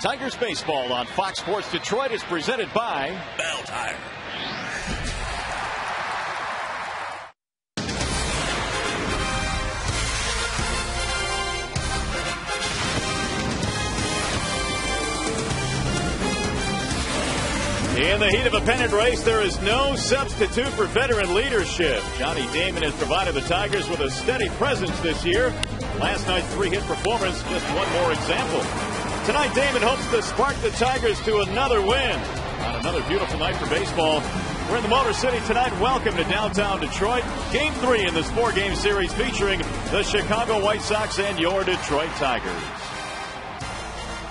Tigers baseball on Fox Sports Detroit is presented by Bell Tire. In the heat of a pennant race, there is no substitute for veteran leadership. Johnny Damon has provided the Tigers with a steady presence this year. Last night's 3-hit performance, just one more example. Tonight, Damon hopes to spark the Tigers to another win. On another beautiful night for baseball. We're in the Motor City tonight. Welcome to downtown Detroit. Game 3 in this 4-game series featuring the Chicago White Sox and your Detroit Tigers.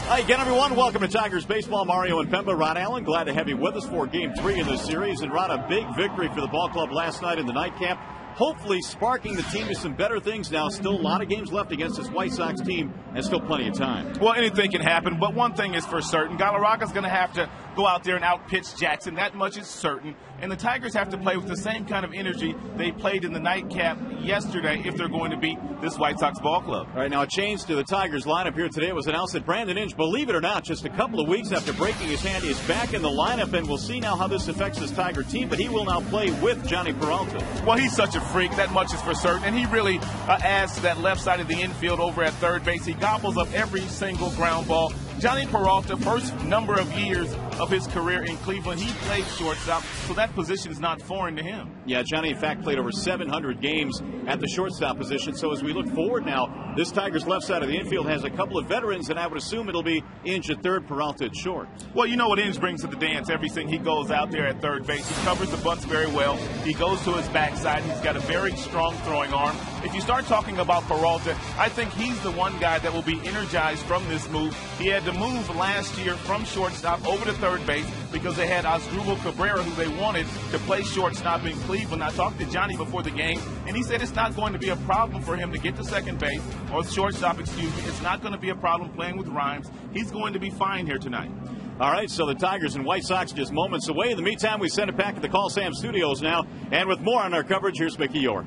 Hi again, everyone. Welcome to Tigers Baseball. Mario and Pemba, Ron Allen, glad to have you with us for Game 3 in this series. And Ron, a big victory for the ball club last night in the nightcap. Hopefully sparking the team to some better things now. Still a lot of games left against this White Sox team and still plenty of time. Well, anything can happen, but one thing is for certain. Galarraga's going to have to go out there and outpitch Jackson. That much is certain. And the Tigers have to play with the same kind of energy they played in the nightcap yesterday if they're going to beat this White Sox ball club. All right, now a change to the Tigers lineup here today. It was announced that Brandon Inge, believe it or not, just a couple of weeks after breaking his hand, is back in the lineup, and we'll see now how this affects this Tiger team, but he will now play with Johnny Peralta. Well, he's such a freak. That much is for certain, and he really adds to that left side of the infield over at third base. He gobbles up every single ground ball. Johnny Peralta, first number of years of his career in Cleveland, he played shortstop, so that position is not foreign to him. Yeah, Johnny, in fact, played over 700 games at the shortstop position. So as we look forward now, this Tigers left side of the infield has a couple of veterans, and I would assume it'll be Inge at third, Peralta at short. Well, you know what Inge brings to the dance. Everything he goes out there at third base. He covers the bunts very well. He goes to his backside. He's got a very strong throwing arm. If you start talking about Peralta, I think he's the one guy that will be energized from this move. He had to move last year from shortstop over to third base because they had Asdrubal Cabrera, who they wanted to play shortstop in Cleveland. I talked to Johnny before the game, and he said it's not going to be a problem for him to get to second base, or shortstop, excuse me. It's not going to be a problem playing with Rhymes. He's going to be fine here tonight. All right, so the Tigers and White Sox just moments away. In the meantime, we send it back to the Call Sam Studios now. And with more on our coverage, here's Mickey York.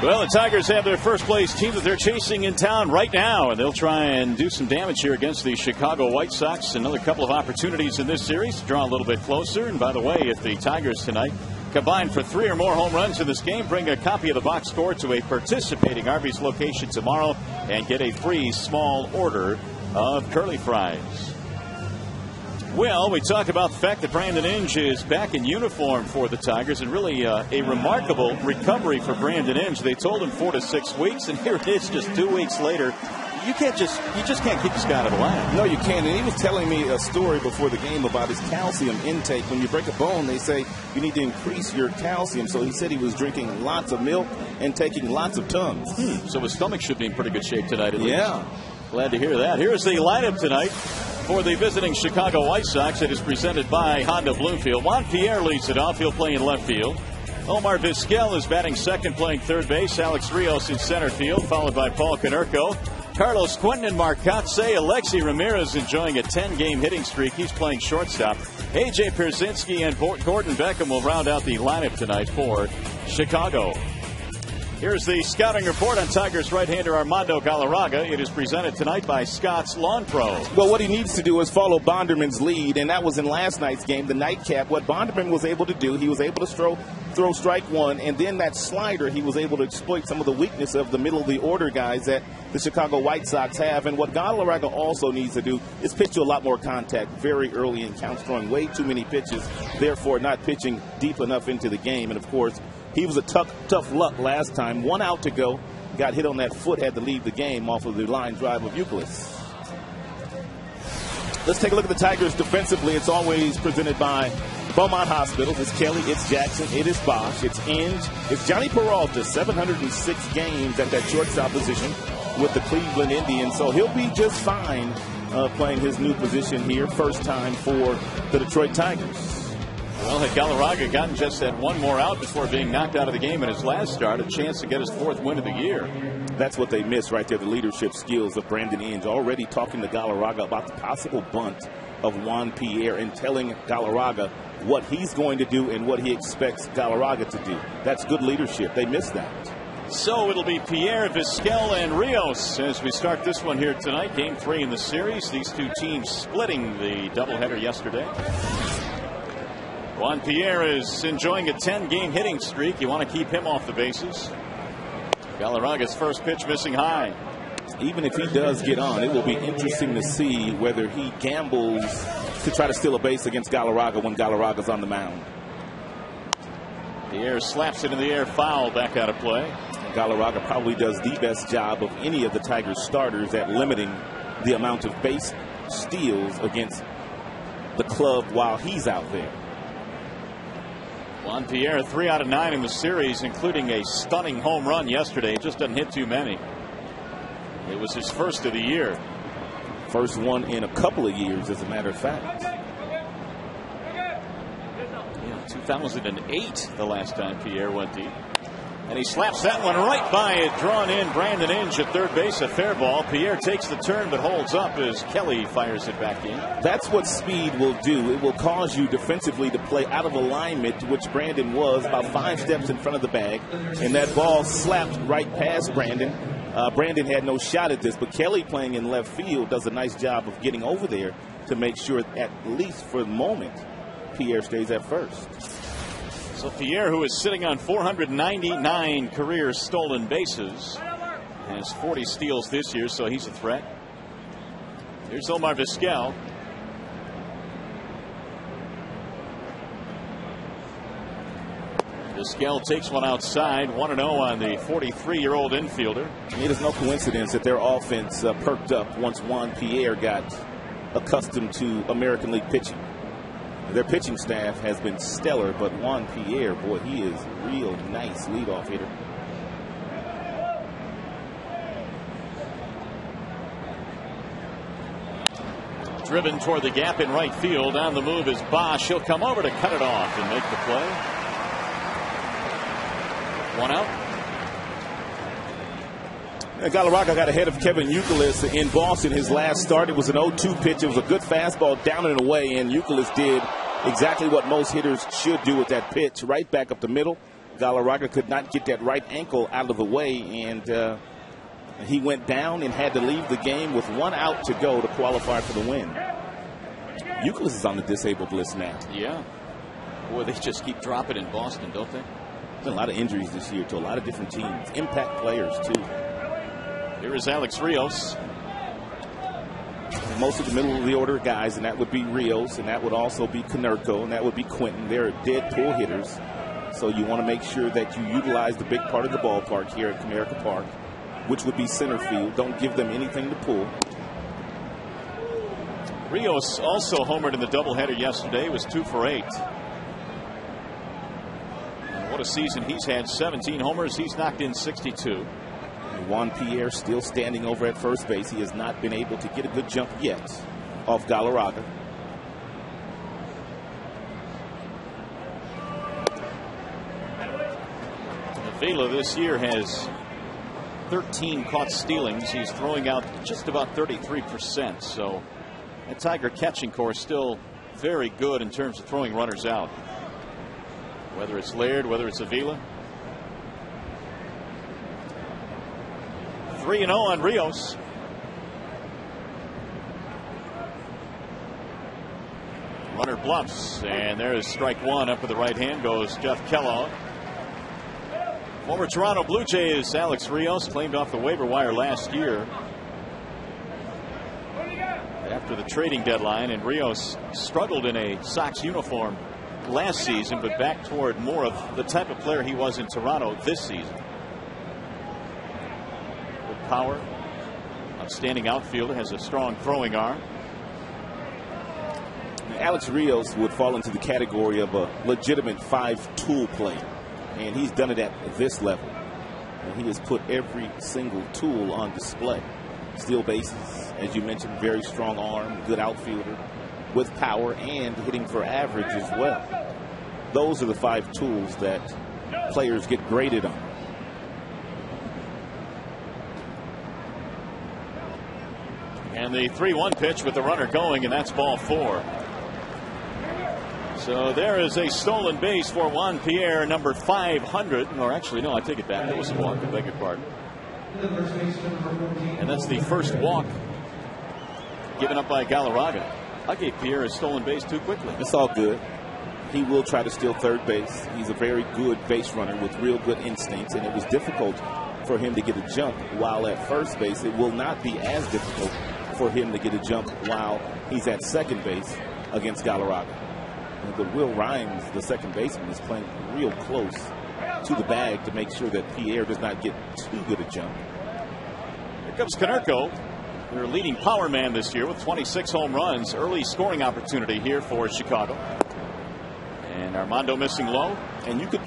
Well, the Tigers have their first place team that they're chasing in town right now, and they'll try and do some damage here against the Chicago White Sox. Another couple of opportunities in this series to draw a little bit closer. And by the way, if the Tigers tonight combine for 3 or more home runs in this game, bring a copy of the box score to a participating Arby's location tomorrow and get a free small order of curly fries. Well, we talked about the fact that Brandon Inge is back in uniform for the Tigers, and really a remarkable recovery for Brandon Inge. They told him 4 to 6 weeks, and here it is just 2 weeks later. You just can't keep this guy out of the line. No, you can't. And he was telling me a story before the game about his calcium intake. When you break a bone, they say you need to increase your calcium. So he said he was drinking lots of milk and taking lots of Tums. So his stomach should be in pretty good shape tonight at least. Yeah. Glad to hear that. Here's the lineup tonight for the visiting Chicago White Sox. It is presented by Honda Bloomfield. Juan Pierre leads it off. He'll play in left field. Omar Vizquel is batting second, playing third base. Alex Rios in center field, followed by Paul Konerko. Carlos Quentin Marcotte. Alexi Ramirez enjoying a 10-game hitting streak. He's playing shortstop. A.J. Pierzynski and Gordon Beckham will round out the lineup tonight for Chicago. Here's the scouting report on Tigers right-hander Armando Galarraga. It is presented tonight by Scott's Lawn Pro. Well, what he needs to do is follow Bonderman's lead, and that was in last night's game, the nightcap. What Bonderman was able to do, he was able to throw strike one, and then that slider, he was able to exploit some of the weakness of the middle-of-the-order guys that the Chicago White Sox have. And what Galarraga also needs to do is pitch to a lot more contact very early in counts, throwing way too many pitches, therefore not pitching deep enough into the game. And, of course, he was a tough luck last time. 1 out to go. Got hit on that foot, had to leave the game off of the line drive of Euclid. Let's take a look at the Tigers defensively. It's always presented by Beaumont Hospital. It's Kelly, it's Jackson, it is Bosch, it's Inge, it's Johnny Peralta. 706 games at that shortstop position with the Cleveland Indians. So he'll be just fine playing his new position here. First time for the Detroit Tigers. Well, had Galarraga gotten just that one more out before being knocked out of the game in his last start, a chance to get his 4th win of the year. That's what they missed right there, the leadership skills of Brandon Inge. Already talking to Galarraga about the possible bunt of Juan Pierre and telling Galarraga what he's going to do and what he expects Galarraga to do. That's good leadership. They missed that. So it'll be Pierre, Vizquel, and Rios as we start this one here tonight. Game 3 in the series. These two teams splitting the doubleheader yesterday. Juan Pierre is enjoying a 10-game hitting streak. You want to keep him off the bases. Galarraga's first pitch missing high. Even if he does get on, it will be interesting to see whether he gambles to try to steal a base against Galarraga when Galarraga's on the mound. Pierre slaps it in the air, foul, back out of play. Galarraga probably does the best job of any of the Tigers starters at limiting the amount of base steals against the club while he's out there. Juan Pierre, 3 out of 9 in the series, including a stunning home run yesterday. He just doesn't hit too many. It was his first of the year. First one in a couple of years, as a matter of fact. Yeah, 2008, the last time Pierre went deep. And he slaps that one right by it. Drawn in, Brandon Inge at third base, a fair ball. Pierre takes the turn but holds up as Kelly fires it back in. That's what speed will do. It will cause you defensively to play out of alignment, to which Brandon was about 5 steps in front of the bag. And that ball slapped right past Brandon. Brandon had no shot at this, but Kelly, playing in left field, does a nice job of getting over there to make sure, at least for the moment, Pierre stays at first. So Pierre, who is sitting on 499 career stolen bases, has 40 steals this year, so he's a threat. Here's Omar Vizquel. Vizquel takes one outside, 1-0 on the 43-year-old infielder. It is no coincidence that their offense perked up once Juan Pierre got accustomed to American League pitching. Their pitching staff has been stellar, but Juan Pierre, boy, he is a real nice leadoff hitter. Driven toward the gap in right field. On the move is Bosch. He'll come over to cut it off and make the play. 1 out. Galarraga got ahead of Kevin Youkilis in Boston his last start. It was an 0-2 pitch. It was a good fastball down and away, and Youkilis did exactly what most hitters should do with that pitch, right back up the middle. Galarraga could not get that right ankle out of the way, and he went down and had to leave the game with 1 out to go to qualify for the win. Euclid is on the disabled list now. Yeah. Boy, they just keep dropping in Boston, don't they? There's a lot of injuries this year to a lot of different teams. Impact players, too. Here is Alex Rios. Most of the middle of the order guys, and that would be Rios, and that would also be Konerko, and that would be Quentin. They're dead pull hitters. So you want to make sure that you utilize the big part of the ballpark here at Comerica Park, which would be center field. Don't give them anything to pull. Rios also homered in the doubleheader yesterday. Was 2 for 8. And what a season he's had. 17 homers. He's knocked in 62. And Juan Pierre still standing over at first base. He has not been able to get a good jump yet off Galarraga. Avila this year has 13 caught stealings. He's throwing out just about 33%. So that Tiger catching core is still very good in terms of throwing runners out. Whether it's Laird, whether it's Avila. 3-0 on Rios. Runner bluffs, and there's strike 1. Up with the right hand goes Jeff Kellogg. Former Toronto Blue Jays Alex Rios claimed off the waiver wire last year after the trading deadline, and Rios struggled in a Sox uniform last season, but back toward more of the type of player he was in Toronto this season. Good power, outstanding outfielder, has a strong throwing arm. Alex Rios would fall into the category of a legitimate 5-tool player, and he's done it at this level. And he has put every single tool on display. Steal bases, as you mentioned, very strong arm, good outfielder with power and hitting for average as well. Those are the 5 tools that players get graded on. And the 3-1 pitch with the runner going, and that's ball 4. So there is a stolen base for Juan Pierre, number 500. Or actually, no, I take it back. That was a walk. I beg your pardon. And that's the first walk given up by Galarraga. I gave Pierre a stolen base too quickly. It's all good. He will try to steal third base. He's a very good base runner with real good instincts, and it was difficult for him to get a jump while at first base. It will not be as difficult for him to get a jump while he's at second base against Galarraga. But Will Rhymes, the second baseman, is playing real close to the bag to make sure that Pierre does not get too good a jump. Here comes Konerko, their leading power man this year with 26 home runs. Early scoring opportunity here for Chicago. And Armando missing low. And you could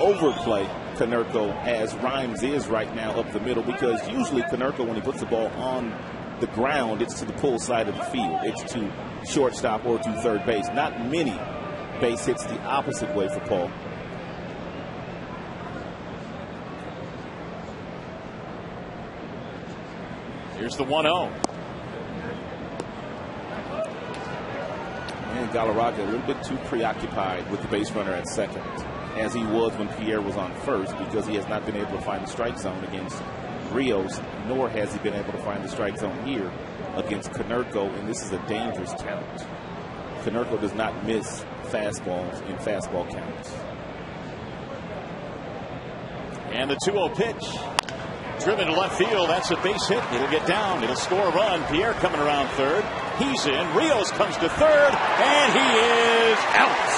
overplay Konerko as Rhymes is right now up the middle, because usually Konerko, when he puts the ball on the ground, it's to the pull side of the field. It's to shortstop or to third base. Not many base hits the opposite way for Paul. Here's the 1-0. And Galarraga a little bit too preoccupied with the base runner at second, as he was when Pierre was on first, because he has not been able to find the strike zone against Rios, nor has he been able to find the strike zone here against Konerko, and this is a dangerous count. Konerko does not miss fastballs in fastball counts. And the 2-0 pitch. Driven to left field. That's a base hit. It'll get down. It'll score a run. Pierre coming around third. He's in. Rios comes to third, and he is out.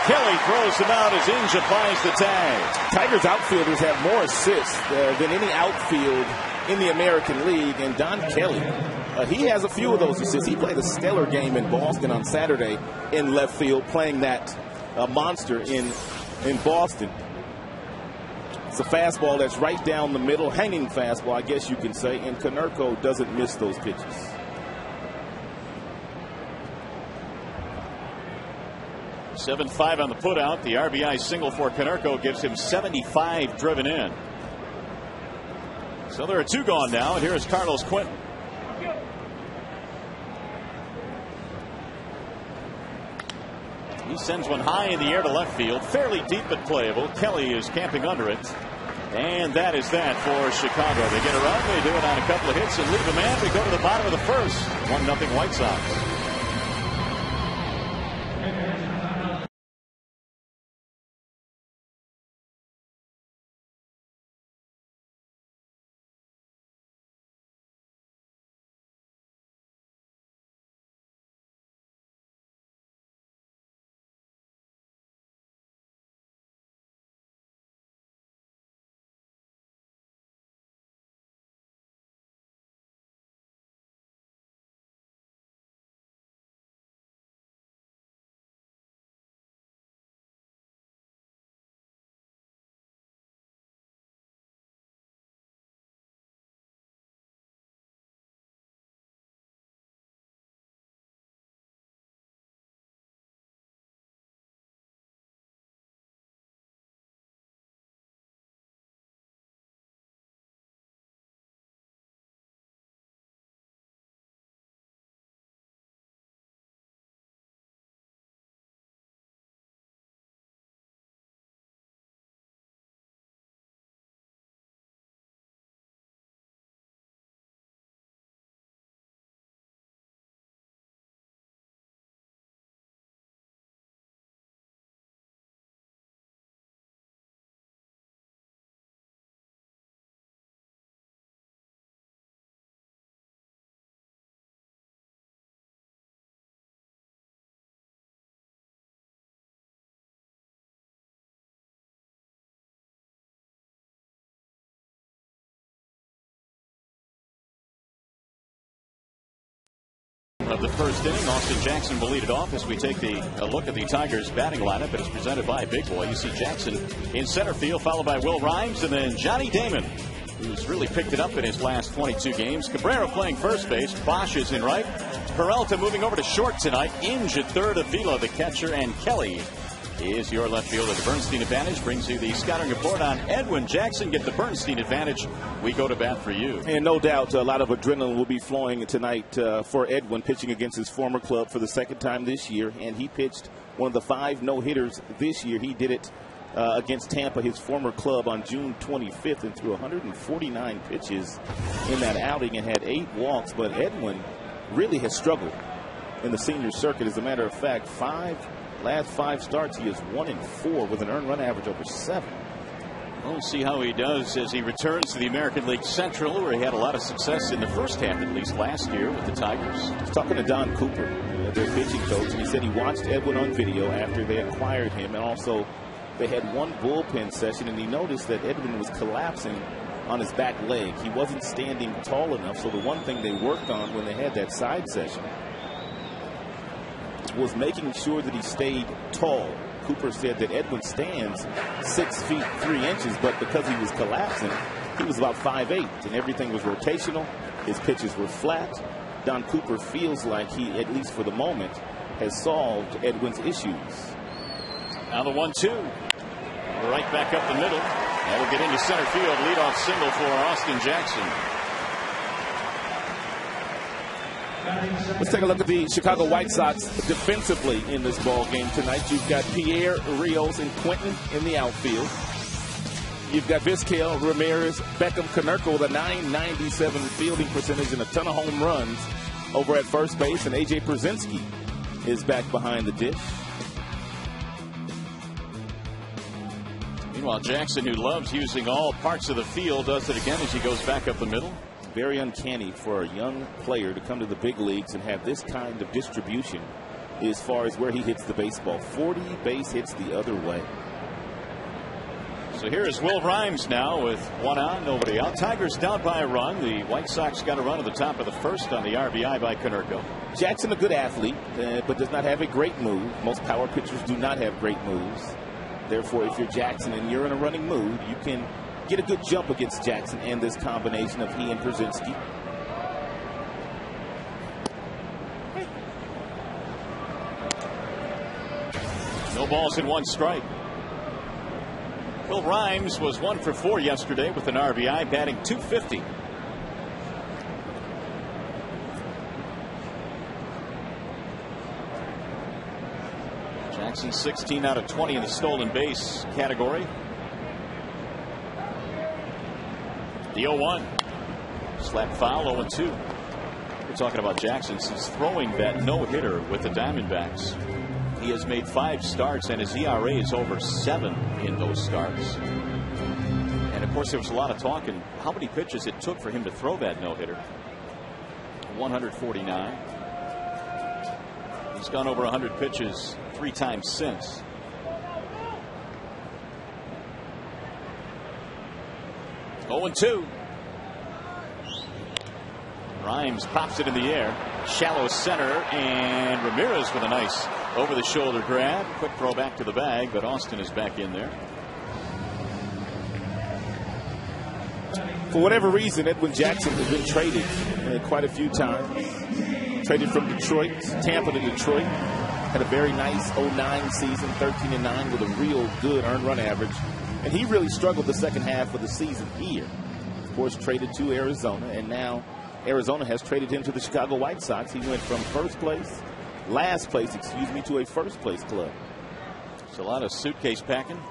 Kelly throws him out as Inge applies the tag. Tigers outfielders have more assists than any outfield in the American League, and Don Kelly, he has a few of those assists. He played a stellar game in Boston on Saturday in left field, playing that monster in Boston. It's a fastball that's right down the middle, hanging fastball, I guess you can say, and Konerko doesn't miss those pitches. .75 on the putout. The RBI single for Konerko gives him 75 driven in. So there are 2 gone now, and here is Carlos Quentin. He sends one high in the air to left field, fairly deep but playable. Kelly is camping under it. And that is that for Chicago. They get a run, they do it on a couple of hits and leave a man. We go to the bottom of the first. 1-0 White Sox. Of the first inning, Austin Jackson will lead it off as we take a look at the Tigers batting lineup. It is presented by Big Boy. You see Jackson in center field, followed by Will Rhymes, and then Johnny Damon, who's really picked it up in his last 22 games. Cabrera playing first base. Bosch is in right. Peralta moving over to short tonight. Inge at third. Avila the catcher, and Kelly is your left fielder. The Bernstein advantage brings you the scouting report on Edwin Jackson. Get the Bernstein advantage. We go to bat for you. And no doubt a lot of adrenaline will be flowing tonight for Edwin, pitching against his former club for the second time this year. And he pitched one of the 5 no-hitters this year. He did it against Tampa, his former club, on June 25th, and threw 149 pitches in that outing and had 8 walks. But Edwin really has struggled in the senior circuit. As a matter of fact, last 5 starts, he is 1-4 with an earned run average over 7. We'll see how he does as he returns to the American League Central, where he had a lot of success in the first half, at least last year, with the Tigers. I was talking to Don Cooper, their pitching coach, and he said he watched Edwin on video after they acquired him, and also they had one bullpen session, and he noticed that Edwin was collapsing on his back leg. He wasn't standing tall enough, so the one thing they worked on when they had that side session was making sure that he stayed tall. Cooper said that Edwin stands 6 feet 3 inches, but because he was collapsing, he was about 5'8", and everything was rotational. His pitches were flat. Don Cooper feels like he, at least for the moment, has solved Edwin's issues. Now the 1-2. Right back up the middle. That'll get into center field. Leadoff single for Austin Jackson. Let's take a look at the Chicago White Sox defensively in this ball game tonight. You've got Pierre, Rios, and Quentin in the outfield. You've got Vizquel, Ramirez, Beckham, Konerko with a .997 fielding percentage and a ton of home runs over at first base. And A.J. Przinsky is back behind the dish. Meanwhile, Jackson, who loves using all parts of the field, does it again as he goes back up the middle. Very uncanny for a young player to come to the big leagues and have this kind of distribution as far as where he hits the baseball. 40 base hits the other way. So here is Will Rhymes now with 1 out, nobody out. Tigers down by a run. The White Sox got a run at the top of the first on the RBI by Konerko. Jackson, a good athlete, but does not have a great move. Most power pitchers do not have great moves. Therefore, if you're Jackson and you're in a running mood, you can get a good jump against Jackson and this combination of he and Przinsky. No balls and 1 strike. Will Rhymes was 1 for 4 yesterday with an RBI, batting .250. Jackson 16 out of 20 in the stolen base category. The 0-1. Slap foul, 0-2. We're talking about Jackson since throwing that no-hitter with the Diamondbacks. He has made 5 starts, and his ERA is over 7 in those starts. And, of course, there was a lot of talk in how many pitches it took for him to throw that no-hitter. 149. He's gone over 100 pitches 3 times since. Oh, 0-2. Rhymes pops it in the air. Shallow center, and Ramirez with a nice over-the-shoulder grab. Quick throw back to the bag, but Austin is back in there. For whatever reason, Edwin Jackson has been traded quite a few times. Traded from Detroit, Tampa to Detroit. Had a very nice 09 season, 13-9 with a real good earned run average. And he really struggled the second half of the season here. Of course, traded to Arizona, and now Arizona has traded him to the Chicago White Sox. He went from last place, to a first-place club. It's a lot of suitcase packing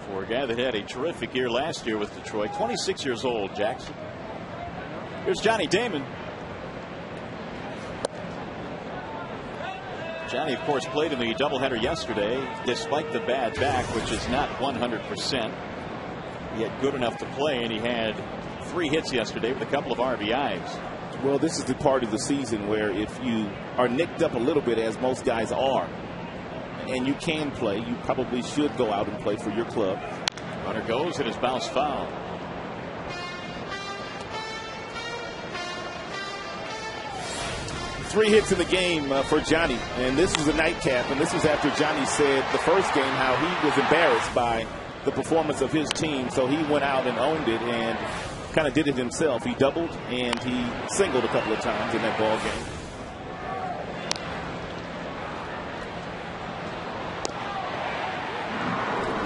for a guy that had a terrific year last year with Detroit. 26 years old, Jackson. Here's Johnny Damon. Johnny, of course, played in the doubleheader yesterday, despite the bad back, which is not 100%. He had good enough to play, and he had 3 hits yesterday with a couple of RBIs. Well, this is the part of the season where if you are nicked up a little bit, as most guys are, and you can play, you probably should go out and play for your club. Runner goes and is bounced foul. Three hits in the game for Johnny, and this was a nightcap, and this was after Johnny said the first game how he was embarrassed by the performance of his team, so he went out and owned it and kind of did it himself. He doubled and he singled a couple of times in that ball game.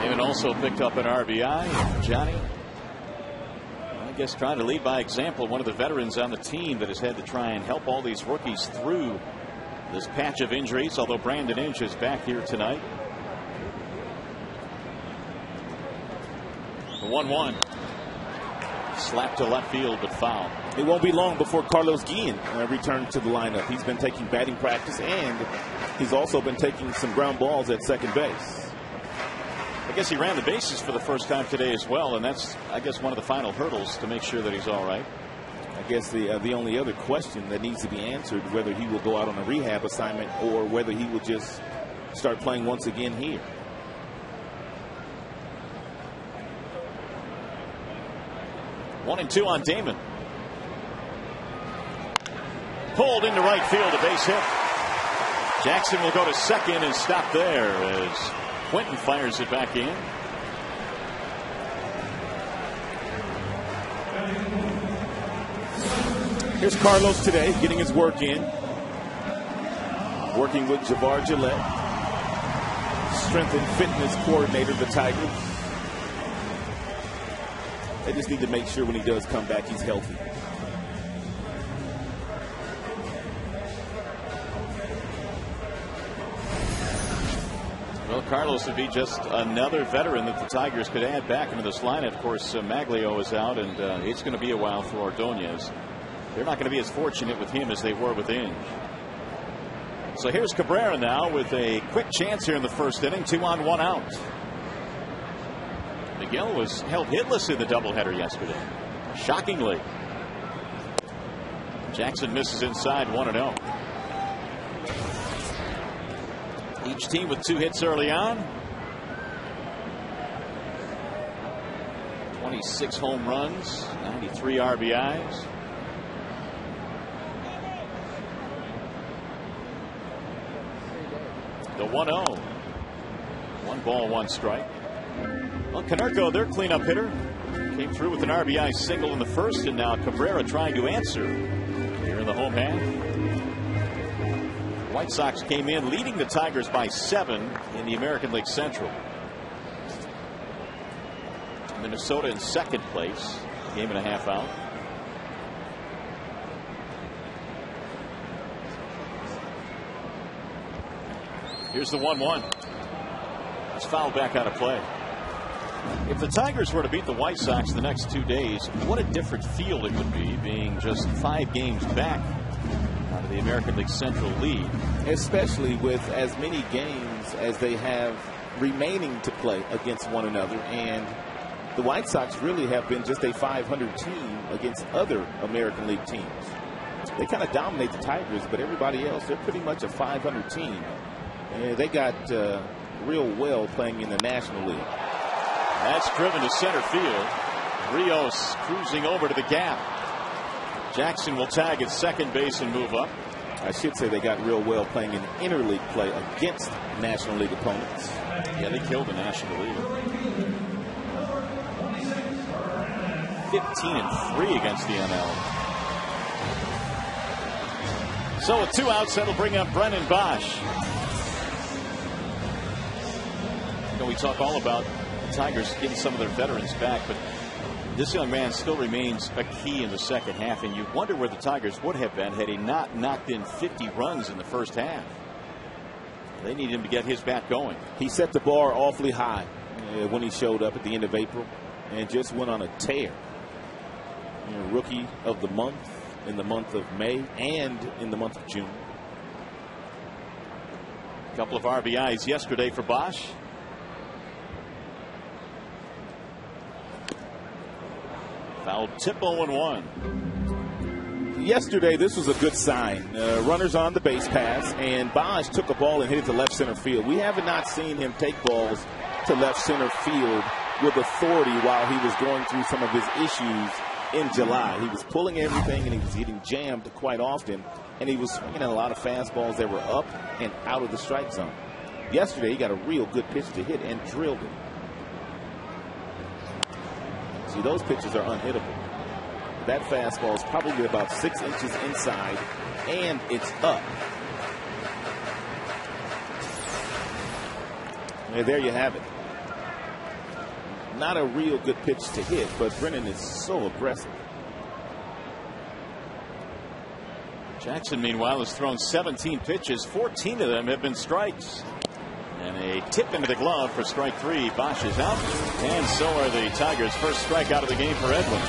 Damon also picked up an RBI. Johnny, I guess, trying to lead by example. One of the veterans on the team that has had to try and help all these rookies through this patch of injuries, although Brandon Inge is back here tonight. The 1-1. Slap to left field, but foul. It won't be long before Carlos Guillen returns to the lineup. He's been taking batting practice, and he's also been taking some ground balls at second base. I guess he ran the bases for the first time today as well, and that's, I guess, one of the final hurdles to make sure that he's all right. I guess the only other question that needs to be answered, whether he will go out on a rehab assignment or whether he will just start playing once again here. One and two on Damon. Pulled into right field, a base hit. Jackson will go to second and stop there as Quentin fires it back in. Here's Carlos today, getting his work in. Working with Javar Gillette, strength and fitness coordinator of the Tigers. They just need to make sure when he does come back, he's healthy. Well, Carlos would be just another veteran that the Tigers could add back into this lineup. Of course, Maglio is out, and it's going to be a while for Ordonez. They're not going to be as fortunate with him as they were with Inge. So here's Cabrera now with a quick chance here in the first inning. 2 on, 1 out. Miguel was held hitless in the doubleheader yesterday. Shockingly. Jackson misses inside, 1-0. Each team with 2 hits early on. 26 home runs, 93 RBIs. The 1-0. 1 ball, 1 strike. Well, Konerko, their cleanup hitter, came through with an RBI single in the first, and now Cabrera trying to answer here in the home half. White Sox came in leading the Tigers by 7 in the American League Central. Minnesota in second place, game and a half out. Here's the 1-1. It's fouled back out of play. If the Tigers were to beat the White Sox the next 2 days, what a different field it would be, being just 5 games back out of the American League Central lead. Especially with as many games as they have remaining to play against one another. And the White Sox really have been just a 500 team against other American League teams. They kind of dominate the Tigers, but everybody else, they're pretty much a 500 team. And they got real well playing in the National League. That's driven to center field. Rios cruising over to the gap. Jackson will tag at second base and move up. I should say they got real well playing in interleague play against National League opponents. Yeah, they killed the National League. 15-3 against the NL. So with 2 outs, that'll bring up Brennan Bosch. We talk all about the Tigers getting some of their veterans back, but this young man still remains a key in the second half, and you wonder where the Tigers would have been had he not knocked in 50 runs in the first half. They need him to get his bat going. He set the bar awfully high when he showed up at the end of April and just went on a tear. Rookie of the month in the month of May and in the month of June. A couple of RBIs yesterday for Bosch. Foul tip 0-1. Yesterday, this was a good sign. Runners on the base pass, and Bosch took a ball and hit it to left center field. We have not seen him take balls to left center field with authority while he was going through some of his issues in July. He was pulling everything, and he was getting jammed quite often, and he was swinging at a lot of fastballs that were up and out of the strike zone. Yesterday, he got a real good pitch to hit and drilled it. See, those pitches are unhittable. That fastball is probably about 6 inches inside, and it's up. And there you have it. Not a real good pitch to hit, but Brennan is so aggressive. Jackson, meanwhile, has thrown 17 pitches. 14 of them have been strikes. And a tip into the glove for strike 3. Bosch is out. And so are the Tigers' first strike out of the game for Edwin.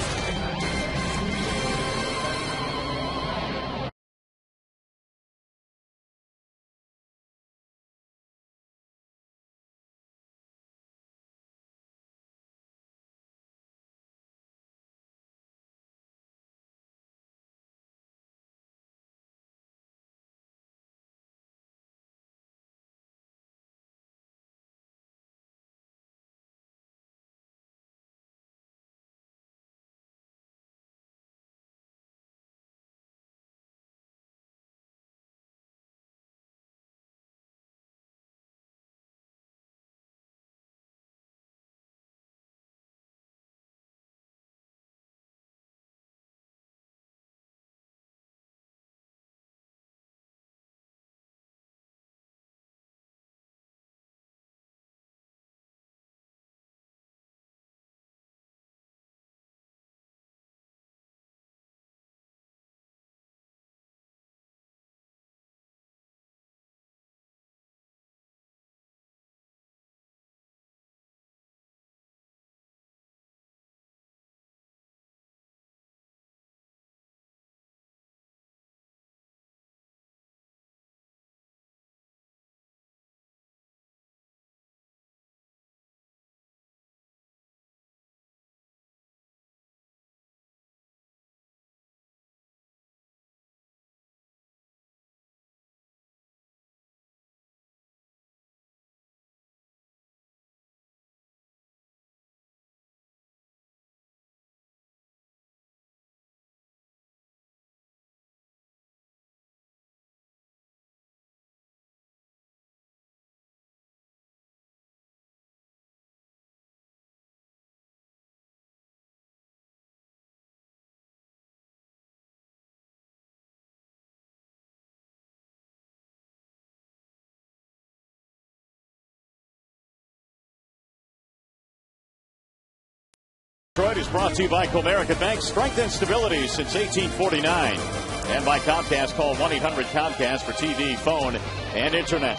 Detroit is brought to you by Comerica Bank. Strength and stability since 1849. And by Comcast. Call 1-800-COMCAST for TV, phone, and internet.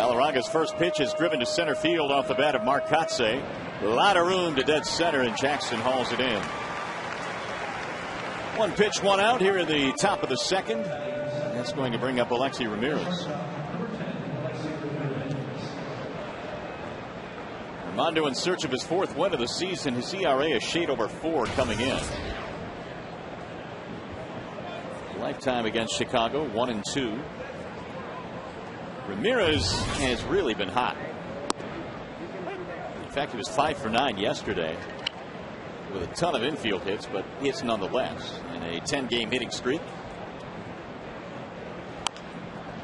Galarraga's first pitch is driven to center field off the bat of Mark Kotze. A lot of room to dead center, and Jackson hauls it in. One pitch, one out here in the top of the second. That's going to bring up Alexi Ramirez. Armando in search of his fourth win of the season. His ERA a shade over 4 coming in. Lifetime against Chicago, 1-2. Ramirez has really been hot. In fact, he was 5 for 9 yesterday with a ton of infield hits, but hits nonetheless in a 10-game hitting streak.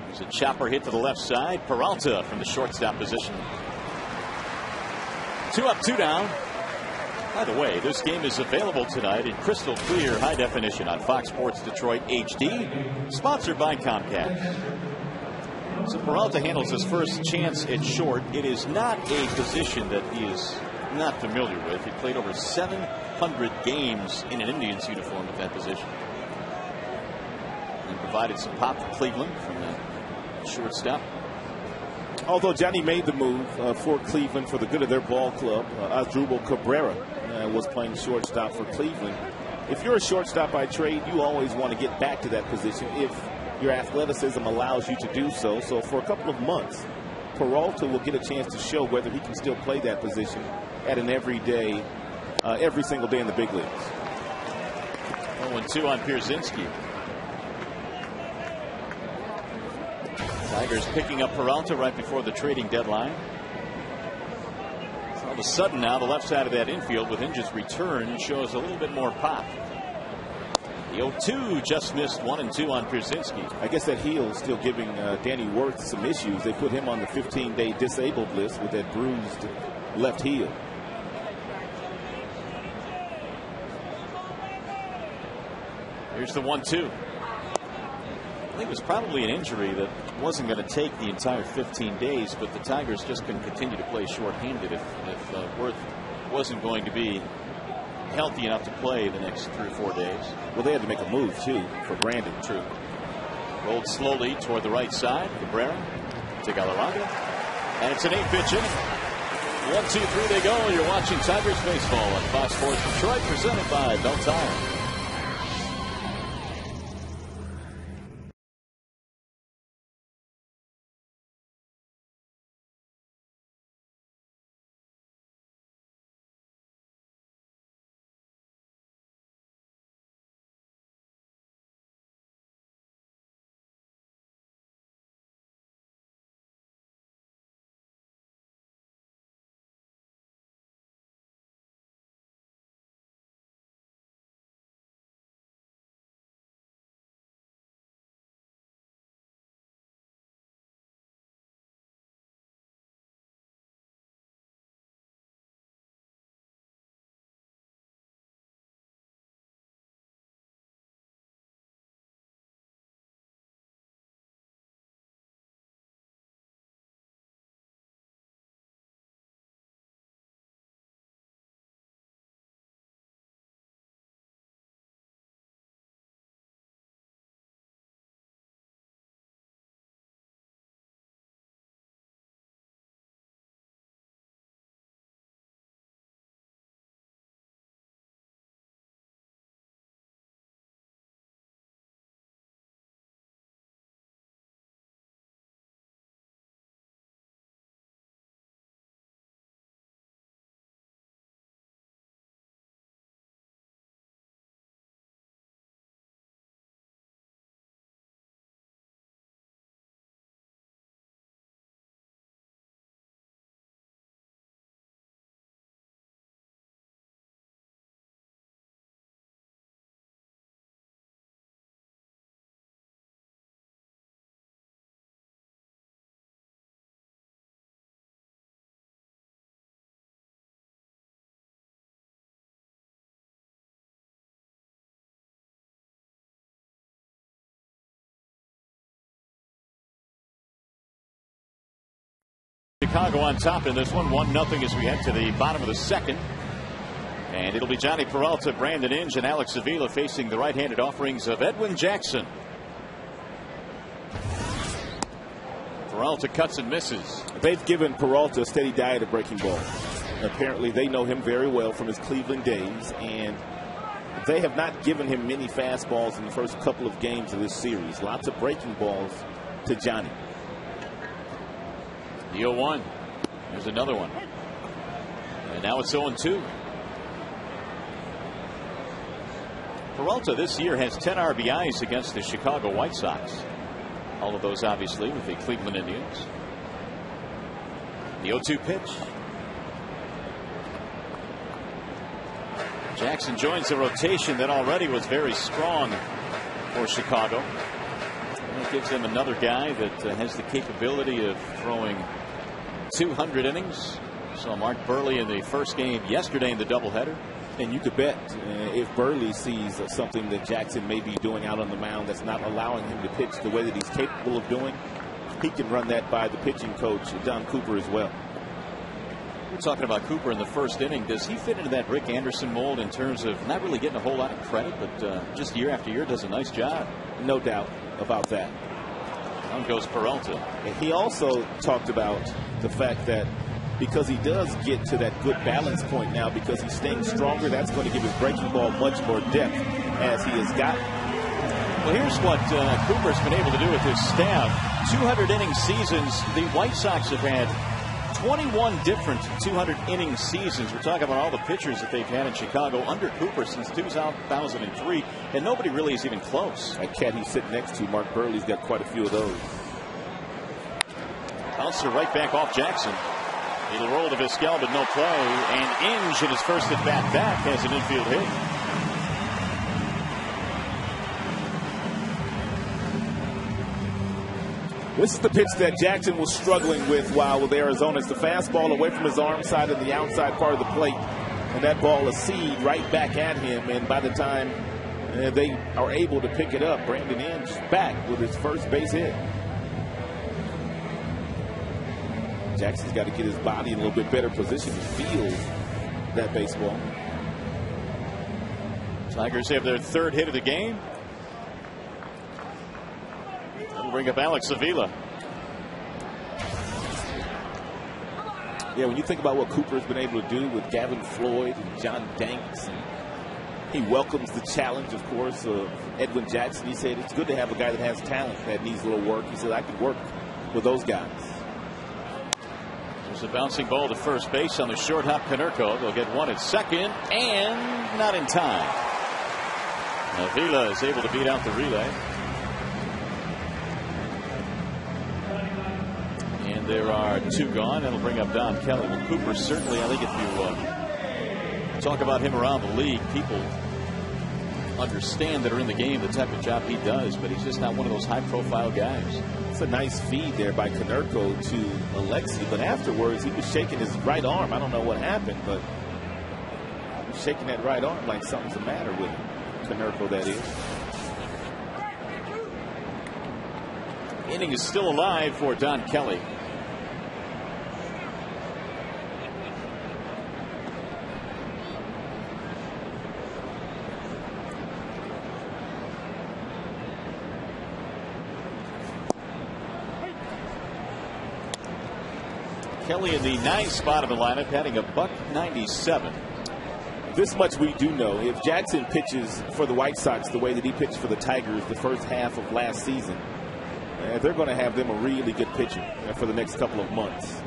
There's a chopper hit to the left side. Peralta from the shortstop position. 2 up, 2 down. By the way, this game is available tonight in crystal clear high definition on Fox Sports Detroit HD, sponsored by Comcast. So Peralta handles his first chance at short. It is not a position that he is not familiar with. He played over 700 games in an Indians uniform at that position. And provided some pop for Cleveland from the shortstop. Although Johnny made the move for Cleveland for the good of their ball club, Asdrubal Cabrera was playing shortstop for Cleveland. If you're a shortstop by trade, you always want to get back to that position if your athleticism allows you to do so. So for a couple of months, Peralta will get a chance to show whether he can still play that position at an every single day in the big leagues. 0-2 on Pierzynski. Tigers picking up Peralta right before the trading deadline. So all of a sudden now the left side of that infield with Hinge's return shows a little bit more pop. The 0-2 just missed. 1-2 on Pierzynski. I guess that heel is still giving Danny Wirth some issues. They put him on the 15-day disabled list with that bruised left heel. Here's the 1-2. I think it was probably an injury that wasn't going to take the entire 15 days, but the Tigers just couldn't continue to play shorthanded if Wirth wasn't going to be healthy enough to play the next 3 or 4 days. Well, they had to make a move, too, for Brandon. True. Rolled slowly toward the right side. Cabrera to Galarraga. And it's an 8-pitch inning. 1, 2, 3 they go. You're watching Tigers baseball on Fox Sports Detroit, presented by Bell Tire. Chicago on top in this one, 1-0 as we head to the bottom of the second. And it'll be Johnny Peralta, Brandon Inge, and Alex Avila facing the right-handed offerings of Edwin Jackson. Peralta cuts and misses. They've given Peralta a steady diet of breaking balls. Apparently, they know him very well from his Cleveland days, and they have not given him many fastballs in the first couple of games of this series. Lots of breaking balls to Johnny. The 0-1. There's another one. And now it's 0-2. Peralta this year has 10 RBIs against the Chicago White Sox. All of those obviously with the Cleveland Indians. The 0-2 pitch. Jackson joins the rotation that already was very strong for Chicago. And it gives them another guy that has the capability of throwing 200 innings. Saw Mark Burley in the first game yesterday in the doubleheader. And you could bet if Burley sees something that Jackson may be doing out on the mound that's not allowing him to pitch the way that he's capable of doing, he can run that by the pitching coach, Don Cooper, as well. We're talking about Cooper in the first inning. Does he fit into that Rick Anderson mold in terms of not really getting a whole lot of credit, but just year after year does a nice job? No doubt about that. Down goes Peralta. He also talked about the fact that because he does get to that good balance point now, because he's staying stronger, that's going to give his breaking ball much more depth as he has gotten. Well, here's what Cooper's been able to do with his staff. 200 inning seasons. The White Sox have had 21 different 200 inning seasons. We're talking about all the pitchers that they've had in Chicago under Cooper since 2003, and nobody really is even close. That cat he's sitting next to, Mark Burley's got quite a few of those. Bouncer right back off Jackson. It'll roll to Vizquel, but no play. And Inge in his first at bat back has an infield hit. This is the pitch that Jackson was struggling with while with Arizona. It's the fastball away from his arm side and the outside part of the plate. And that ball is seed right back at him. And by the time they are able to pick it up, Brandon Inge back with his first base hit. Jackson's got to get his body in a little bit better position to field that baseball. Tigers have their third hit of the game. That'll bring up Alex Avila. Yeah, when you think about what Cooper's been able to do with Gavin Floyd and John Danks, and he welcomes the challenge, of course, of Edwin Jackson. He said it's good to have a guy that has talent that needs a little work. He said, I can work with those guys. There's a bouncing ball to first base on the short hop. Konerko. They'll get one at second, and not in time. Avila is able to beat out the relay. And there are two gone. That'll bring up Don Kelly. Well, Cooper certainly, I think if you talk about him around the league, people understand that are in the game the type of job he does, but he's just not one of those high-profile guys. It's a nice feed there by Konerko to Alexi, but afterwards he was shaking his right arm. I don't know what happened, but he was shaking that right arm like something's the matter with him. Konerko, that is. Inning is still alive for Don Kelly. Kelly in the ninth spot of the lineup, hitting a .197. This much we do know. If Jackson pitches for the White Sox the way that he pitched for the Tigers the first half of last season, they're going to have them a really good pitcher for the next couple of months.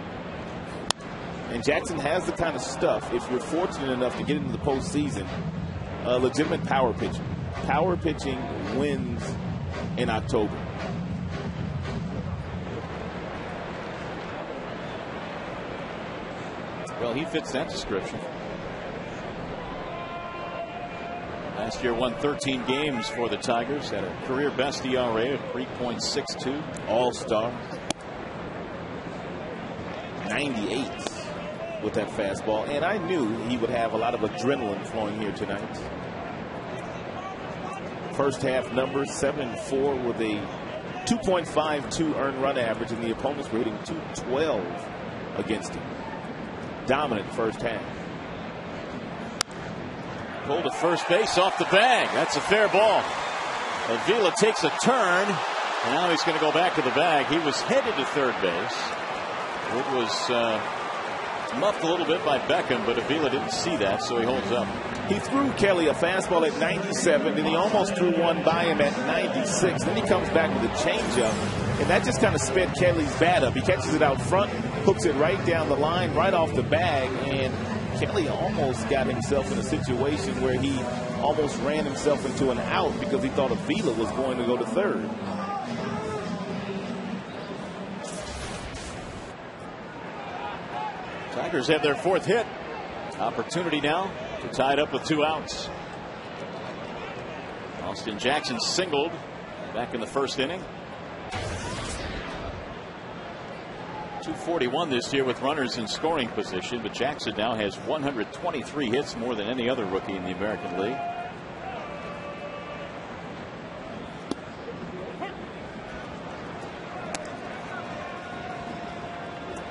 And Jackson has the kind of stuff, if you're fortunate enough to get into the postseason, legitimate power pitching. Power pitching wins in October. Well, he fits that description. Last year won 13 games for the Tigers. Had a career best ERA of 3.62. All-star. 98 with that fastball. And I knew he would have a lot of adrenaline flowing here tonight. First half numbers, 7-4 with a 2.52 earned run average, and the opponents were hitting .212 against him. Dominant first half. Pulled to first base off the bag. That's a fair ball. Avila takes a turn And now he's going to go back to the bag. He was headed to third base. It was muffed a little bit by Beckham, but Avila didn't see that, so he holds up. He threw Kelly a fastball at 97, and he almost threw one by him at 96. Then he comes back with a changeup, and that just kind of sped Kelly's bat up. He catches it out front, hooks it right down the line, right off the bag, and Kelly almost got himself in a situation where he almost ran himself into an out because he thought Avila was going to go to third. Tigers have their fourth hit. Opportunity now to tie it up with 2 outs. Austin Jackson singled back in the first inning. 241 this year with runners in scoring position, but Jackson now has 123 hits, more than any other rookie in the American League.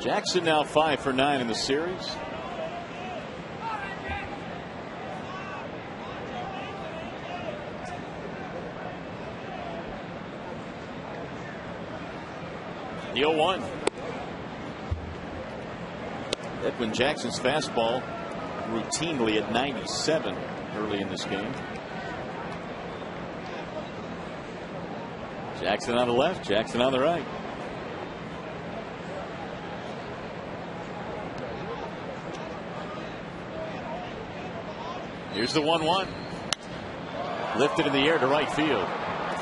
Jackson now 5 for 9 in the series. The 0-1. Edwin Jackson's fastball routinely at 97 early in this game. Jackson on the left, Jackson on the right. Here's the 1-1. Lifted in the air to right field.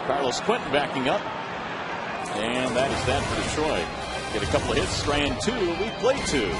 Carlos Quentin backing up. And that is that for Detroit. Get a couple of hits, strand 2, we play 2.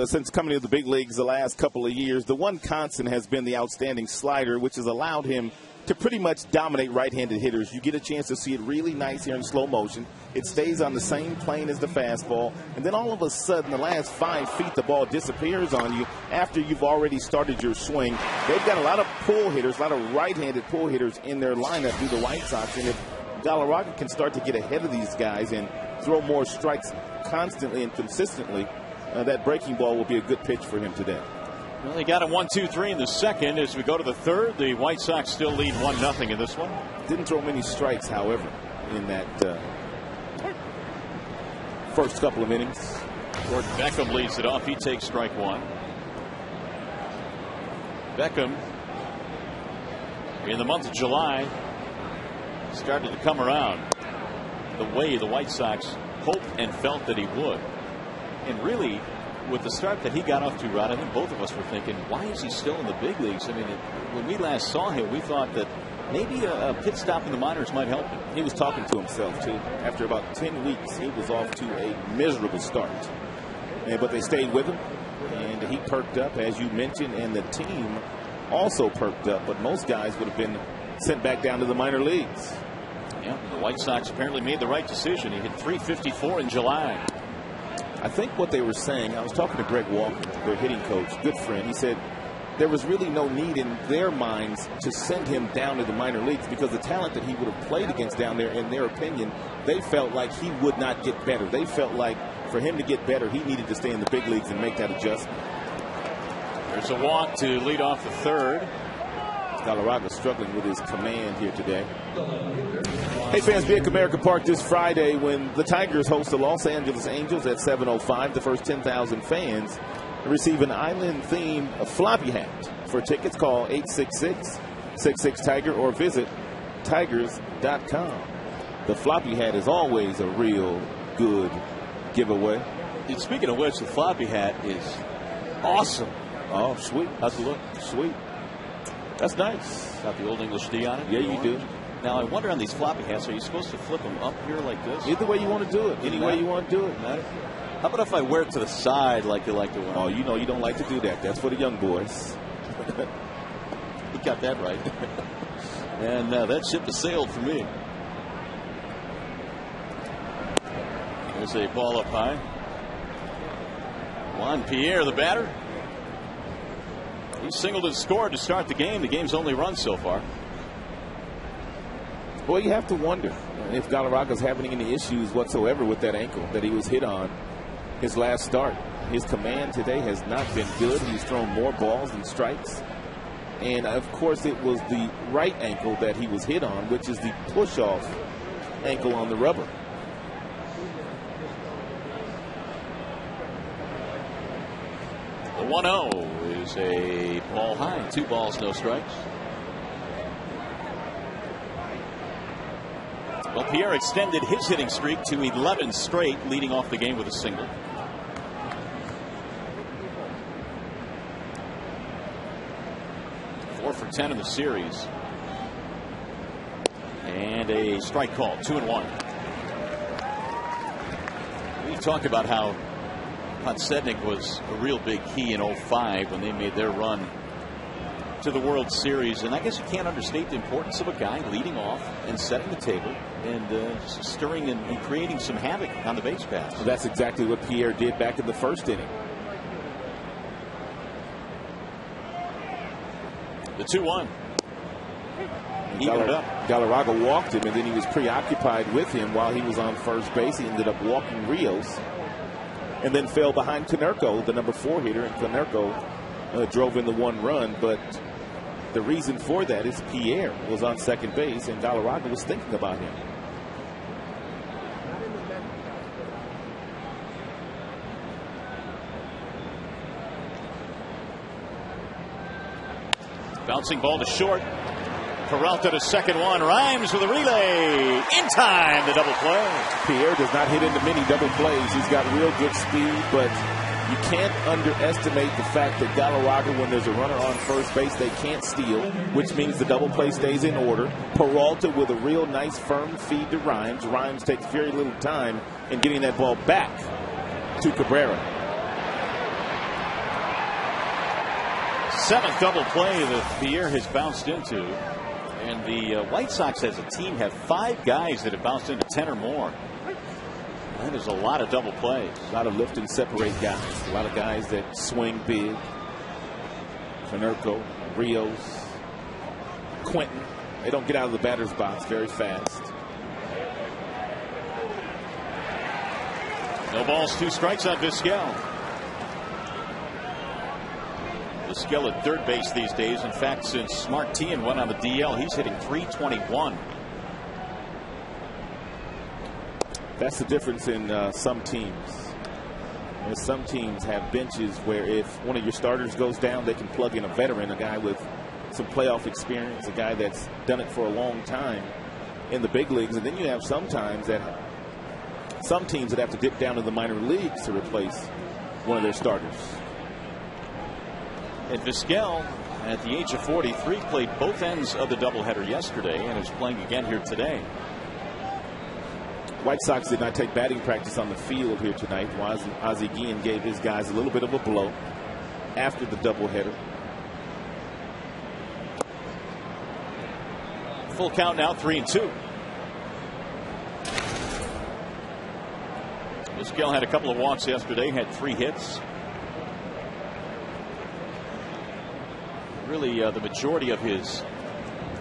Since coming to the big leagues the last couple of years, the one constant has been the outstanding slider, which has allowed him to pretty much dominate right-handed hitters. You get a chance to see it really nice here in slow motion. It stays on the same plane as the fastball, and then all of a sudden, the last 5 feet, the ball disappears on you after you've already started your swing. They've got a lot of pull hitters, a lot of right-handed pull hitters in their lineup through the White Sox, and if Galarraga can start to get ahead of these guys and throw more strikes constantly and consistently, that breaking ball will be a good pitch for him today. Well, they got a 1-2-3 in the second. As we go to the third, the White Sox still lead 1-0 in this one. Didn't throw many strikes, however, in that first couple of innings. Gordon Beckham leads it off. He takes strike 1. Beckham, in the month of July, started to come around the way the White Sox hoped and felt that he would. And really, with the start that he got off to, Rod, I think both of us were thinking, why is he still in the big leagues? I mean, when we last saw him, we thought that maybe a pit stop in the minors might help him. He was talking to himself, too. After about 10 weeks, he was off to a miserable start. But they stayed with him, and he he perked up, as you mentioned, and the team also perked up. But most guys would have been sent back down to the minor leagues. Yeah, the White Sox apparently made the right decision. He hit .354 in July. I think what they were saying, I was talking to Greg Walker, their hitting coach, good friend. He said there was really no need in their minds to send him down to the minor leagues because the talent that he would have played against down there, in their opinion, they felt like he would not get better. They felt like for him to get better, he needed to stay in the big leagues and make that adjustment. There's a walk to lead off the third. Galarraga struggling with his command here today. Hey fans, be at Comerica Park this Friday when the Tigers host the Los Angeles Angels at 7:05. The first 10,000 fans receive an island-themed floppy hat. For tickets, call 866-66-TIGER or visit tigers.com. The floppy hat is always a real good giveaway. And speaking of which, the floppy hat is awesome. Oh, sweet. How's it look? Sweet. That's nice. Got the Old English D on it? Yeah, you do. Now, I wonder on these floppy hats, are you supposed to flip them up here like this? Either way you want to do it. Any way you want to do it. How about if I wear it to the side like you like to wear? Oh, you know you don't like to do that. That's for the young boys. You got that right. And that ship has sailed for me. There's a ball up high. Juan Pierre, the batter. He singled and scored to start the game. The game's only run so far. Well, you have to wonder if Galarraga's having any issues whatsoever with that ankle that he was hit on his last start. His command today has not been good. He's thrown more balls than strikes. And, of course, it was the right ankle that he was hit on, which is the push-off ankle on the rubber. The 1-0 is a ball high. 2 balls, no strikes. Well, Pierre extended his hitting streak to 11 straight, leading off the game with a single. Four for 10 in the series. And a strike call, 2-1. We talked about how Podsednik was a real big key in 05 when they made their run to the World Series, and I guess you can't understate the importance of a guy leading off and setting the table and stirring and creating some havoc on the base paths. Well, that's exactly what Pierre did back in the first inning. The 2-1. Galarraga walked him, and then he was preoccupied with him while he was on first base. He ended up walking Rios and then fell behind Konerko, the number 4 hitter, and Konerko drove in the 1 run. But the reason for that is Pierre was on second base, and Galarraga was thinking about him. Bouncing ball to short. Peralta to second one. Rhymes with a relay. In time, the double play. Pierre does not hit into many double plays. He's got real good speed, but you can't underestimate the fact that Galarraga, when there's a runner on first base, they can't steal, which means the double play stays in order. Peralta with a real nice firm feed to Rhymes. Rhymes takes very little time in getting that ball back to Cabrera. 7th double play that Pierre has bounced into. And the White Sox as a team have 5 guys that have bounced into 10 or more. That is a lot of double plays. A lot of lift and separate guys. A lot of guys that swing big. Konerko, Rios, Quentin. They don't get out of the batter's box very fast. No balls, 2 strikes on Vizquel. Vizquel at third base these days. In fact, since Martin went on the DL, he's hitting .321. That's the difference in some teams. And some teams have benches where if one of your starters goes down, they can plug in a veteran, a guy with some playoff experience, a guy that's done it for a long time in the big leagues. And then you have some teams that have to dip down to the minor leagues to replace one of their starters. And Vizquel, at the age of 43, played both ends of the doubleheader yesterday and is playing again here today. White Sox did not take batting practice on the field here tonight. Ozzie Guillen gave his guys a little bit of a blow after the doubleheader. Full count now, 3-2. Vizquel had a couple of walks yesterday, had 3 hits. Really, the majority of his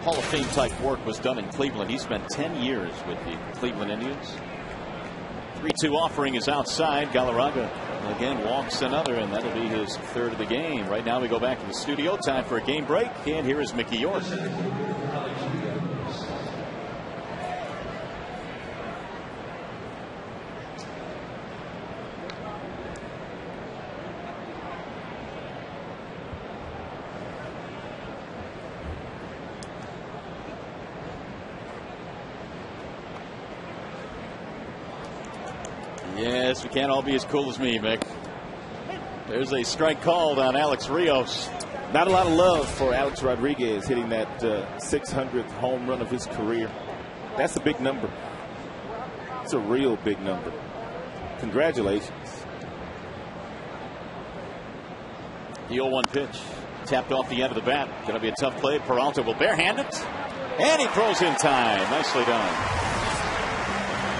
Hall of Fame type work was done in Cleveland. He spent 10 years with the Cleveland Indians. 3-2 offering is outside. Galarraga again walks another, and that'll be his 3rd of the game. Right now we go back to the studio. Time for a game break, and here is Mickey York. Yes, we can't all be as cool as me, Mick. There's a strike called on Alex Rios. Not a lot of love for Alex Rodriguez hitting that 600th home run of his career. That's a big number. It's a real big number. Congratulations. The 0-1 pitch. Tapped off the end of the bat. Going to be a tough play. Peralta will barehand it. And he throws in time. Nicely done.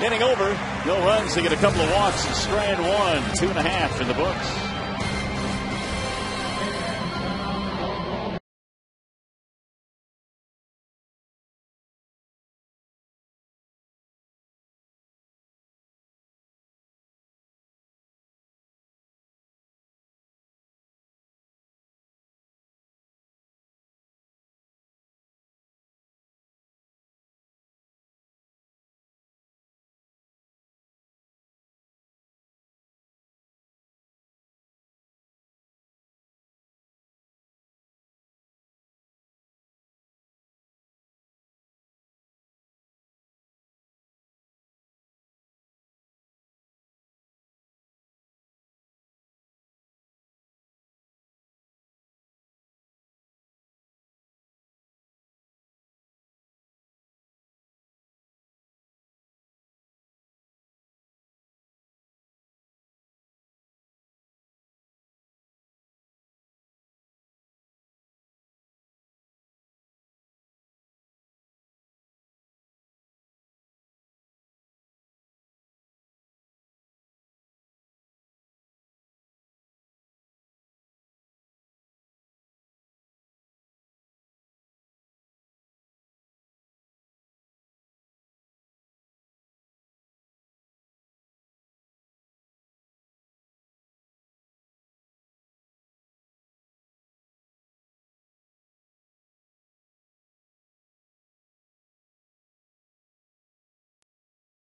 Inning over. No runs. They get a couple of walks and strand 1. 2.5 in the books.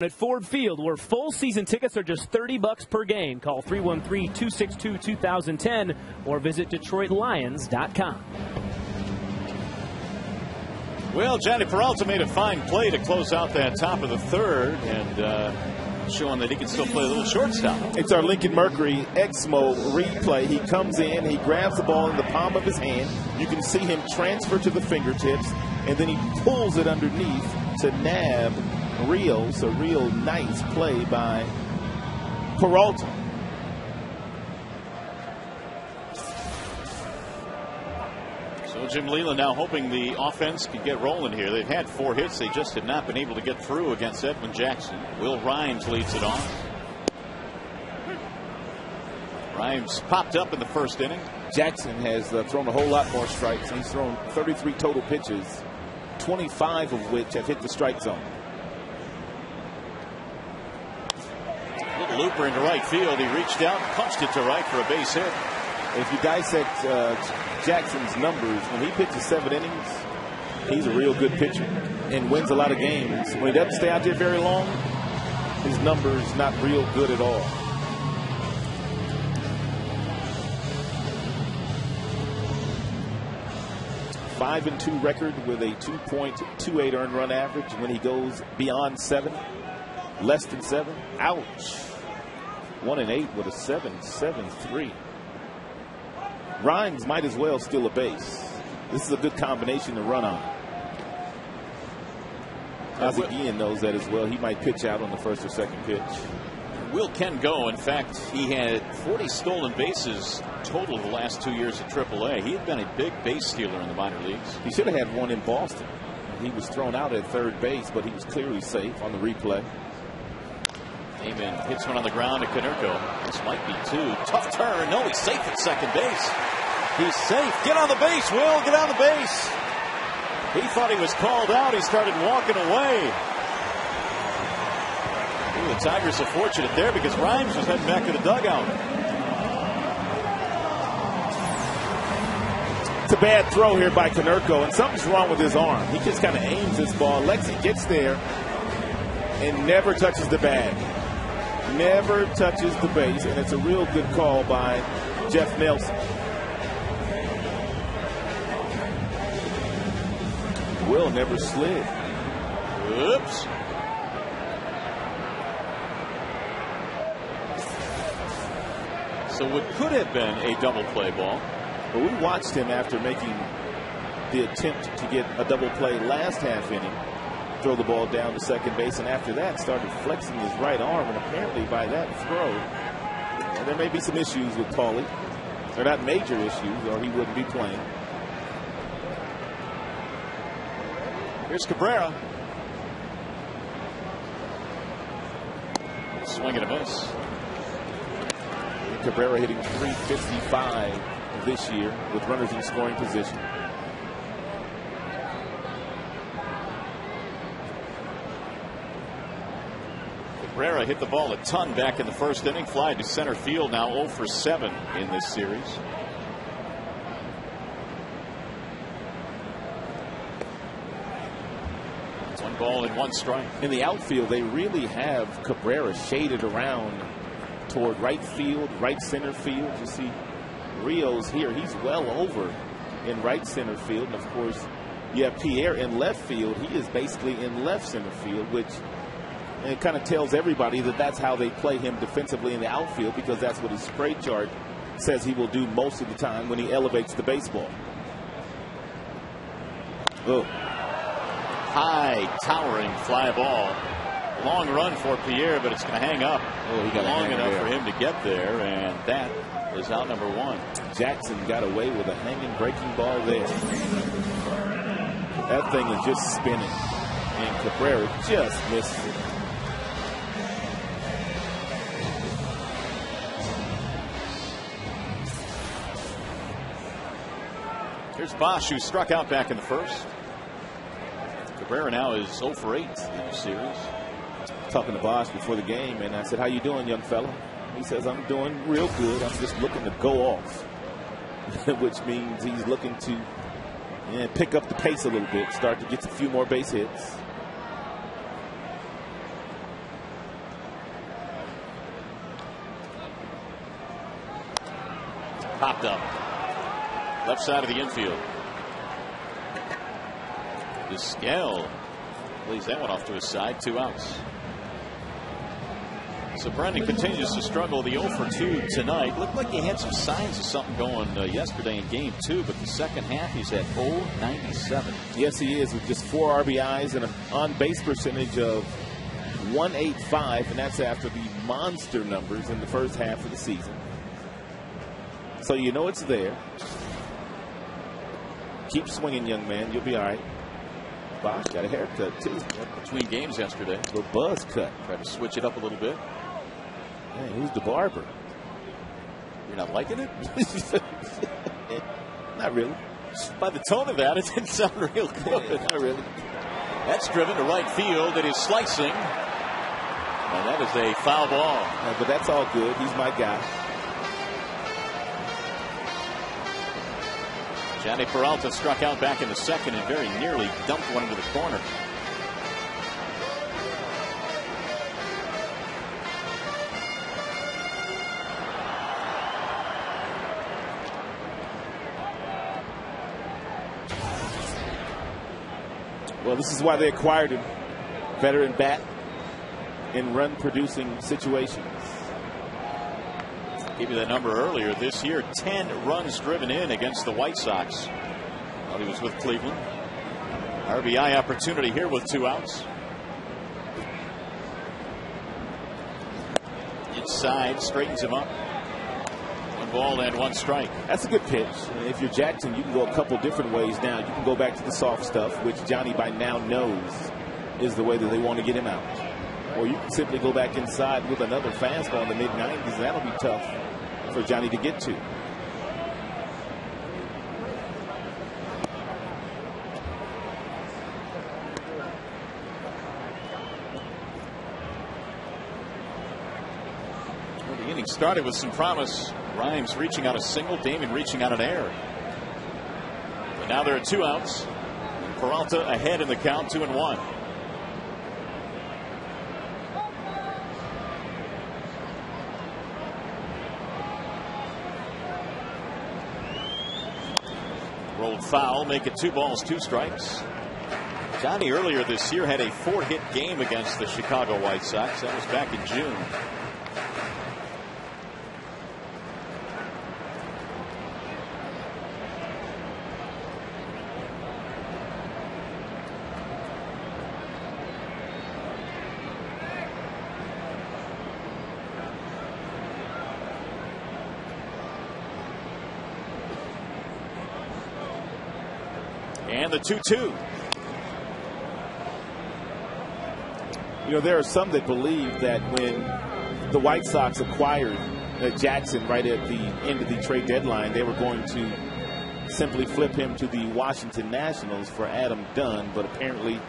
At Ford Field, where full season tickets are just $30 per game. Call 313-262-2010 or visit DetroitLions.com. Well, Johnny Peralta made a fine play to close out that top of the 3rd and showing that he can still play a little shortstop. It's our Lincoln Mercury Exmo replay. He comes in, he grabs the ball in the palm of his hand. You can see him transfer to the fingertips, and then he pulls it underneath to nab Rios. A real nice play by Peralta. So Jim Leland now hoping the offense can get rolling here. They've had 4 hits. They just have not been able to get through against Edwin Jackson. Will Rhymes leads it off. Rhymes popped up in the 1st inning. Jackson has thrown a whole lot more strikes. He's thrown 33 total pitches, 25 of which have hit the strike zone. Little looper into right field. He reached out, punched it to right for a base hit. If you dissect Jackson's numbers, when he pitches 7 innings, he's a real good pitcher and wins a lot of games. When he doesn't stay out there very long, his numbers not real good at all. .5-2 record with a 2.28 earned run average. When he goes beyond 7, less than 7, ouch. 1-8 with a 7.73. Rhymes might as well steal a base. This is a good combination to run on. Ozzie Guillen knows that as well. He might pitch out on the 1st or 2nd pitch. Will can go. In fact, he had 40 stolen bases total the last 2 years at AAA. He had been a big base stealer in the minor leagues. He should have had one in Boston. He was thrown out at third base, but he was clearly safe on the replay. Amen. Hits one on the ground to Konerko. This might be two. Tough turn. No, he's safe at second base. He's safe. Get on the base, Will. Get on the base. He thought he was called out. He started walking away. Ooh, the Tigers are fortunate there because Rhymes was heading back to the dugout. It's a bad throw here by Konerko, and something's wrong with his arm. He just kind of aims this ball. Lexi gets there and never touches the bag. Never touches the base, and it's a real good call by Jeff Nelson. Will never slid. Oops. So what could have been a double play ball. But we watched him after making the attempt to get a double play last half inning, throw the ball down to second base, and after that started flexing his right arm, and apparently by that throw, there may be some issues with Paulie. They're not major issues, or he wouldn't be playing. Here's Cabrera. Swing and a miss. Cabrera hitting .355 this year with runners in scoring position. Cabrera hit the ball a ton back in the first inning. Fly to center field, now 0 for 7 in this series. One ball and one strike. In the outfield, they really have Cabrera shaded around toward right field, right center field. You see Rios here. He's well over in right center field. And, of course, you have Pierre in left field. He is basically in left center field, which it kind of tells everybody that that's how they play him defensively in the outfield, because that's what his spray chart says he will do most of the time when he elevates the baseball. Oh. High, towering fly ball. Long run for Pierre, but it's going to hang up long enough for him to get there, and that is out number one. Jackson got away with a hanging breaking ball there. That thing is just spinning, and Cabrera just missed it. Here's Bosch, who struck out back in the first. Cabrera now is 0 for 8 in the series. Talking to Bosch before the game, and I said, "How you doing, young fella?" He says, "I'm doing real good. I'm just looking to go off," which means he's looking to pick up the pace a little bit, start to get a few more base hits. Popped up. Left side of the infield. Vizquel leaves that one off to his side. 2 outs. So Brendan continues to struggle. The 0 for 2 tonight. Looked like he had some signs of something going yesterday in game 2, but the second half he's at 0.97. Yes, he is, with just 4 RBIs and an on-base percentage of .185, and that's after the monster numbers in the first half of the season. So you know it's there. Keep swinging, young man. You'll be all right. Bosch got a haircut, too. Between games yesterday. A little buzz cut. Try to switch it up a little bit. Man, who's the barber? You're not liking it? Not really. By the tone of that, it didn't sound real good. Not really. That's driven to right field. It is slicing. And that is a foul ball. But that's all good. He's my guy. Johnny Peralta struck out back in the second and very nearly dumped one into the corner. Well, this is why they acquired him. Veteran bat in run-producing situations. Gave you that number earlier this year. 10 runs driven in against the White Sox while he was with Cleveland. RBI opportunity here with 2 outs. Outside, straightens him up. 1 ball and 1 strike. That's a good pitch. If you're Jackson, you can go a couple different ways now. You can go back to the soft stuff, which Johnny by now knows is the way that they want to get him out. Or you can simply go back inside with another fastball in the mid-90s. That'll be tough for Johnny to get to. Well, the inning started with some promise. Rhymes reaching out a single, Damon reaching out an error. But now there are 2 outs. Peralta ahead in the count, 2-1. Rolled foul, make it 2 balls, 2 strikes. Johnny earlier this year had a 4-hit game against the Chicago White Sox. That was back in June. And the 2-2. You know, there are some that believe that when the White Sox acquired Jackson right at the end of the trade deadline, they were going to simply flip him to the Washington Nationals for Adam Dunn, but apparently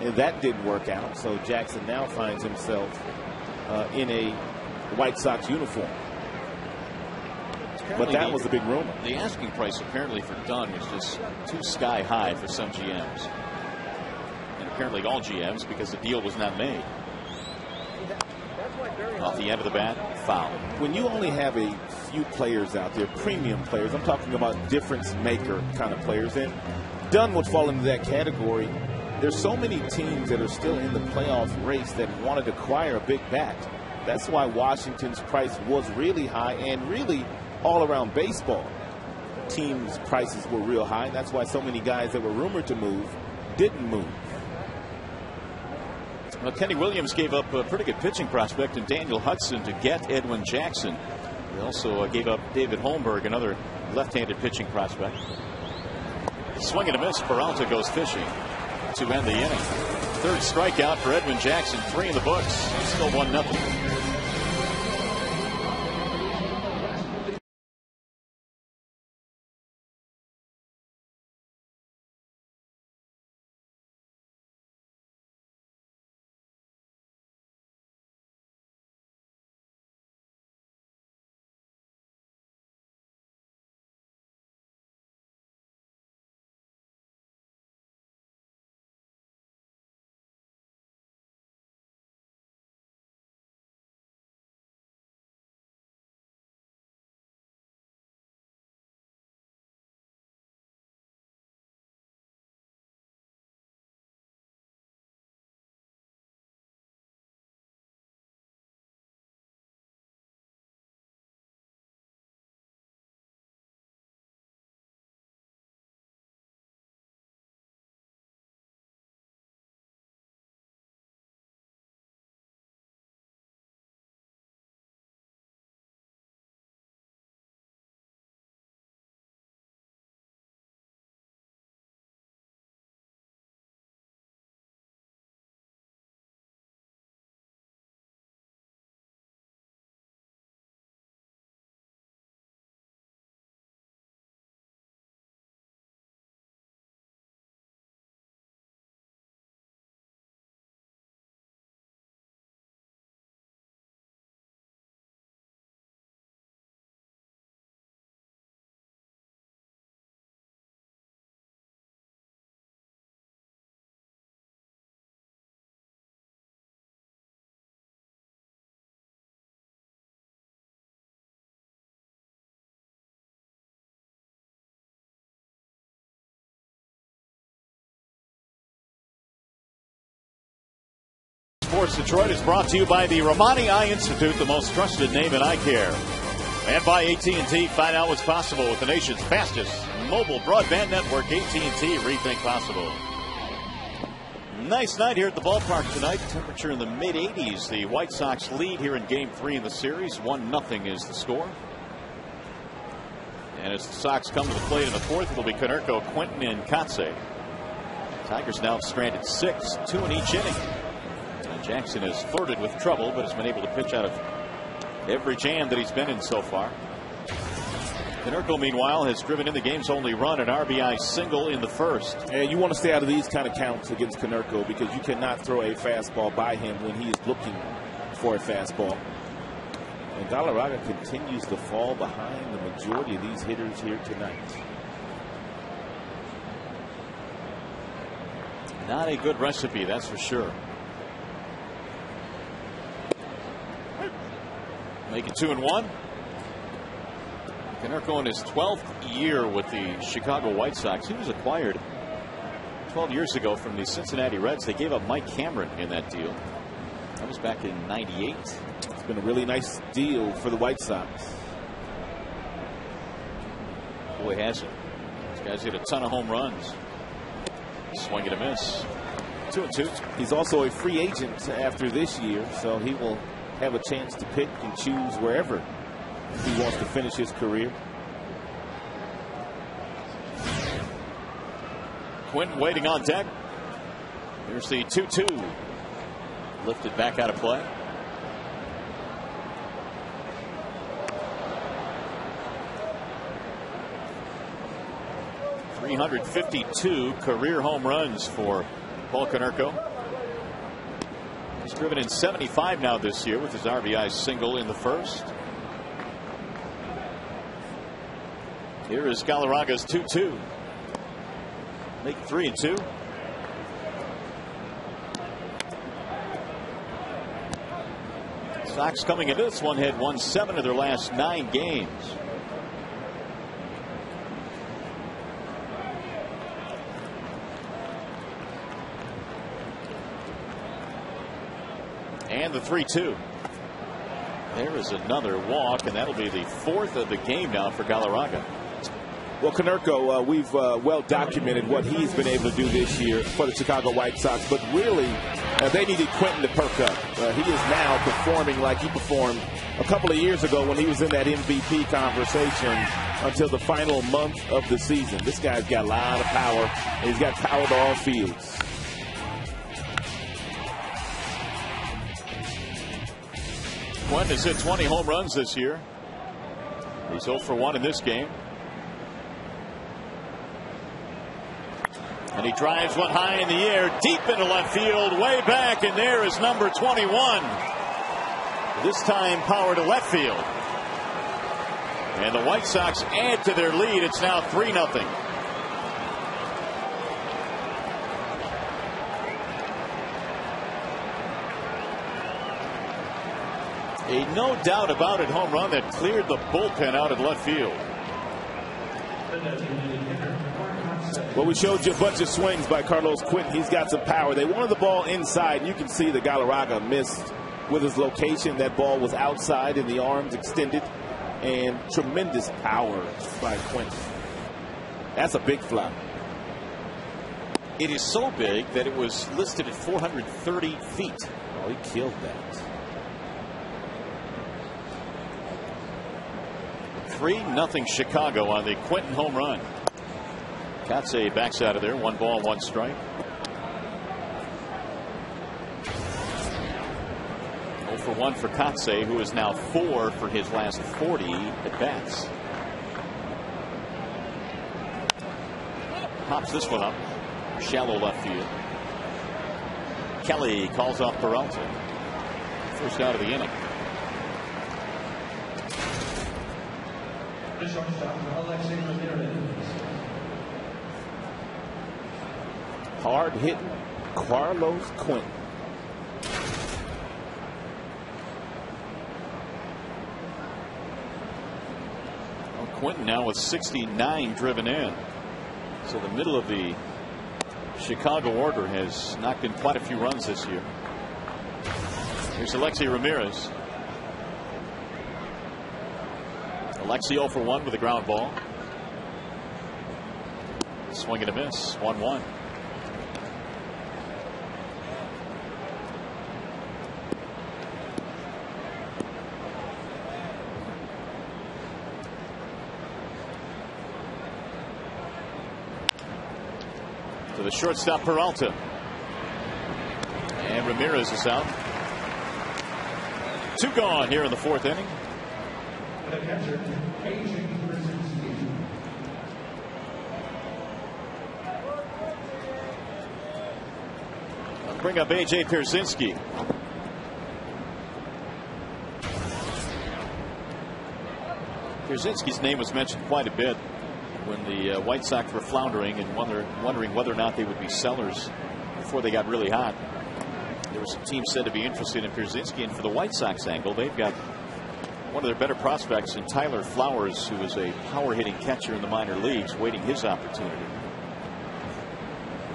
that didn't work out. So Jackson now finds himself in a White Sox uniform. But that was a big rumor. The asking price apparently for Dunn was just too sky high for some GMs. And apparently all GMs, because the deal was not made. Off the end of the bat, foul. When you only have a few players out there, premium players, I'm talking about difference maker kind of players, and Dunn would fall into that category. There's so many teams that are still in the playoff race that wanted to acquire a big bat. That's why Washington's price was really high, and really all around baseball, teams' prices were real high. That's why so many guys that were rumored to move didn't move. Well, Kenny Williams gave up a pretty good pitching prospect in Daniel Hudson to get Edwin Jackson. He also gave up David Holmberg, another left-handed pitching prospect. Swing and a miss. Peralta goes fishing to end the inning. 3rd strikeout for Edwin Jackson. 3 in the books. Still 1-0. Sports Detroit is brought to you by the Romani Eye Institute, the most trusted name in eye care. And by AT&T. Find out what's possible with the nation's fastest mobile broadband network. AT&T, rethink possible. Nice night here at the ballpark tonight. Temperature in the mid-80s. The White Sox lead here in Game 3 in the series. 1-0 is the score. And as the Sox come to the plate in the fourth, it'll be Konerko, Quinton, and Kotze. Tigers now stranded 6, 2 in each inning. Jackson has flirted with trouble, but has been able to pitch out of every jam that he's been in so far. Konerko, meanwhile, has driven in the game's only run, an RBI single in the first. And you want to stay out of these kind of counts against Konerko because you cannot throw a fastball by him when he is looking for a fastball. And Galarraga continues to fall behind the majority of these hitters here tonight. Not a good recipe, that's for sure. Make it 2-1. Konerko in his 12th year with the Chicago White Sox. He was acquired 12 years ago from the Cincinnati Reds. They gave up Mike Cameron in that deal. That was back in '98. It's been a really nice deal for the White Sox. Boy, has it. This guy's hit a ton of home runs. Swing and a miss. 2-2. He's also a free agent after this year, so he will have a chance to pick and choose wherever he wants to finish his career. Quinton waiting on deck. Here's the 2-2. Lifted back out of play. .352 career home runs for Paul Konerko. He's driven in 75 now this year with his RBI single in the first. Here is Galarraga's 2-2. Make 3-2. Sox coming into this one had won 7 of their last 9 games. And the 3-2. There is another walk, and that'll be the 4th of the game now for Galarraga. Well, Konerko, we've well documented what he's been able to do this year for the Chicago White Sox, but really they needed Quinton to perk up. He is now performing like he performed a couple of years ago when he was in that MVP conversation until the final month of the season. This guy's got a lot of power, and he's got power to all fields. Quinton has hit 20 home runs this year. He's 0 for 1 in this game. And he drives one high in the air, deep into left field, way back, and there is number 21. This time power to left field. And the White Sox add to their lead. It's now 3-0. A no doubt about it home run that cleared the bullpen out at left field. Well, we showed you a bunch of swings by Carlos Quinton. He's got some power. They wanted the ball inside, and you can see that Galarraga missed with his location. That ball was outside and the arms extended, and tremendous power by Quinton. That's a big fly. It is so big that it was listed at 430 feet. Oh, he killed that. 3-0 Chicago on the Quinton home run. Kotze backs out of there. 1 ball, 1 strike. 0 for 1 for Kotze, who is now 4 for his last 40 at bats. Pops this one up. Shallow left field. Kelly calls off Peralta. First out of the inning. Hard hitting Carlos Quinton. Well, Quinton now with 69 driven in. So the middle of the Chicago order has knocked in quite a few runs this year. Here's Alexi Ramirez. Alexi 0 for 1 with a ground ball. Swing and a miss. 1-1. the shortstop Peralta. And Ramirez is out. 2 gone here in the 4th inning. I'll bring up A.J. Pierzynski. Pierzynski's name was mentioned quite a bit when the White Sox were floundering and wondering whether or not they would be sellers before they got really hot. There were some teams said to be interested in Pierzynski, and for the White Sox angle, they've got one of their better prospects in Tyler Flowers, who is a power-hitting catcher in the minor leagues, waiting his opportunity.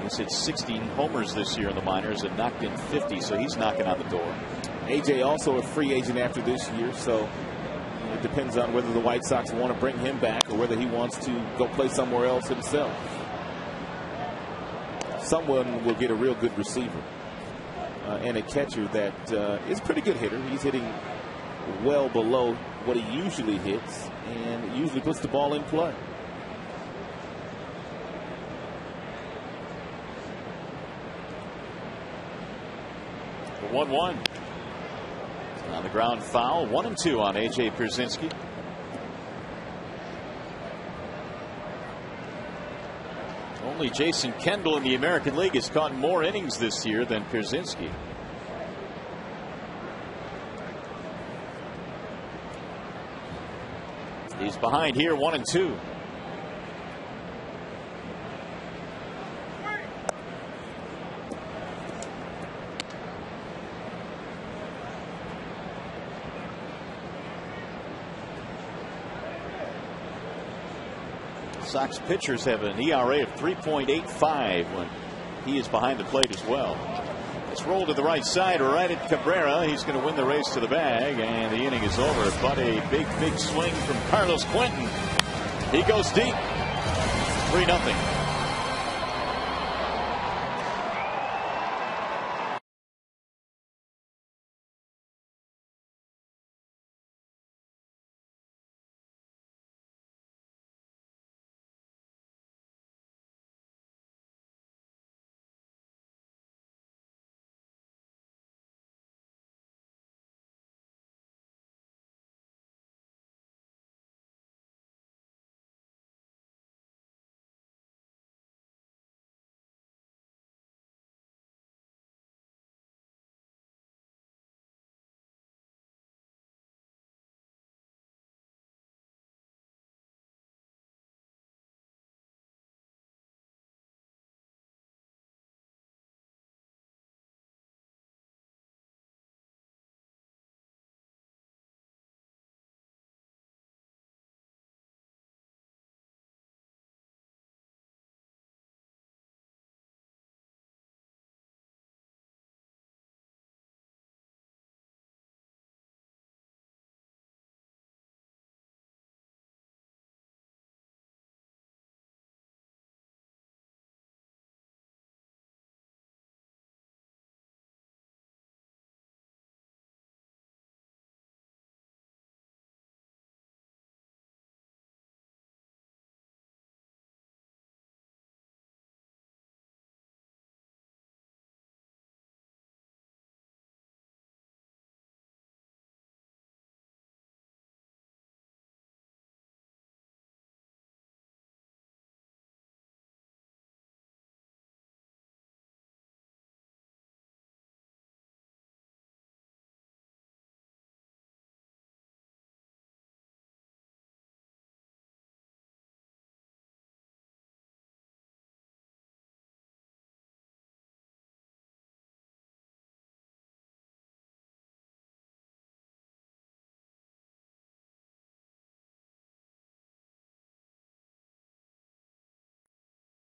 He's hit 16 homers this year in the minors and knocked in 50, so he's knocking on the door. AJ also a free agent after this year, so it depends on whether the White Sox want to bring him back or whether he wants to go play somewhere else himself. Someone will get a real good receiver and a catcher that is a pretty good hitter. He's hitting well below what he usually hits and usually puts the ball in play. The 1-1. On the ground foul. 1-2 on A.J. Pierzynski. Only Jason Kendall in the American League has caught more innings this year than Pierzynski. He's behind here, 1-2. Sox pitchers have an ERA of 3.85 when he is behind the plate as well. It's rolled to the right side, right at Cabrera. He's going to win the race to the bag, and the inning is over. But a big swing from Carlos Quentin. He goes deep. 3-0.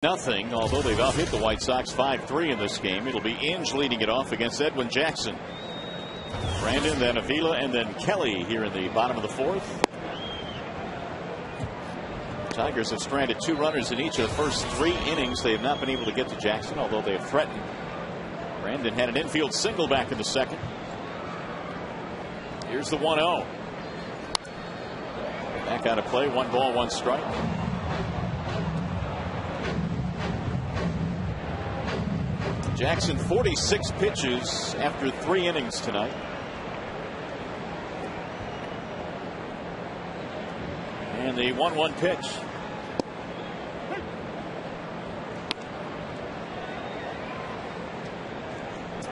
Nothing, although they've out-hit the White Sox 5-3 in this game. It'll be Inge leading it off against Edwin Jackson. Brandon, then Avila, and then Kelly here in the bottom of the 4th. Tigers have stranded 2 runners in each of the first 3 innings. They have not been able to get to Jackson, although they have threatened. Brandon had an infield single back in the 2nd. Here's the 1-0. Back out of play, 1 ball, 1 strike. Jackson 46 pitches after 3 innings tonight. And the 1-1 pitch.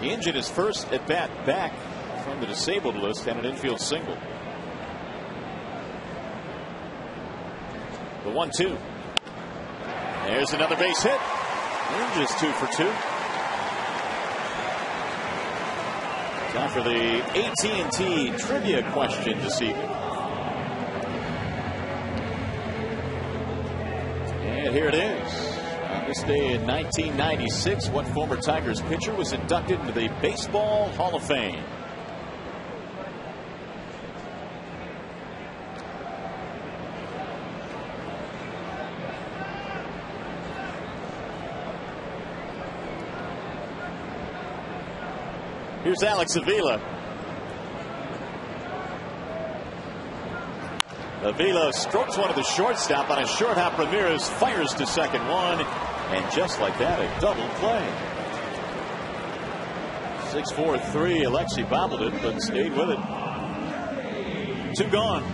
He injured his first at bat back from the disabled list and an infield single. The 1-2. There's another base hit. And just 2 for 2. Time for the AT trivia question this evening. And here it is. On this day in 1996, what former Tigers pitcher was inducted into the Baseball Hall of Fame? Here's Alex Avila. Avila strokes one of the shortstop on a short hop. Ramirez fires to second one. And just like that, a double play. 6-4-3. Alexi bobbled it, but stayed with it. 2 gone.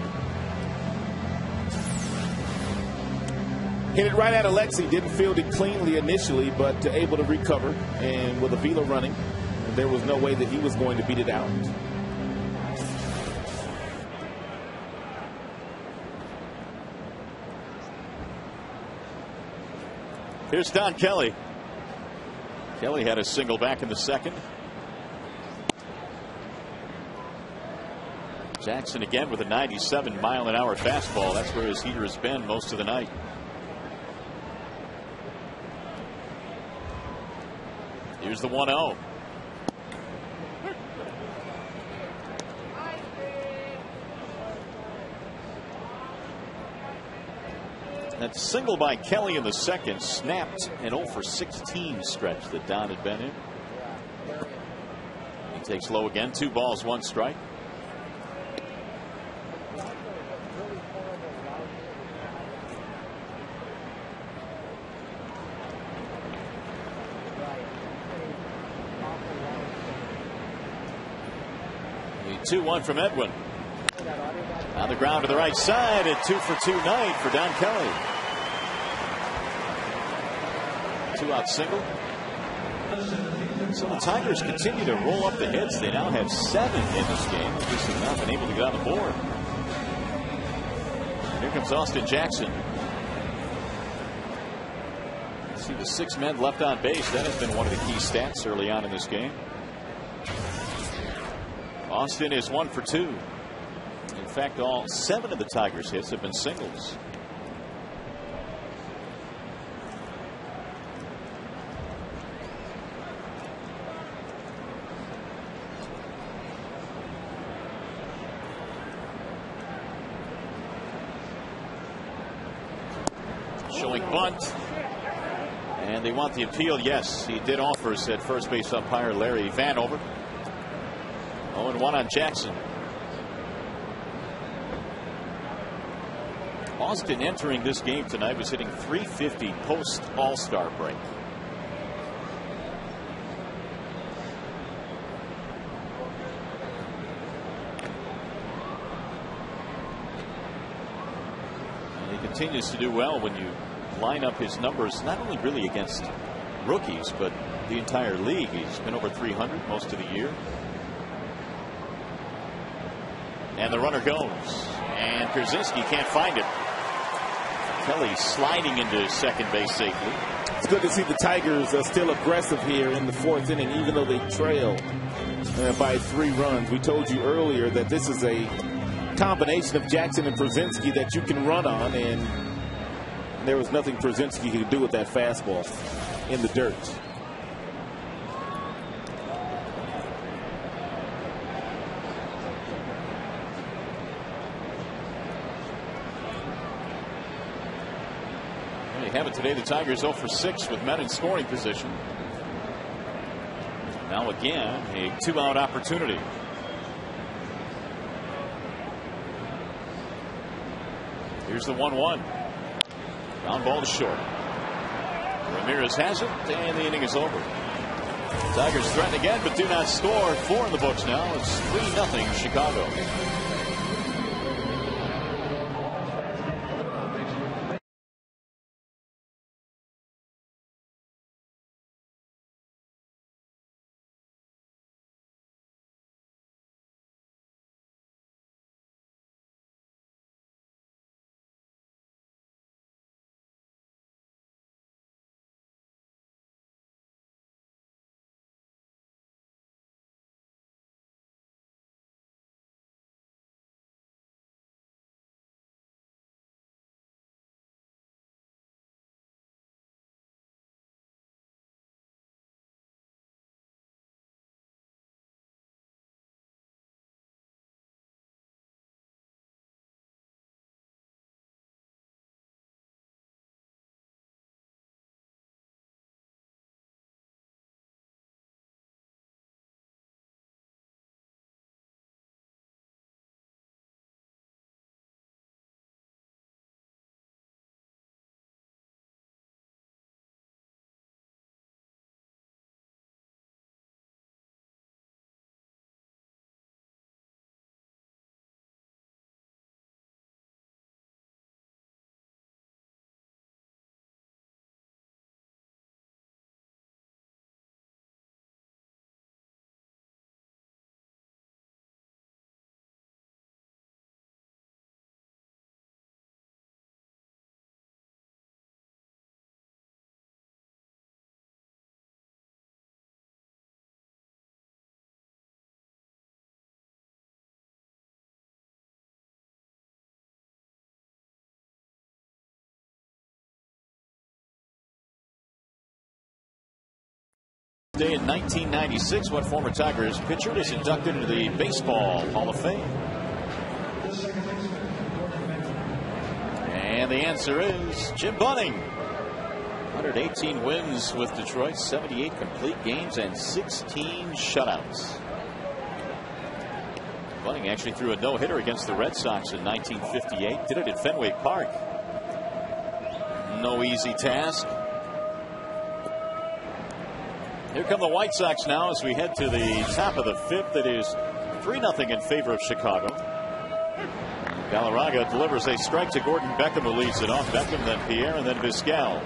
Hit it right at Alexi. Didn't field it cleanly initially, but able to recover. And with Avila running, there was no way that he was going to beat it out. Here's Don Kelly. Kelly had a single back in the second. Jackson again with a 97-mile-an-hour fastball. That's where his heater has been most of the night. Here's the 1-0. That single by Kelly in the second snapped an 0 for 16 stretch that Don had been in. He takes low again. 2 balls, 1 strike. The 2-1 from Edwin. On the ground to the right side, a 2 for 2 night for Don Kelly. 2-out single. So the Tigers continue to roll up the hits. They now have 7 in this game. They just have not been able to get on the board. And here comes Austin Jackson. See the 6 men left on base. That has been one of the key stats early on in this game. Austin is 1 for 2. In fact, all 7 of the Tigers' hits have been singles. Showing bunt. And they want the appeal. Yes, he did offer, said first base umpire Larry Vanover. 0-1 on Jackson. Austin entering this game tonight was hitting .350 post All-Star break. And he continues to do well when you line up his numbers, not only really against rookies, but the entire league. He's been over 300 most of the year. And the runner goes. And Krzyzewski can't find it. Kelly sliding into second base safely. It's good to see the Tigers are still aggressive here in the 4th inning, even though they trail by 3 runs. We told you earlier that this is a combination of Jackson and Krzyzewski that you can run on, and there was nothing Krzyzewski could do with that fastball in the dirt. Have it today. The Tigers 0 for 6 with men in scoring position. Now again a 2-out opportunity. Here's the 1-1. Ground ball to short. Ramirez has it, and the inning is over. Tigers threaten again, but do not score. 4 in the books now. It's 3-0 Chicago. Day in 1996, what former Tigers pitcher was inducted into the Baseball Hall of Fame? And the answer is Jim Bunning. 118 wins with Detroit, 78 complete games, and 16 shutouts. Bunning actually threw a no-hitter against the Red Sox in 1958. Did it at Fenway Park. No easy task. Here come the White Sox now as we head to the top of the 5th. It is 3-0 in favor of Chicago. Galarraga delivers a strike to Gordon Beckham, who leads it off. Beckham, then Pierre, and then Vizquel.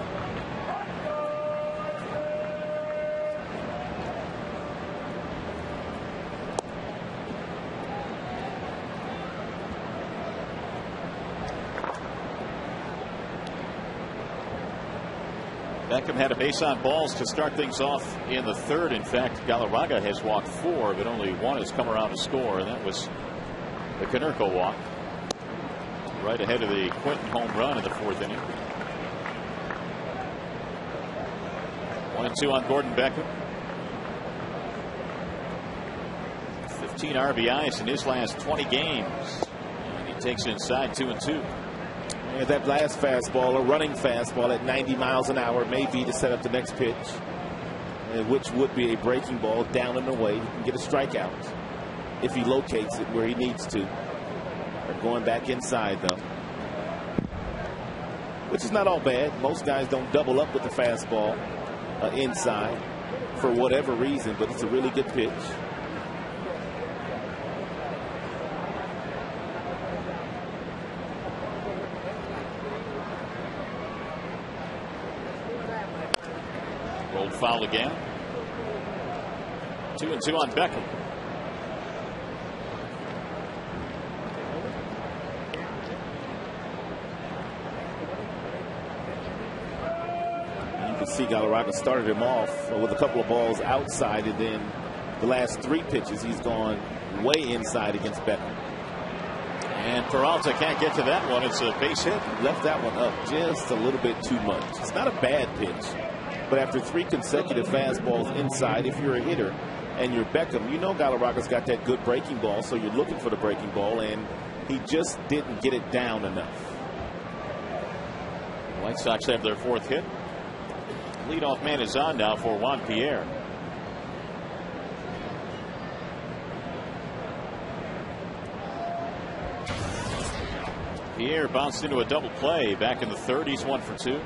Beckham had a base on balls to start things off in the 3rd. In fact, Galarraga has walked 4, but only 1 has come around to score, and that was the Konerko walk. Right ahead of the Quinton home run in the 4th inning. 1-2 on Gordon Beckham. 15 RBIs in his last 20 games. And he takes inside 2-2. And that last fastball, a running fastball at 90 miles an hour, may be to set up the next pitch, which would be a breaking ball down and away. He can get a strikeout if he locates it where he needs to. They're going back inside, though, which is not all bad. Most guys don't double up with the fastball inside for whatever reason, but it's a really good pitch. Rolled foul again. 2-2 on Beckham. You can see Galarraga started him off with a couple of balls outside, and then the last 3 pitches he's gone way inside against Beckham. And Peralta can't get to that one. It's a base hit. Left that one up just a little bit too much. It's not a bad pitch, but after 3 consecutive fastballs inside, if you're a hitter and you're Beckham, you know Galarraga's got that good breaking ball, so you're looking for the breaking ball, and he just didn't get it down enough. White Sox have their 4th hit. Leadoff man is on now for Juan Pierre. Pierre bounced into a double play back in the 3rd. He's 1 for 2.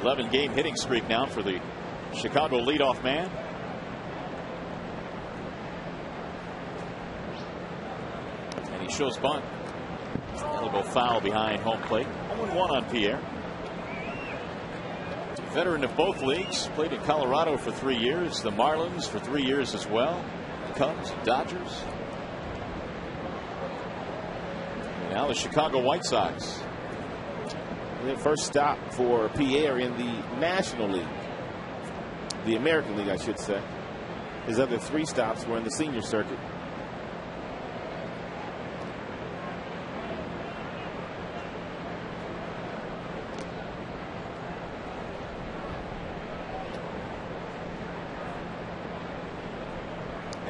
11-game hitting streak now for the Chicago leadoff man. And he shows bunt. That'll go foul behind home plate. 0-1 on Pierre. Veteran of both leagues, played in Colorado for 3 years, the Marlins for 3 years as well, Cubs, Dodgers. And now the Chicago White Sox. The first stop for Pierre in the National League, the American League, I should say. His other 3 stops were in the senior circuit.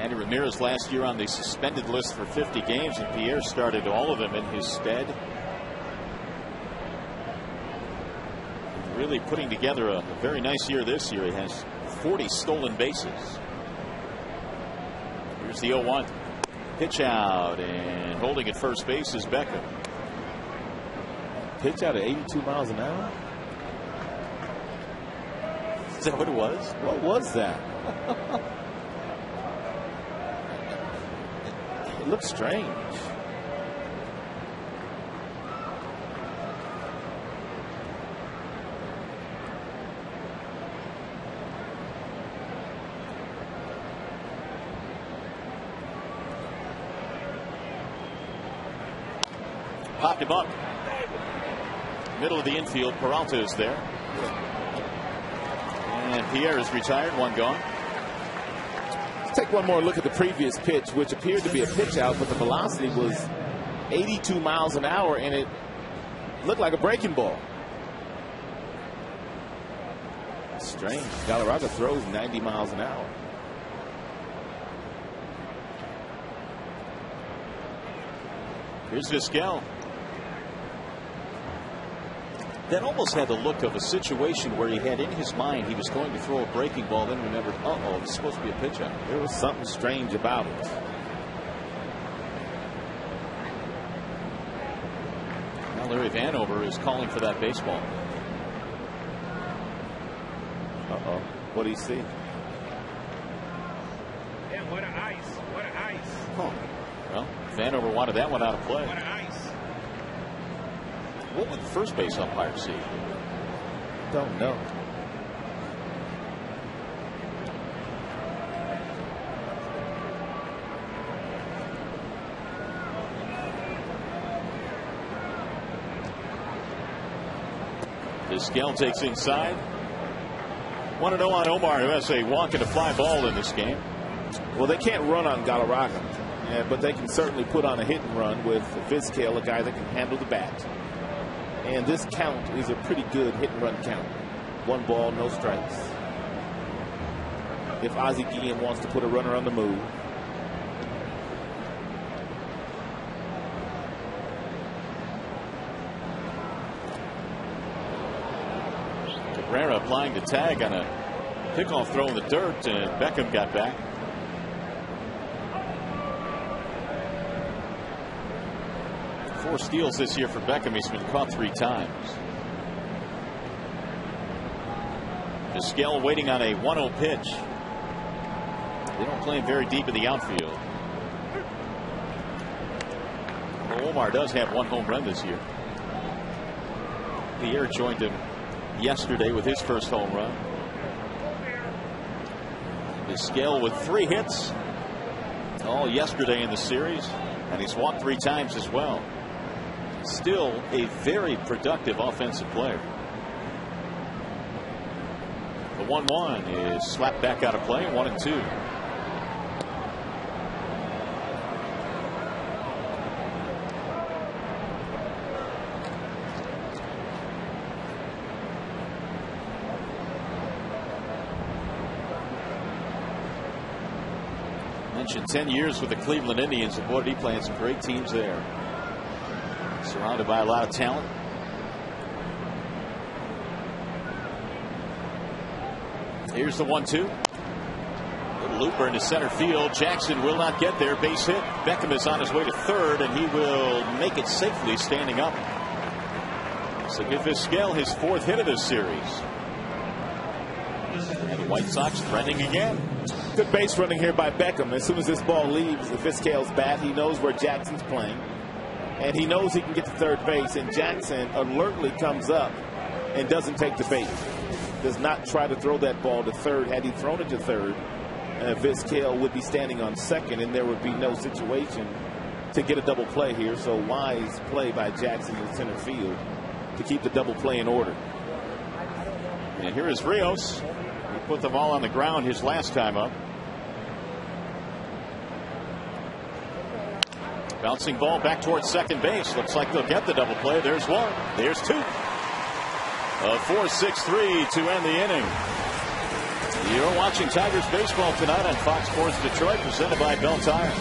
Andy Ramirez last year on the suspended list for 50 games, and Pierre started all of them in his stead. Really putting together a very nice year this year. He has 40 stolen bases. Here's the 0-1. Pitch out, and holding at first base is Beckham. Pitch out at 82 miles an hour? Is that what it was? What was that? It looks strange. Popped him up. Middle of the infield. Peralta is there. And Pierre is retired. 1 gone. Let's take one more look at the previous pitch, which appeared to be a pitch out, but the velocity was 82 miles an hour, and it looked like a breaking ball. Strange. Galarraga throws 90 miles an hour. Here's Vizquel. That almost had the look of a situation where he had in his mind he was going to throw a breaking ball, then remembered, uh-oh, it's supposed to be a pitch out. There was something strange about it. Now Larry Vanover is calling for that baseball. Uh-oh. What do you see? Yeah, what an ice. What an ice. Huh. Well, Vanover wanted that one out of play. What an ice. What would the first base umpire see? Don't know. Vizquel takes inside. 1-0 on Omar, who has a walk and a fly ball in this game. Well, they can't run on Galarraga, but they can certainly put on a hit and run with Vizquel, a guy that can handle the bat. And this count is a pretty good hit and run count. 1 ball, no strikes. If Ozzie Guillen wants to put a runner on the move. Cabrera applying the tag on a pickoff throw in the dirt, and Beckham got back. Four steals this year for Beckham. He's been caught 3 times. Vizquel waiting on a 1-0 pitch. They don't play him very deep in the outfield. Well, Omar does have 1 home run this year. Pierre joined him yesterday with his first home run. Vizquel with 3 hits all yesterday in the series, and he's walked 3 times as well. Still a very productive offensive player. The 1-1 is slapped back out of play. 1-2. Mentioned 10 years with the Cleveland Indians, and boy, did he play in some great teams there. Surrounded by a lot of talent. Here's the 1-2. Little looper into center field. Jackson will not get there. Base hit. Beckham is on his way to third, and he will make it safely standing up. So give Vizquel his 4th hit of this series. And the White Sox threatening again. Good base running here by Beckham. As soon as this ball leaves Vizquel's bat, he knows where Jackson's playing. And he knows he can get to third base. And Jackson alertly comes up and doesn't take the bait. Does not try to throw that ball to third. Had he thrown it to third, Vizquel would be standing on second, and there would be no situation to get a double play here. So wise play by Jackson in center field to keep the double play in order. And here is Rios. He put the ball on the ground his last time up. Bouncing ball back towards second base. Looks like they'll get the double play. There's one. There's two. A 4-6-3 to end the inning. You're watching Tigers baseball tonight on Fox Sports Detroit, presented by Bell Tire.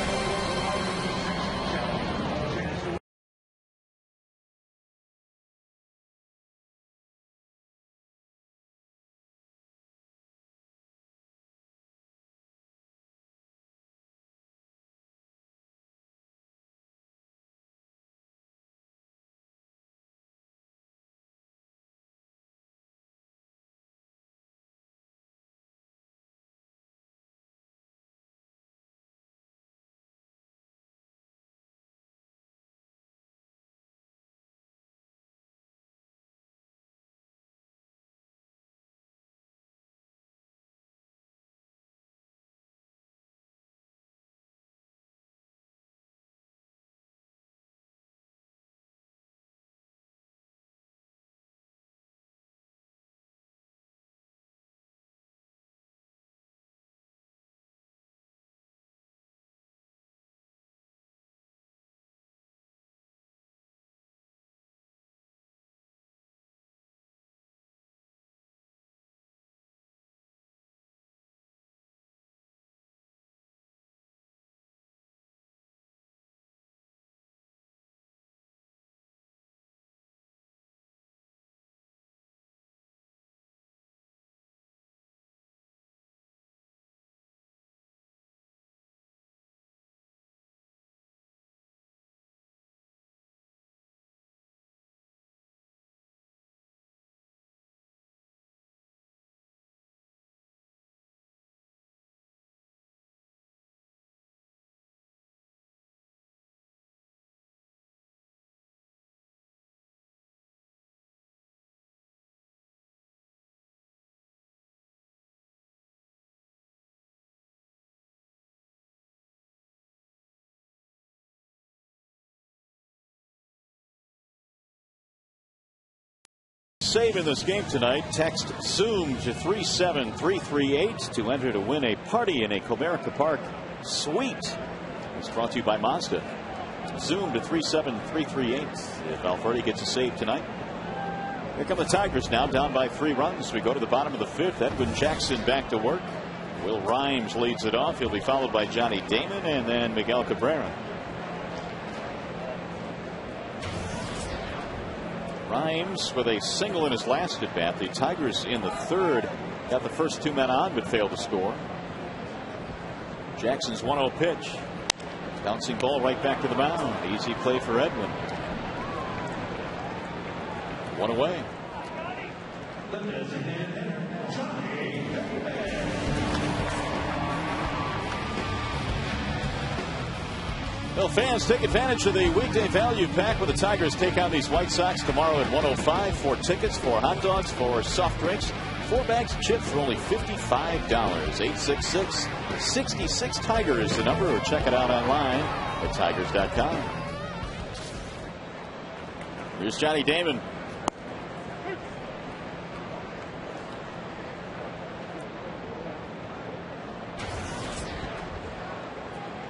Save in this game tonight. Text Zoom to 37338 to enter to win a party in a Comerica Park suite. It's brought to you by Mazda. Zoom to 37338 if Alferdi gets a save tonight. Here come the Tigers now, down by 3 runs. We go to the bottom of the 5th. Edwin Jackson back to work. Will Rhymes leads it off. He'll be followed by Johnny Damon and then Miguel Cabrera. Rhymes with a single in his last at bat. The Tigers in the 3rd got the first 2 men on but failed to score. Jackson's 1-0 pitch. Bouncing ball right back to the mound. Easy play for Edwin. 1 away. Well, fans, take advantage of the weekday value pack when the Tigers take on these White Sox tomorrow at 105. 4 tickets, 4 hot dogs, 4 soft drinks, 4 bags of chips for only $55. 866-66-Tiger is the number, or check it out online at tigers.com. Here's Johnny Damon.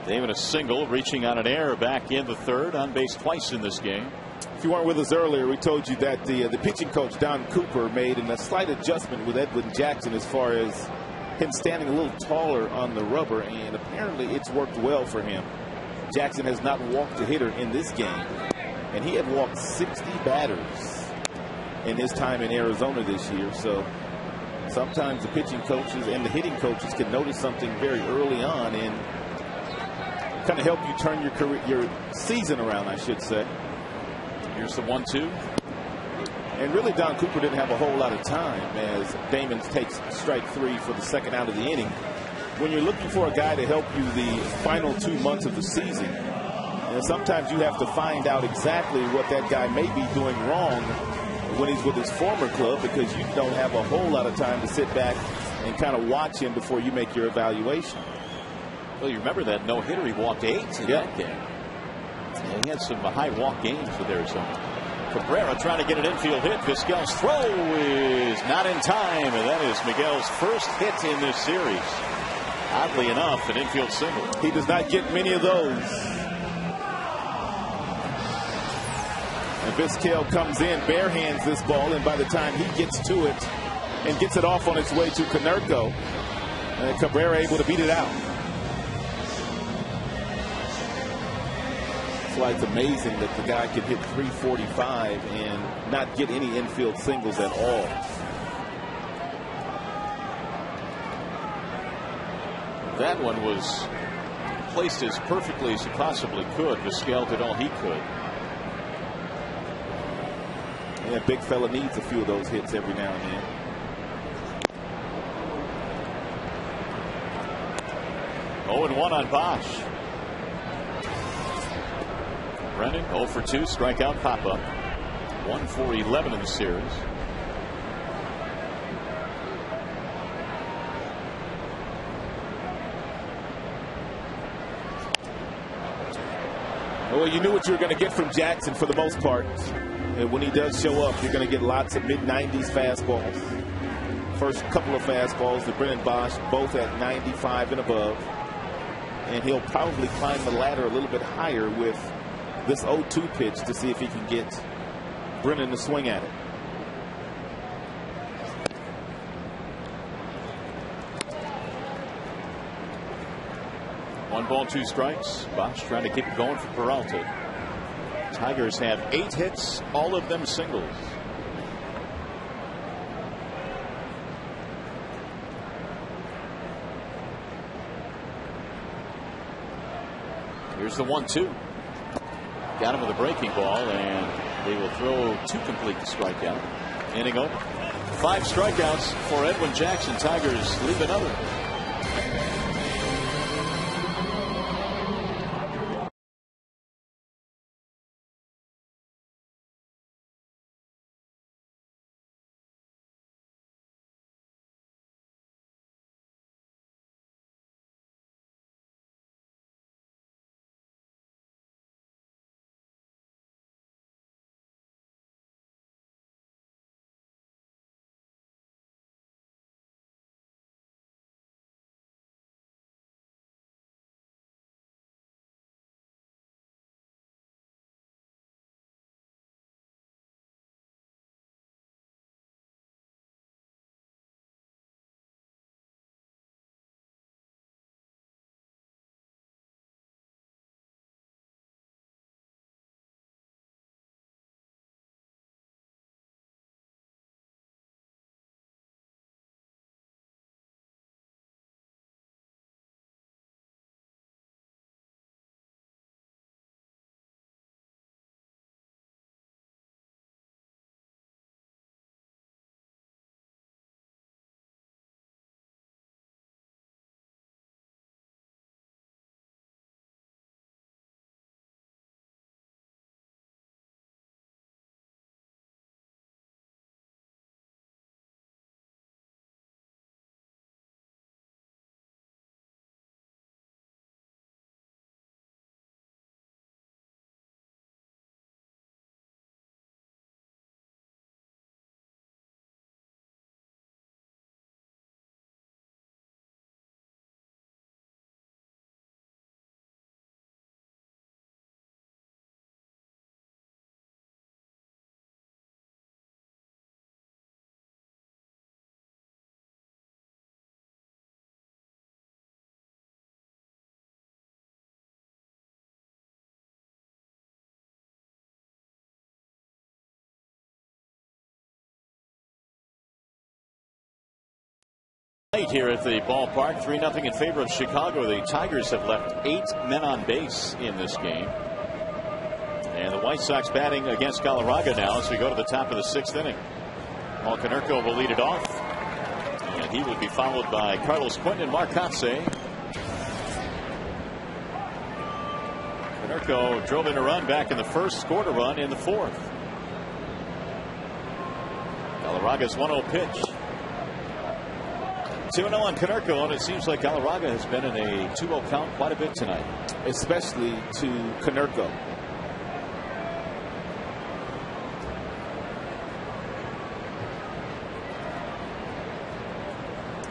Damon a single, reaching on an error back in the 3rd, on base twice in this game. If you weren't with us earlier, we told you that the pitching coach, Don Cooper, made a slight adjustment with Edwin Jackson as far as him standing a little taller on the rubber, and apparently it's worked well for him. Jackson has not walked a hitter in this game, and he had walked 60 batters in his time in Arizona this year. So sometimes the pitching coaches and the hitting coaches can notice something very early on and kind of help you turn your career, your season around, I should say. Here's the 1-2. And really, Don Cooper didn't have a whole lot of time as Damon takes strike 3 for the second out of the inning. When you're looking for a guy to help you the final 2 months of the season, and sometimes you have to find out exactly what that guy may be doing wrong when he's with his former club, because you don't have a whole lot of time to sit back and kind of watch him before you make your evaluation. Well, you remember that no-hitter. He walked 8 in that game. And he had some high walk games with Arizona. Cabrera trying to get an infield hit. Vizquel's throw is not in time, and that is Miguel's first hit in this series. Oddly enough, an infield single. He does not get many of those. And Vizquel comes in, bare hands this ball, and by the time he gets to it and gets it off on its way to Konerko, and Cabrera able to beat it out. That's why it's amazing that the guy could hit 345 and not get any infield singles at all. That one was placed as perfectly as he possibly could. Vizquel did all he could. And that big fella needs a few of those hits every now and then. Oh, and 1 on Bosch. Brennan 0 for 2, strikeout pop-up. 1 for 11 in the series. Well, you knew what you were going to get from Jackson for the most part. And when he does show up, you're going to get lots of mid-90s fastballs. First couple of fastballs to Brennan Bosch, both at 95 and above. And he'll probably climb the ladder a little bit higher with this 0-2 pitch to see if he can get Brennan to swing at it. One ball, 2 strikes. Bosch trying to keep it going for Peralta. Tigers have 8 hits, all of them singles. Here's the 1-2. Got him with a breaking ball, and they will throw 2 complete to strikeout. Inning over. 5 strikeouts for Edwin Jackson. Tigers leave another. Here at the ballpark, 3-0 in favor of Chicago. The Tigers have left 8 men on base in this game. And the White Sox batting against Galarraga now as we go to the top of the 6th inning. Paul Konerko will lead it off. And he will be followed by Carlos Quentin and Mark Kotsay. Konerko drove in a run back in the first, scored a run in the 4th. Galarraga's 1-0 pitch. 2-0 on Konerko, and it seems like Galarraga has been in a 2-0 count quite a bit tonight. Especially to Konerko.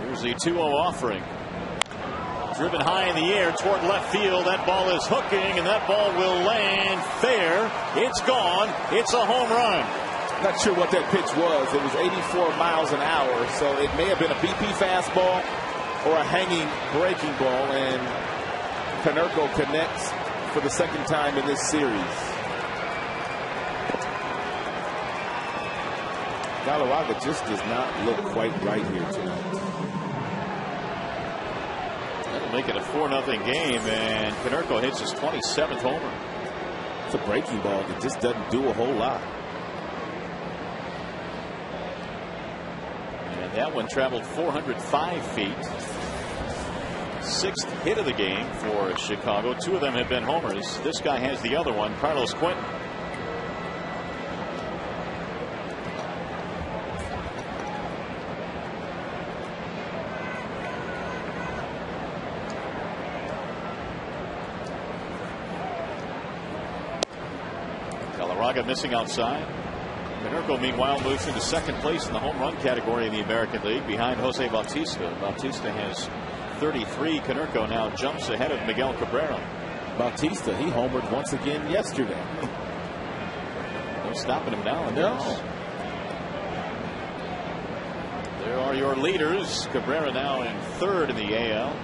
Here's the 2-0 offering. Driven high in the air toward left field. That ball is hooking, and that ball will land fair. It's gone. It's a home run. Not sure what that pitch was. It was 84 miles an hour, so it may have been a BP fastball or a hanging breaking ball, and Konerko connects for the second time in this series. Galarraga just does not look quite right here tonight. That'll make it a 4-0 game, and Konerko hits his 27th homer. It's a breaking ball that just doesn't do a whole lot. That one traveled 405 feet. 6th hit of the game for Chicago. 2 of them have been homers. This guy has the other one, Carlos Quentin. Galarraga missing outside. Konerko, meanwhile, moves into 2nd place in the home run category in the American League behind Jose Bautista. Bautista has 33. Konerko now jumps ahead of Miguel Cabrera. Bautista, he homered once again yesterday. No stopping him now. No. There are your leaders. Cabrera now in 3rd in the AL.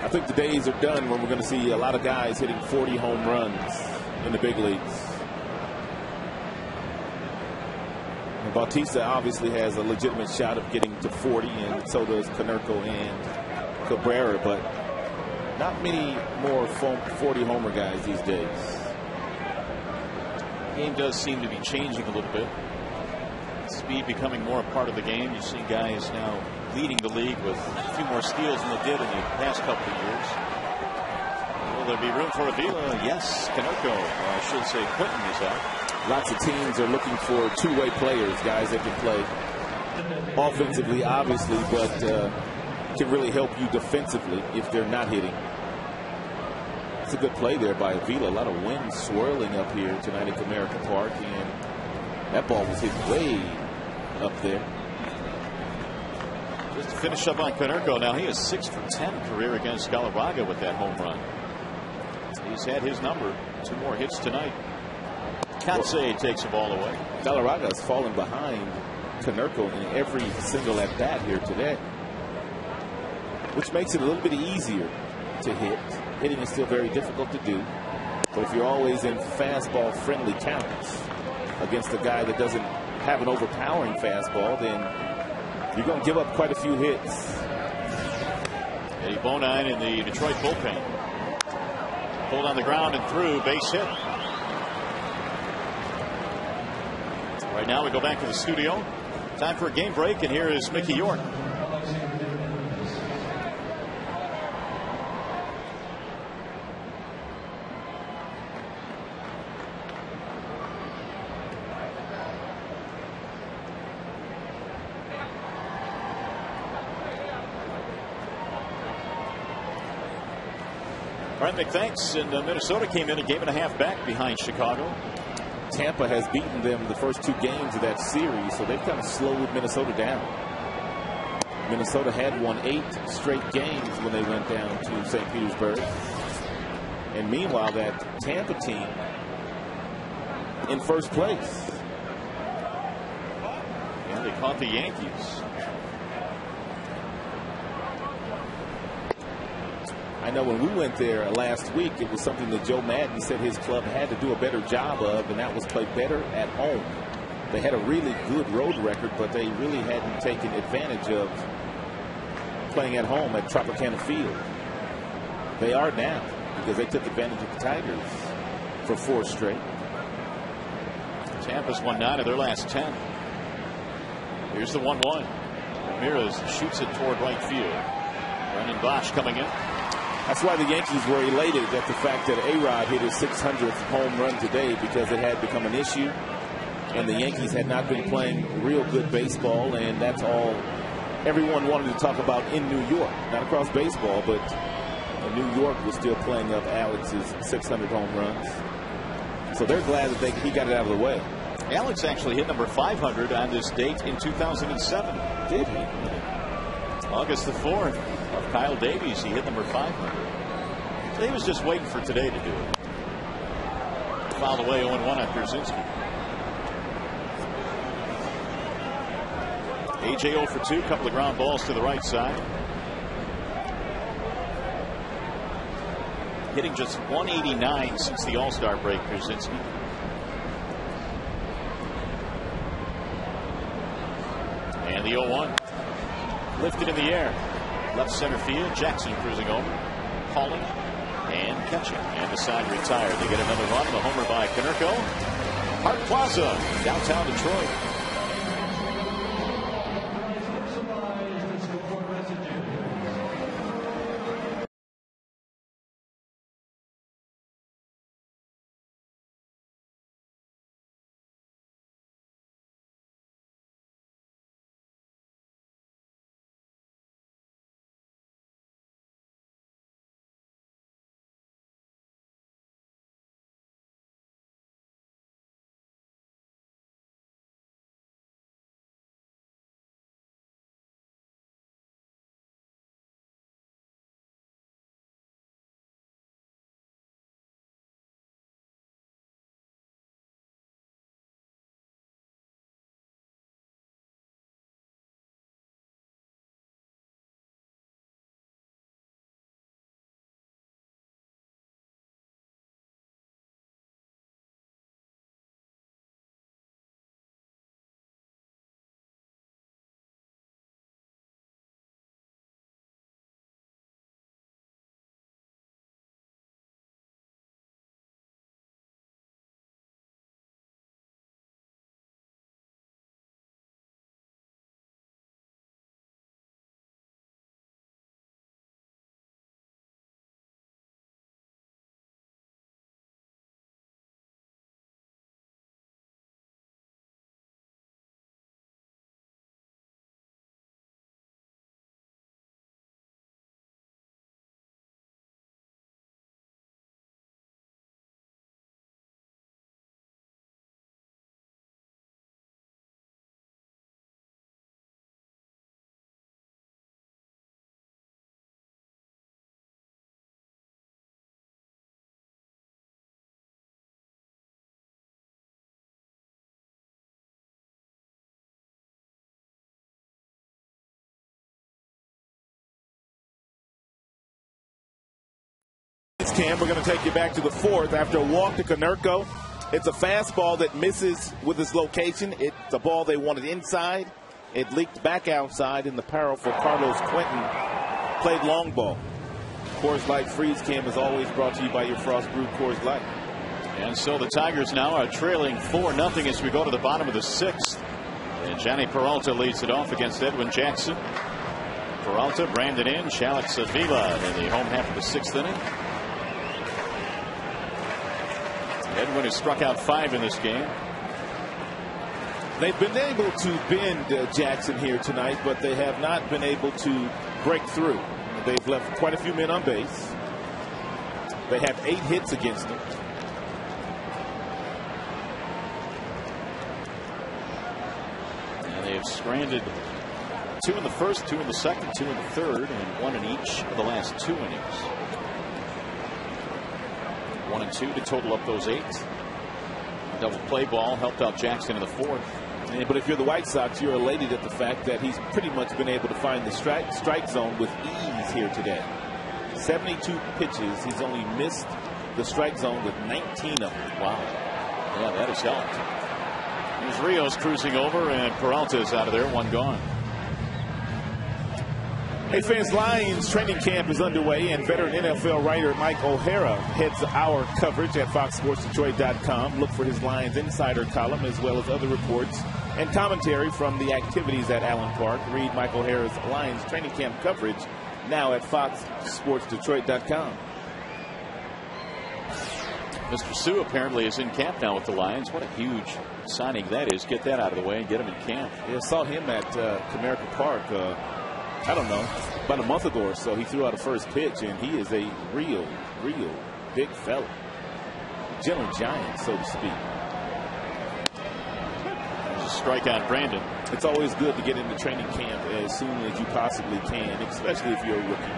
I think the days are done when we're going to see a lot of guys hitting 40 home runs in the big leagues. And Bautista obviously has a legitimate shot of getting to 40, and so does Konerko and Cabrera, but not many more 40 homer guys these days. The game does seem to be changing a little bit. Speed becoming more a part of the game. You see guys now leading the league with a few more steals than they did in the past couple of years. Will there be room for Avila? Yes. Konerko, I should say Quentin is out. Lots of teams are looking for two-way players, guys that can play offensively, obviously, but can really help you defensively if they're not hitting. It's a good play there by Avila. A lot of wind swirling up here tonight at Comerica Park, and that ball was hit way up there. Just to finish up on Konerko, now he is 6 for 10 career against Galarraga with that home run. He's had his number. 2 more hits tonight. Kotsay takes the ball away. Galarraga has fallen behind Konerko in every single at bat here today, which makes it a little bit easier to hit. Hitting is still very difficult to do, but if you're always in fastball friendly counts against a guy that doesn't have an overpowering fastball, then you're going to give up quite a few hits. Eddie Bonine in the Detroit bullpen. Pulled on the ground and through, base hit. Right now we go back to the studio. Time for a game break, and here is Mickey York. Brent McThanks in Minnesota came in a game and a half back behind Chicago. Tampa has beaten them the first 2 games of that series, so they've kind of slowed Minnesota down. Minnesota had won 8 straight games when they went down to St. Petersburg. And meanwhile, that Tampa team in first place. And they caught the Yankees. I know when we went there last week, it was something that Joe Madden said his club had to do a better job of, and that was play better at home. They had a really good road record, but they really hadn't taken advantage of playing at home at Tropicana Field. They are now, because they took advantage of the Tigers for 4 straight. Tampa's won 9 of their last 10. Here's the 1-1. Ramirez shoots it toward right field. Brendan Bosch coming in. That's why the Yankees were elated at the fact that A-Rod hit his 600th home run today, because it had become an issue. And the Yankees had not been playing real good baseball, and that's all everyone wanted to talk about in New York. Not across baseball, but New York was still playing up Alex's 600 home runs. So they're glad that he got it out of the way. Alex actually hit number 500 on this date in 2007. Did he? August the 4th of Kyle Davies, he hit number 500. So he was just waiting for today to do it. Fouled away 0-1 on Pierzynski. AJ 0 for 2, couple of ground balls to the right side. Hitting just 189 since the All-Star break, Pierzynski. And the 0-1. Lifted in the air. Left center field. Jackson cruising over. Hauling and catching. And the side retired. They get another run. The homer by Konerko. Park Plaza, downtown Detroit. Cam, we're going to take you back to the 4th after a walk to Konerko. It's a fastball that misses with its location. It's a ball they wanted inside. It leaked back outside, and the powerful Carlos Quentin played long ball. Coors Light Freeze Cam is always brought to you by your Frost Brewed Coors Light. And so the Tigers now are trailing 4-0 as we go to the bottom of the 6th. And Johnny Peralta leads it off against Edwin Jackson. Peralta, Brandon Inge, Alex Avila in the home half of the 6th inning. Edwin has struck out 5 in this game. They've been able to bend Jackson here tonight, but they have not been able to break through. They've left quite a few men on base. They have 8 hits against them. And they have stranded 2 in the first, 2 in the second, 2 in the third, and 1 in each of the last 2 innings. 1 and 2 to total up those 8. Double play ball helped out Jackson in the 4th. Yeah, but if you're the White Sox, you're elated at the fact that he's pretty much been able to find the strike zone with ease here today. 72 pitches. He's only missed the strike zone with 19 of them. Wow. Yeah, that has helped. Here's Rios cruising over, and Peralta is out of there. 1 gone. Hey fans, Lions training camp is underway, and veteran NFL writer Mike O'Hara heads our coverage at FoxSportsDetroit.com. Look for his Lions Insider column as well as other reports and commentary from the activities at Allen Park. Read Mike O'Hara's Lions training camp coverage now at FoxSportsDetroit.com. Mr. Sue apparently is in camp now with the Lions. What a huge signing that is. Get that out of the way and get him in camp. Yeah, saw him at Comerica Park, I don't know, about a month ago or so. He threw out a first pitch, and he is a real big fella. Gentle giant, so to speak. Strikeout Brandon. It's always good to get into training camp as soon as you possibly can, especially if you're a rookie.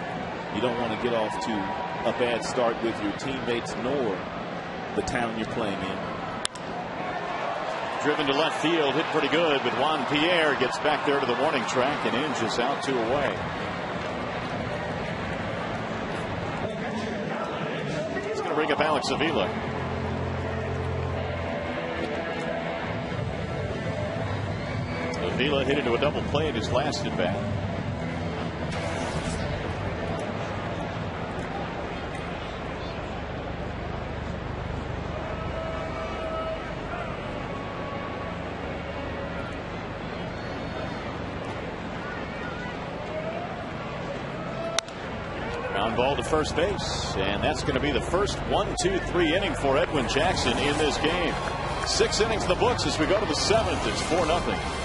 You don't want to get off to a bad start with your teammates nor the town you're playing in. Driven to left field, hit pretty good, but Juan Pierre gets back there to the warning track and inches out 2 away. It's going to bring up Alex Avila. Avila hit into a double play in his last at bat. Ground ball to first base, and that's going to be the first 1-2-3 inning for Edwin Jackson in this game. 6 innings in the books as we go to the 7th. It's 4-0.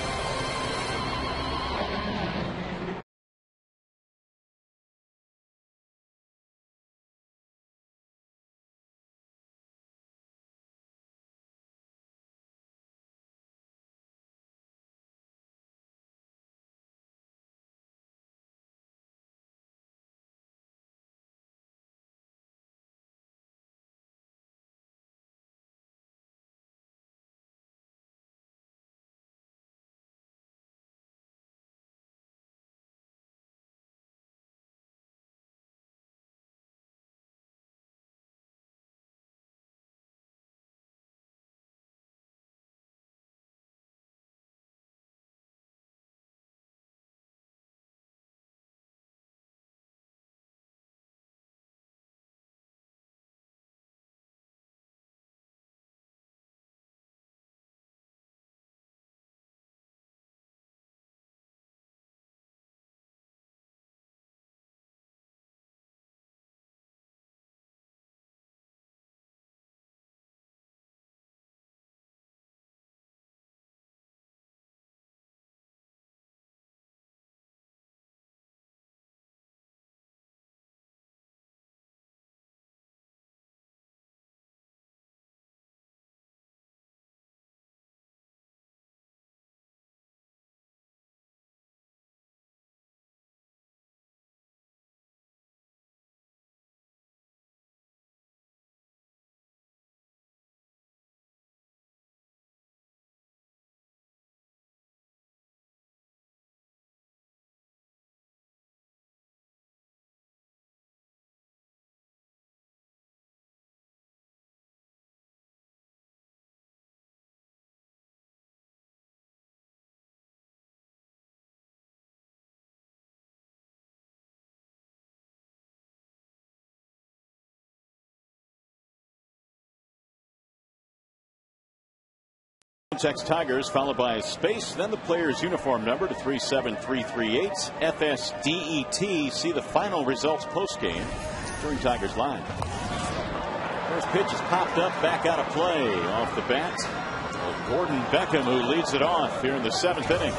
Checks Tigers, followed by a space, then the player's uniform number to 37338. FSDET. See the final results postgame during Tigers Live. First pitch is popped up, back out of play off the bat. Gordon Beckham, who leads it off here in the 7th inning.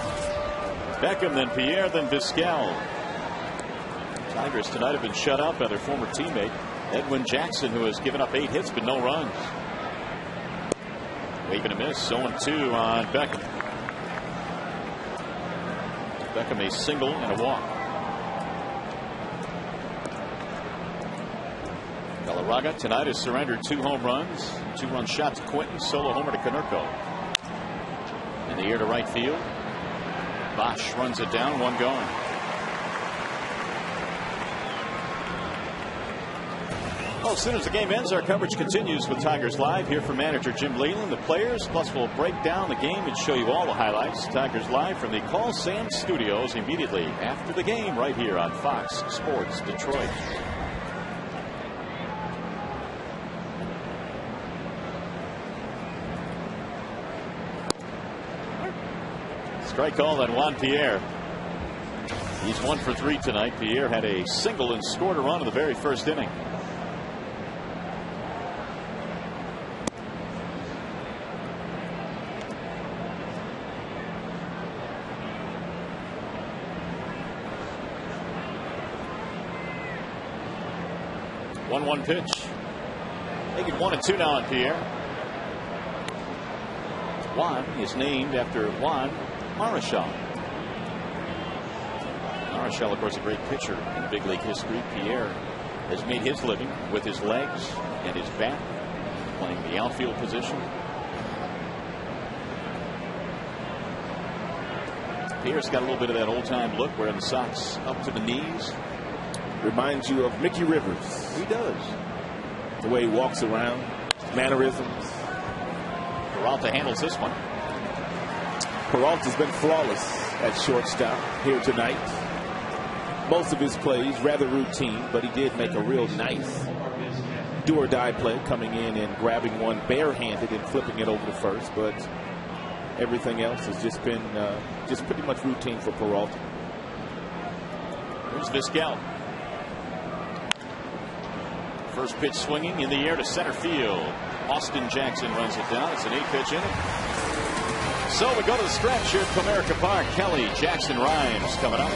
Beckham, then Pierre, then Vizquel. Tigers tonight have been shut out by their former teammate Edwin Jackson, who has given up 8 hits but no runs. Waving a miss, 0-2 on Beckham. Beckham a single and a walk. Galarraga tonight has surrendered 2 home runs, 2-run shot to Quinton, solo homer to Konerko. In the air to right field. Bosch runs it down, 1 going. Well, as soon as the game ends, our coverage continues with Tigers Live. Here from manager Jim Leyland, the players, plus we'll break down the game and show you all the highlights. Tigers Live from the Call Sam Studios immediately after the game right here on Fox Sports Detroit. Strike call on Juan Pierre. He's 1 for 3 tonight. Pierre had a single and scored a run in the very first inning. One pitch. Make it 1-2 now on Pierre. Juan is named after Juan Marichal. Marichal, of course, a great pitcher in big league history. Pierre has made his living with his legs and his bat, playing the outfield position. Pierre's got a little bit of that old-time look, wearing the socks up to the knees. Reminds you of Mickey Rivers. He does. The way he walks around, mannerisms. Peralta handles this one. Peralta's been flawless at shortstop here tonight. Most of his plays rather routine, but he did make a real nice do-or-die play, coming in and grabbing one barehanded and flipping it over to first. But everything else has just been just pretty much routine for Peralta. Here's Vizquel. First pitch swinging in the air to center field. Austin Jackson runs it down. It's an 8-pitch inning. So we go to the stretch here at Comerica Park. Kelly, Jackson, Rhymes coming up.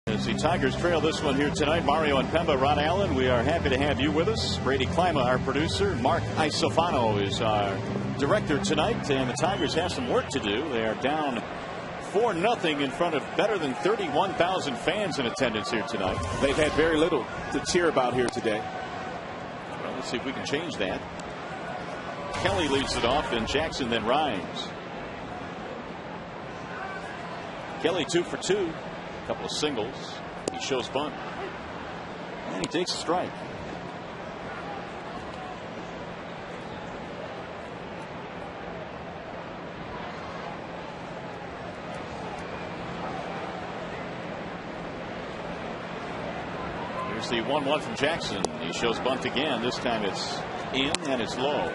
As the Tigers trail this one here tonight, Mario and Pemba, Ron Allen, we are happy to have you with us. Brady Klima, our producer. Mark Isofano is our director tonight, and the Tigers have some work to do. They are down 4-0 in front of better than 31,000 fans in attendance here tonight. They've had very little to cheer about here today. Well, let's see if we can change that. Kelly leads it off, and Jackson then Rhymes. Kelly 2 for 2. A couple of singles. He shows bunt. And he takes a strike. Here's the 1-1 from Jackson. He shows bunt again. This time it's in and it's low.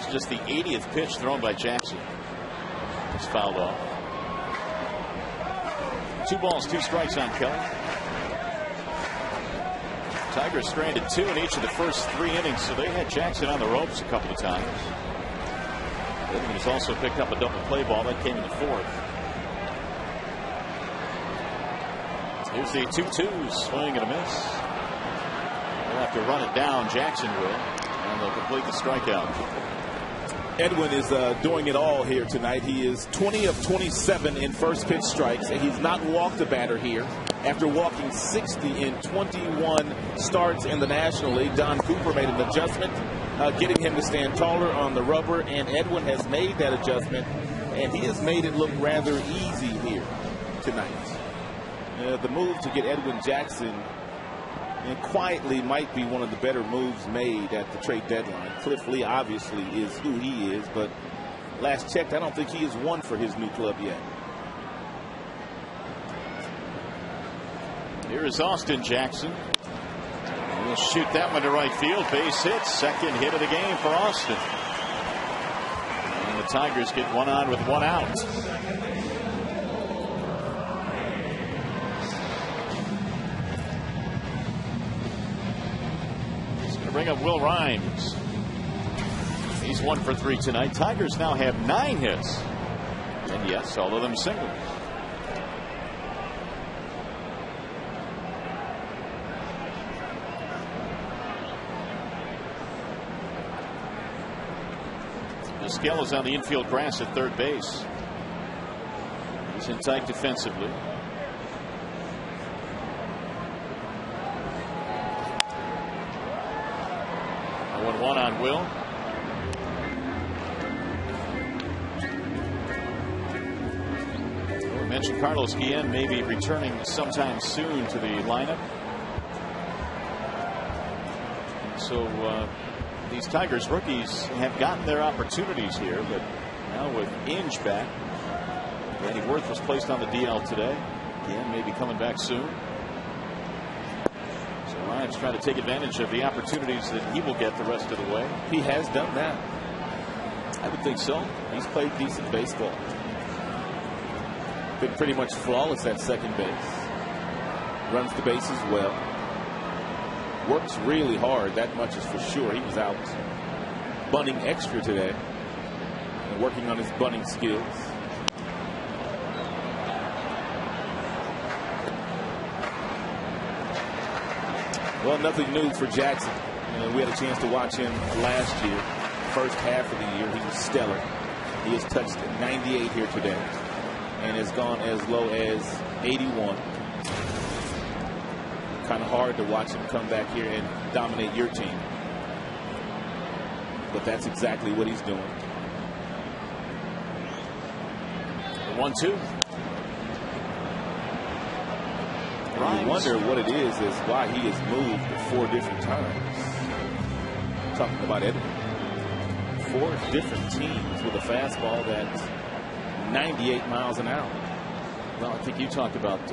It's just the 80th pitch thrown by Jackson. It's fouled off. 2 balls, 2 strikes on Kelly. Tigers stranded 2 in each of the first 3 innings, so they had Jackson on the ropes a couple of times. Edwin has also picked up a double play ball that came in the 4th. Here's the 2-2, swing and a miss. They'll have to run it down, Jackson will, and they'll complete the strikeout. Edwin is doing it all here tonight. He is 20 of 27 in first pitch strikes, and he's not walked a batter here. After walking 60 in 21 starts in the National League, Don Cooper made an adjustment, getting him to stand taller on the rubber, and Edwin has made that adjustment, and he has made it look rather easy here tonight. The move to get Edwin Jackson quietly might be one of the better moves made at the trade deadline. Cliff Lee obviously is who he is, but last checked, I don't think he has won for his new club yet. Here is Austin Jackson. He'll shoot that one to right field. Base hit. Second hit of the game for Austin. And the Tigers get one on with 1 out. Bring up Will Rhymes. He's 1 for 3 tonight. Tigers now have 9 hits. And yes, all of them singles. Vizquel is on the infield grass at third base. He's in tight defensively. 1-1 on Will. We mentioned Carlos Guillen may be returning sometime soon to the lineup. So these Tigers rookies have gotten their opportunities here, but now with Inge back, Danny Worth was placed on the DL today. Guillen may be coming back soon. Ryan's trying to take advantage of the opportunities that he will get the rest of the way. He has done that. I would think so. He's played decent baseball. Been pretty much flawless at second base. Runs the bases well. Works really hard, that much is for sure. He was out bunting extra today and working on his bunting skills. Well, nothing new for Jackson. We had a chance to watch him last year. First half of the year, he was stellar. He has touched 98 here today and has gone as low as 81. Kind of hard to watch him come back here and dominate your team. But that's exactly what he's doing. 1-2. You wonder what it is why he has moved 4 different times. Talking about Edwin. 4 different teams with a fastball that's 98 miles an hour. Well, I think you talked about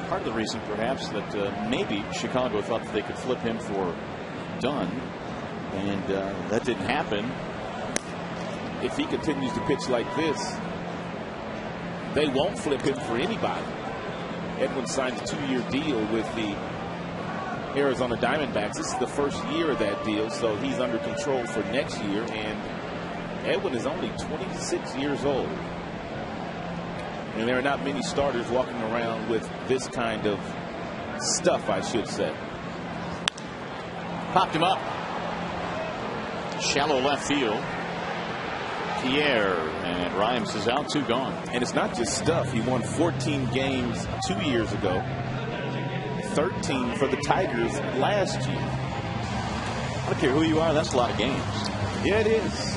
part of the reason perhaps that maybe Chicago thought that they could flip him for Dunn, and that didn't happen. If he continues to pitch like this, they won't flip him for anybody. Edwin signed a 2-year deal with the Arizona Diamondbacks. This is the first year of that deal, so he's under control for next year. And Edwin is only 26 years old. And there are not many starters walking around with this kind of stuff, I should say. Popped him up. Shallow left field. Pierre, and Rhymes is out, 2 gone. And it's not just stuff. He won 14 games 2 years ago, 13 for the Tigers last year. I don't care who you are, that's a lot of games. Yeah, it is.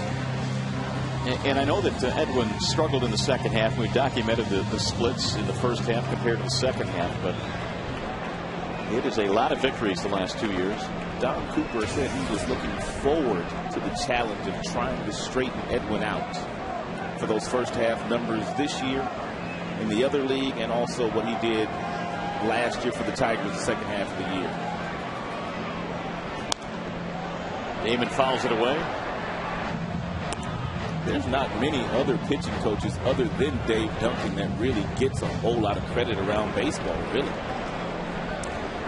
And I know that Edwin struggled in the second half. We documented the splits in the first half compared to the second half, but it is a lot of victories the last 2 years. Don Cooper said he was looking forward to the challenge of trying to straighten Edwin out for those first half numbers this year in the other league, and also what he did last year for the Tigers the second half of the year. Damon fouls it away. There's not many other pitching coaches other than Dave Duncan that really gets a whole lot of credit around baseball, really.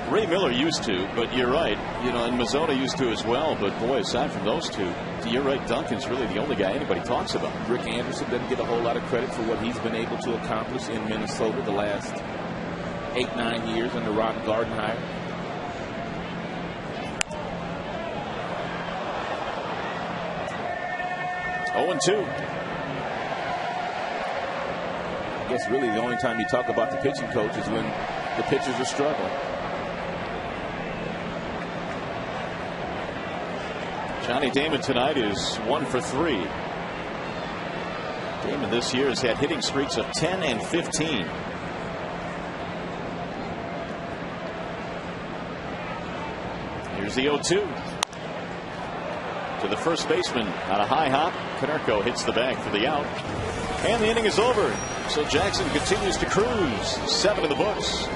Ray Miller used to, but you're right. You know, and Mazzota used to as well. But boy, aside from those two, you're right. Duncan's really the only guy anybody talks about. Rick Anderson doesn't get a whole lot of credit for what he's been able to accomplish in Minnesota the last 8-9 years under Ron Gardenhire. Oh, 2. I guess really the only time you talk about the pitching coach is when the pitchers are struggling. Johnny Damon tonight is 1 for 3. Damon this year has had hitting streaks of 10 and 15. Here's the 0-2. To the first baseman on a high hop. Konerko hits the bag for the out. And the inning is over. So Jackson continues to cruise. 7 in the books.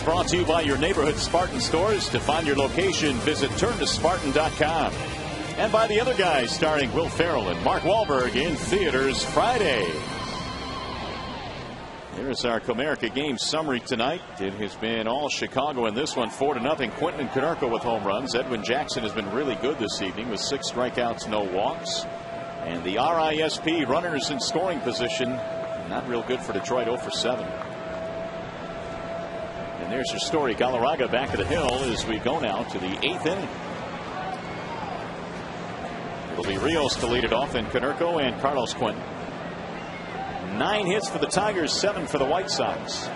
Brought to you by your neighborhood Spartan stores. To find your location, visit turntospartan.com. And by the other guys, starring Will Ferrell and Mark Wahlberg in theaters Friday. Here's our Comerica game summary tonight. It has been all Chicago in this one, 4-0. Quentin Konerko with home runs. Edwin Jackson has been really good this evening with 6 strikeouts, no walks. And the RISP runners in scoring position, not real good for Detroit, 0 for 7. And there's your story. Galarraga back at the hill as we go now to the 8th inning. It'll be Rios to lead it off, and Konerko and Carlos Quentin. 9 hits for the Tigers, 7 for the White Sox.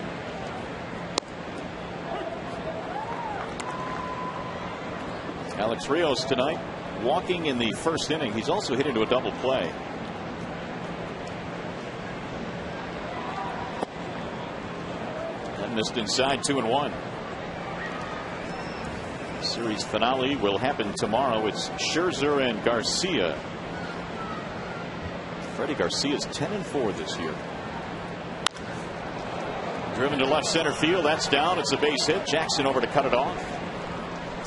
Alex Rios tonight walking in the first inning. He's also hit into a double play. Missed inside, 2-1. Series finale will happen tomorrow. It's Scherzer and Garcia. Freddie Garcia's 10-4 this year. Driven to left center field. That's down. It's a base hit. Jackson over to cut it off.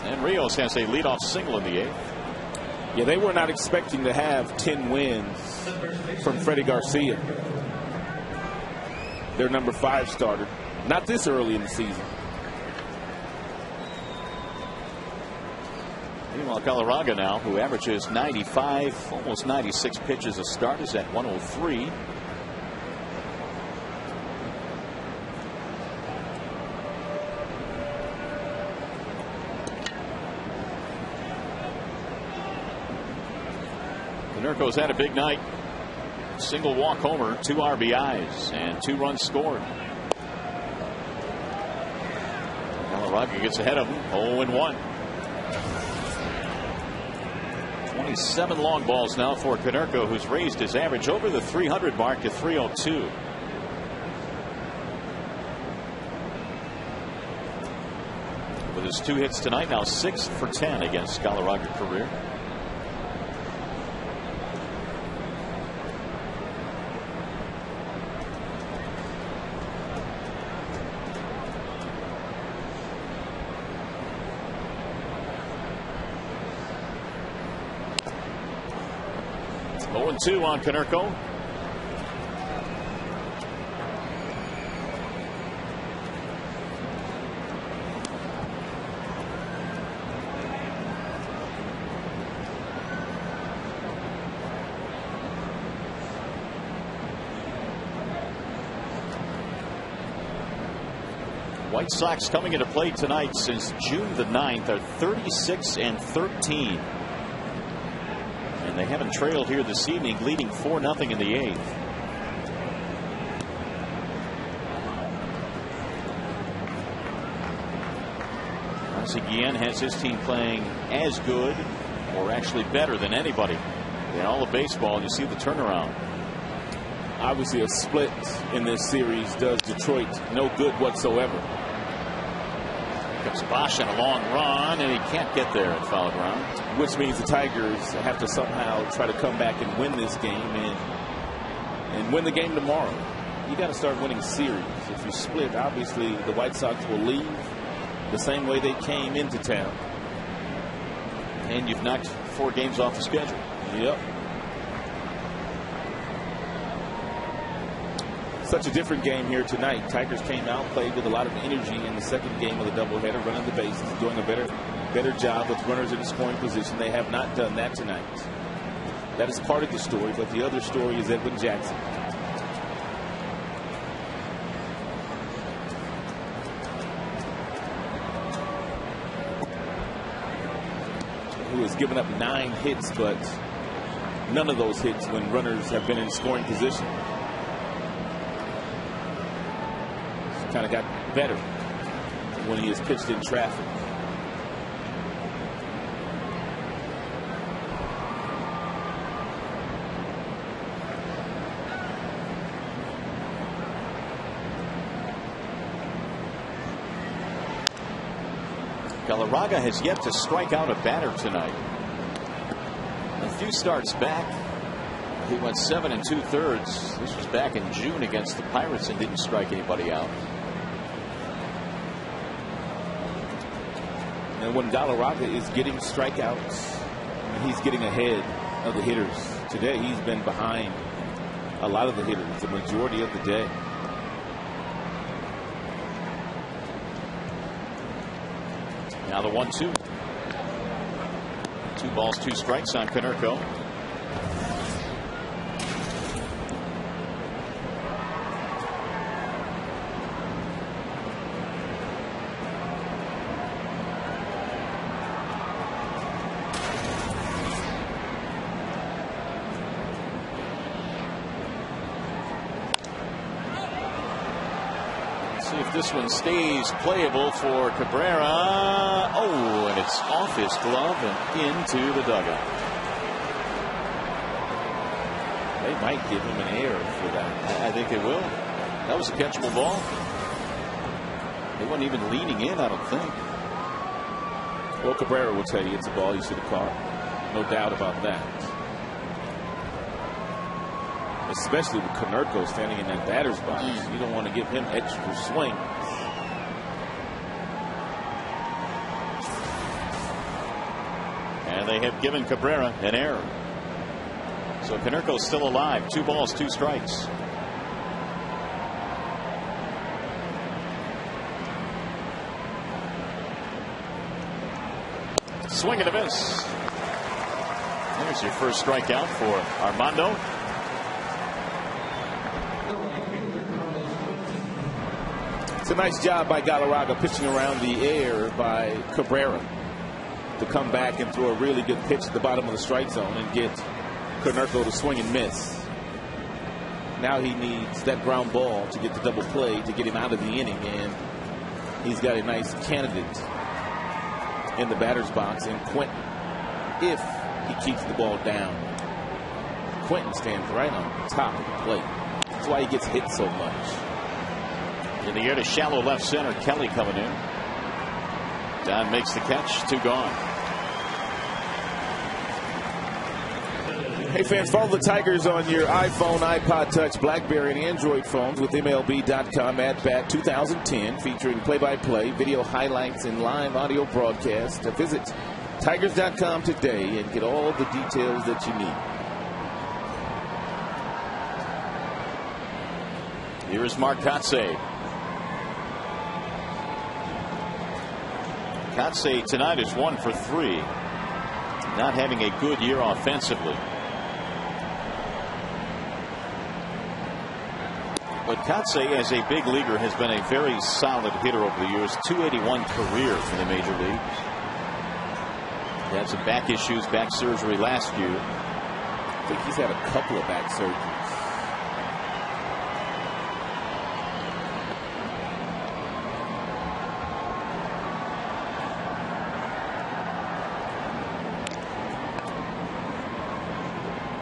And Rios has a leadoff single in the 8th. Yeah, they were not expecting to have 10 wins from Freddie Garcia, their number 5 starter. Not this early in the season. Meanwhile, Galarraga now, who averages 95, almost 96 pitches a start, is at 103. Konerko's had a big night. Single walk homer, 2 RBIs, and 2 runs scored. Galarraga gets ahead of him. 0-1. 27 long balls now for Konerko, who's raised his average over the 300 mark to 302. With his 2 hits tonight, now 6 for 10 against Galarraga career. Two on Konerko. White Sox coming into play tonight since June the 9th are 36-13. They haven't trailed here this evening, leading 4-0 in the 8th. Once again, has his team playing as good or actually better than anybody in all of baseball. You see the turnaround. Obviously, a split in this series does Detroit no good whatsoever. Comes Bosch on a long run, and he can't get there at foul ground. Which means the Tigers have to somehow try to come back and win this game and win the game tomorrow. You got to start winning series. If you split, obviously the White Sox will leave the same way they came into town. And you've knocked 4 games off the schedule. Yep. Such a different game here tonight. Tigers came out, played with a lot of energy in the second game of the doubleheader, running the bases, doing a better job with runners in the scoring position. They have not done that tonight. That is part of the story, but the other story is Edwin Jackson. Who has given up 9 hits, but none of those hits when runners have been in scoring position. Kind of got better when he is pitched in traffic. Galarraga has yet to strike out a batter tonight. A few starts back, he went 7 2/3. This was back in June against the Pirates and didn't strike anybody out. And when Galarraga is getting strikeouts, he's getting ahead of the hitters. Today, he's been behind a lot of the hitters the majority of the day. Now the 1-2. 2 balls, 2 strikes on Konerko. See if this one stays playable for Cabrera. Oh, and it's off his glove and into the dugout. They might give him an error for that. I think they will. That was a catchable ball. They weren't even leaning in, I don't think. Well, Cabrera will tell you it's a ball you should have caught. No doubt about that. Especially with Konerko standing in that batter's box. You don't want to give him extra swing. And they have given Cabrera an error. So Konerko's still alive. 2 balls, 2 strikes. Swing and a miss. There's your first strikeout for Armando. It's a nice job by Galarraga pitching around the air by Cabrera to come back and throw a really good pitch at the bottom of the strike zone and get Konerko to swing and miss. Now he needs that ground ball to get the double play to get him out of the inning, and He's got a nice candidate in the batter's box in Quentin if he keeps the ball down. Quentin stands right on top of the plate. That's why he gets hit so much. In the air to shallow left center. Kelly coming in. Don makes the catch. 2 gone. Hey fans, follow the Tigers on your iPhone, iPod Touch, BlackBerry, and Android phones with MLB.com at Bat 2010, featuring play-by-play, video highlights, and live audio broadcasts. Visit Tigers.com today and get all the details that you need. Here is Mark Kotsay. Kotsay tonight is 1 for 3. Not having a good year offensively. But Kotsay, as a big leaguer, has been a very solid hitter over the years. .281 career for the major leagues. He had some back issues, back surgery last year. I think he's had a couple of back surgeries.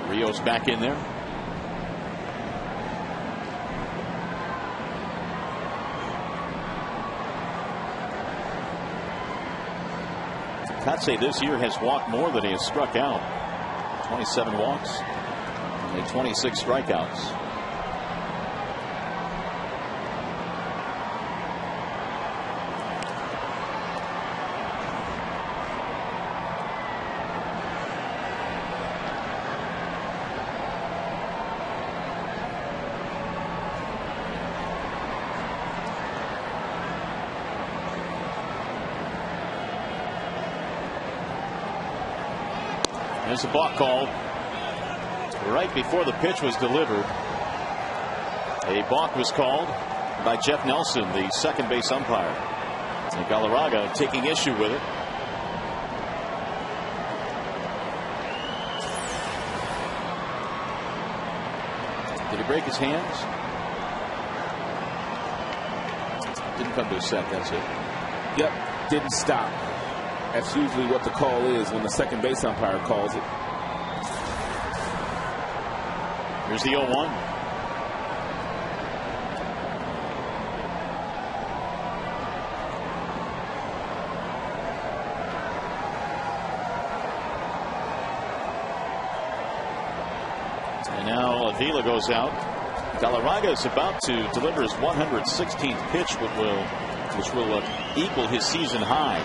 Rios back in there. Kotsay this year has walked more than he has struck out. 27 walks, only 26 strikeouts. There's a balk called right before the pitch was delivered. A balk was called by Jeff Nelson, the second base umpire. And Galarraga taking issue with it. Did he break his hands? Didn't come to a set, that's it. Yep, didn't stop. That's usually what the call is when the second base umpire calls it. Here's the 0-1. And now Avila goes out. Galarraga is about to deliver his 116th pitch, which will equal his season high.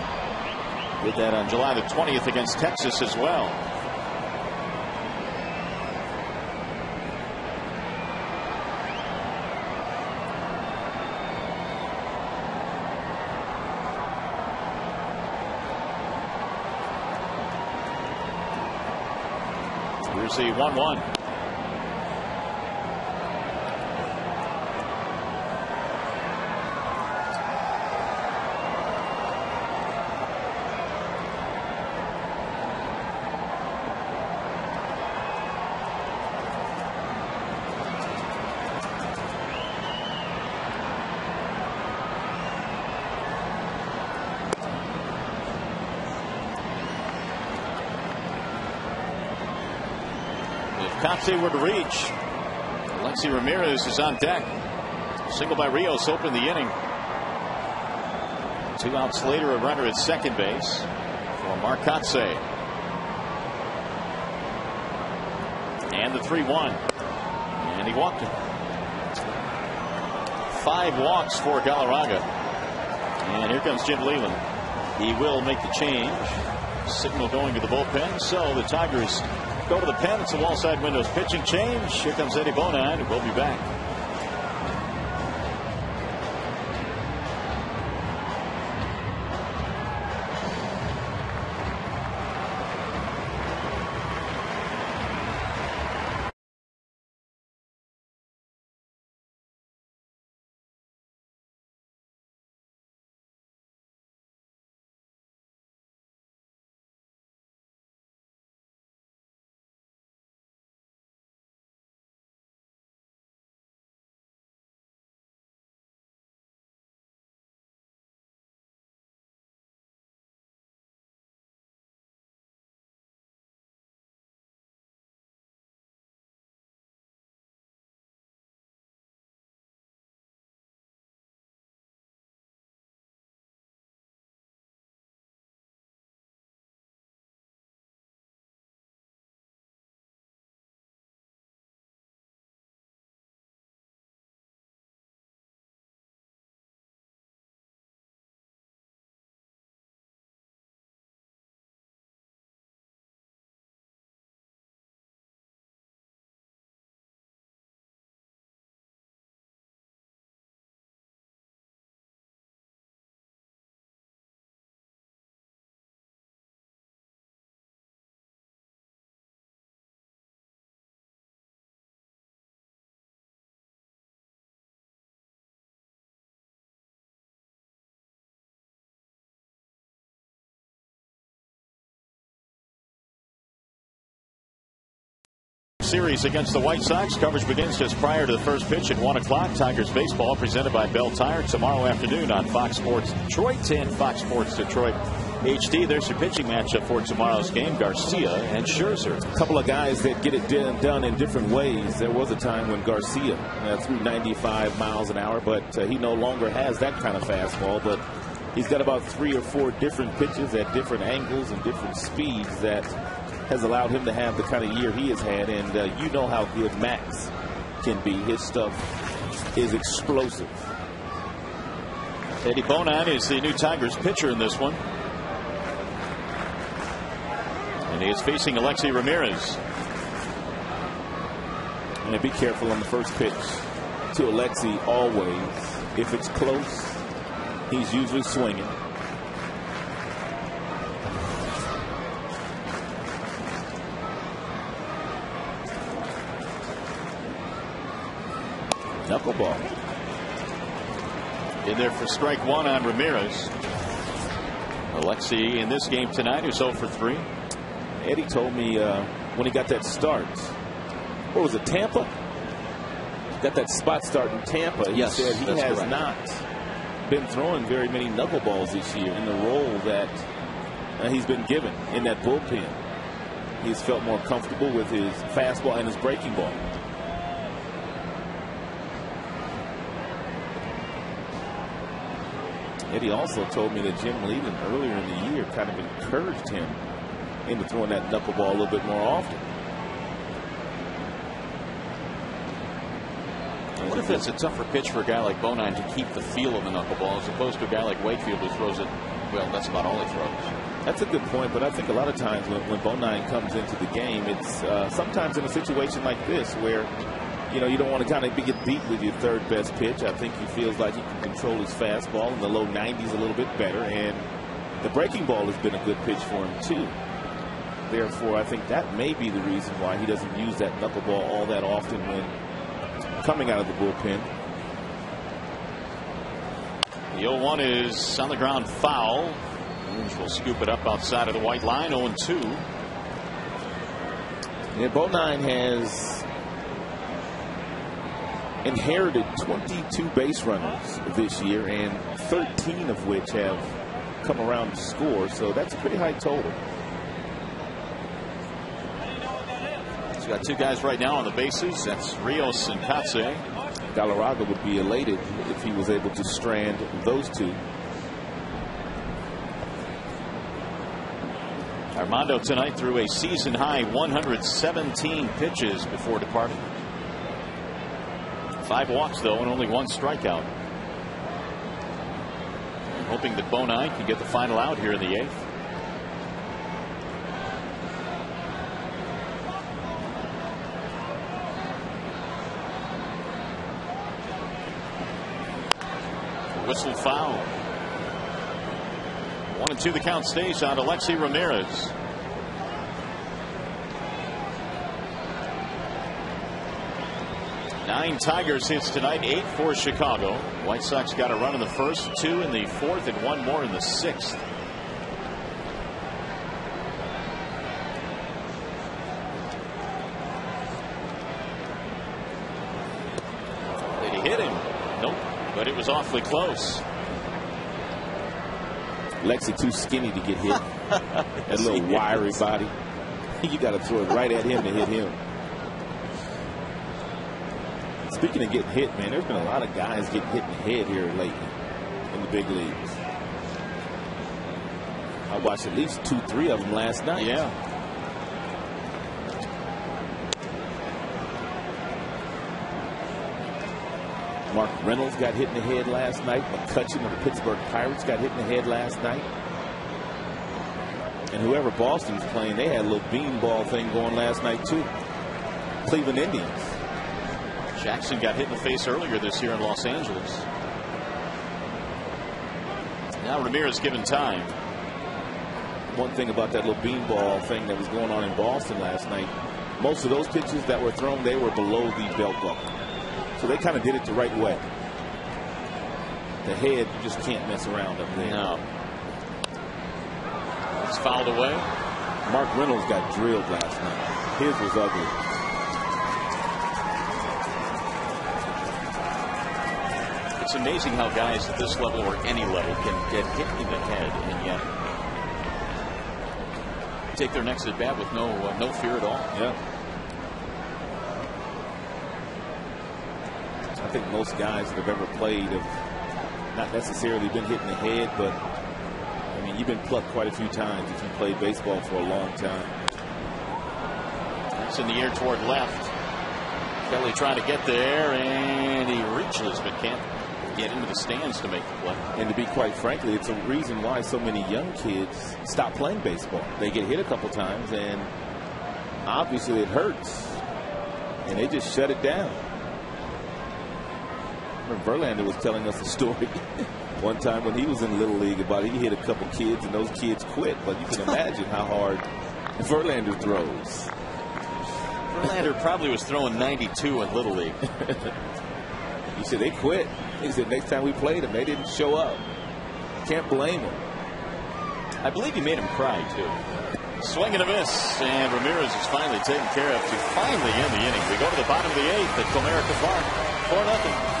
Did that on July the 20th against Texas as well. Here's the 1-1. Kotsay were to reach. Alexi Ramirez is on deck. Single by Rios opened the inning. 2 outs later, a runner at second base for Mark Kotsay. And the 3-1. And he walked it. 5 walks for Galarraga. And here comes Jim Leland. He will make the change. Signal going to the bullpen. So the Tigers go to the pen. It's a wall side windows pitching change. Here comes Eddie Bonine. We'll be back. Series against the White Sox. Coverage begins just prior to the first pitch at 1 o'clock. Tigers baseball presented by Bell Tire tomorrow afternoon on Fox Sports Detroit and Fox Sports Detroit HD. There's your pitching matchup for tomorrow's game, Garcia and Scherzer. A couple of guys that get it done in different ways. There was a time when Garcia threw 95 miles an hour, but he no longer has that kind of fastball. But he's got about 3 or 4 different pitches at different angles and different speeds that has allowed him to have the kind of year he has had. And you know how good Max can be. His stuff is explosive. Eddie Bonin is the new Tigers pitcher in this one. And he is facing Alexei Ramirez. And be careful on the first pitch to Alexei always. If it's close, he's usually swinging. Knuckleball. In there for strike 1 on Ramirez. Alexei in this game tonight who's 0 for 3. Eddie told me when he got that start, what was it, Tampa? Got that spot start in Tampa. He said he has not been throwing very many knuckleballs this year in the role that he's been given in that bullpen. He's felt more comfortable with his fastball and his breaking ball. Eddie also told me that Jim Leland earlier in the year kind of encouraged him into throwing that knuckleball a little bit more often. What if it's a tougher pitch for a guy like Bonin to keep the feel of the knuckleball as opposed to a guy like Wakefield who throws it, well, that's about all he throws. That's a good point, but I think a lot of times when Bonin comes into the game, it's sometimes in a situation like this where you don't want to kind of get beat with your third best pitch. I think he feels like he can control his fastball in the low 90s a little bit better, and the breaking ball has been a good pitch for him too. Therefore, I think that may be the reason why he doesn't use that knuckleball all that often when coming out of the bullpen. The 0-1 is on the ground foul. Williams will scoop it up outside of the white line. 0-2. Yeah, Bonin has inherited 22 base runners this year, and 13 of which have come around to score, so that's a pretty high total. He's got 2 guys right now on the bases. That's Rios and Katse. Galarraga would be elated if he was able to strand those 2. Armando tonight threw a season high 117 pitches before departing. 5 walks though and only 1 strikeout. Hoping that Bonin can get the final out here in the 8th. Whistle foul. 1-2 the count stays on Alexei Ramirez. Nine Tigers hits tonight, 8 for Chicago. White Sox got a run in the first, 2 in the 4th, and 1 more in the 6th. Did he hit him? Nope, but it was awfully close. Lexi too skinny to get hit. That little wiry body. You got to throw it right at him to hit him. Speaking of getting hit, man, there's been a lot of guys getting hit in the head here lately in the big leagues. I watched at least 2, 3 of them last night. Yeah. Mark Reynolds got hit in the head last night. McCutcheon of the Pittsburgh Pirates got hit in the head last night. And whoever Boston's playing, they had a little beanball thing going last night too. Cleveland Indians. Jackson got hit in the face earlier this year in Los Angeles. Now Ramirez given time. One thing about that little beanball thing that was going on in Boston last night, most of those pitches that were thrown, they were below the belt buckle. So they kind of did it the right way. The head, you just can't mess around up there. No. It's fouled away. Mark Reynolds got drilled last night. His was ugly. It's amazing how guys at this level or any level can get hit in the head and yet take their next at bat with no fear at all. Yeah. I think most guys that have ever played have not necessarily been hit in the head, but I mean, you've been plucked quite a few times if you played baseball for a long time. That's in the air toward left. Kelly trying to get there, and he reaches but can't get into the stands to make the play. And to be quite frankly, it's a reason why so many young kids stop playing baseball. They get hit a couple times, and obviously it hurts, and they just shut it down. Verlander was telling us a story one time when he was in Little League about he hit a couple kids and those kids quit. But you can imagine how hard Verlander throws. Verlander probably was throwing 92 in Little League. He said they quit. He said next time we played them, they didn't show up. Can't blame him. I believe he made him cry, too. Swing and a miss, and Ramirez is finally taken care of to finally end the inning. We go to the bottom of the 8th at Comerica Park, 4-0.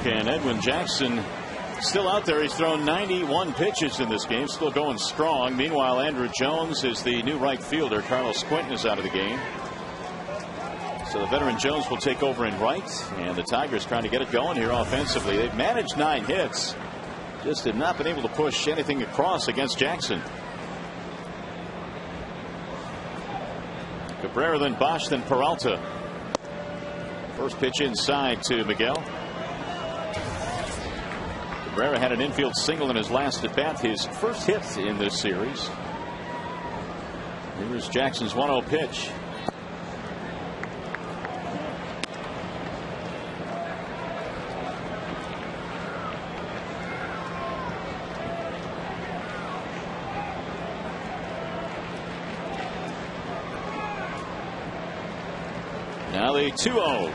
And Edwin Jackson still out there. He's thrown 91 pitches in this game, still going strong. Meanwhile, Andrew Jones is the new right fielder. Carlos Quentin is out of the game. So the veteran Jones will take over in right, and the Tigers trying to get it going here offensively. They've managed 9 hits, just have not been able to push anything across against Jackson. Cabrera, then Bosch, then Peralta. First pitch inside to Miguel. Cabrera had an infield single in his last at bat, his first hit in this series. Here's Jackson's 1-0 pitch. Now the 2-0.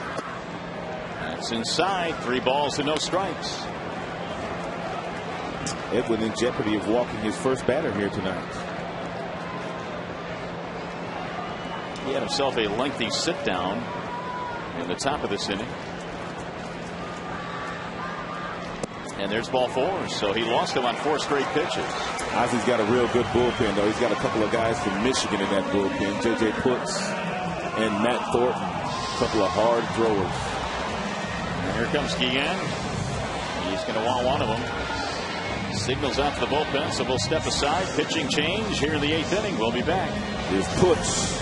That's inside. 3 balls and no strikes. Edwin in jeopardy of walking his first batter here tonight. He had himself a lengthy sit down in the top of this inning. And there's ball 4. So he lost him on 4 straight pitches. Ozzy's got a real good bullpen, though. He's got a couple of guys from Michigan in that bullpen. J.J. Putz and Matt Thornton. A couple of hard throwers. And here comes Guillen. He's going to want one of them. Signals out to the bullpen, so we'll step aside. Pitching change here in the 8th inning. We'll be back. Here's Puts.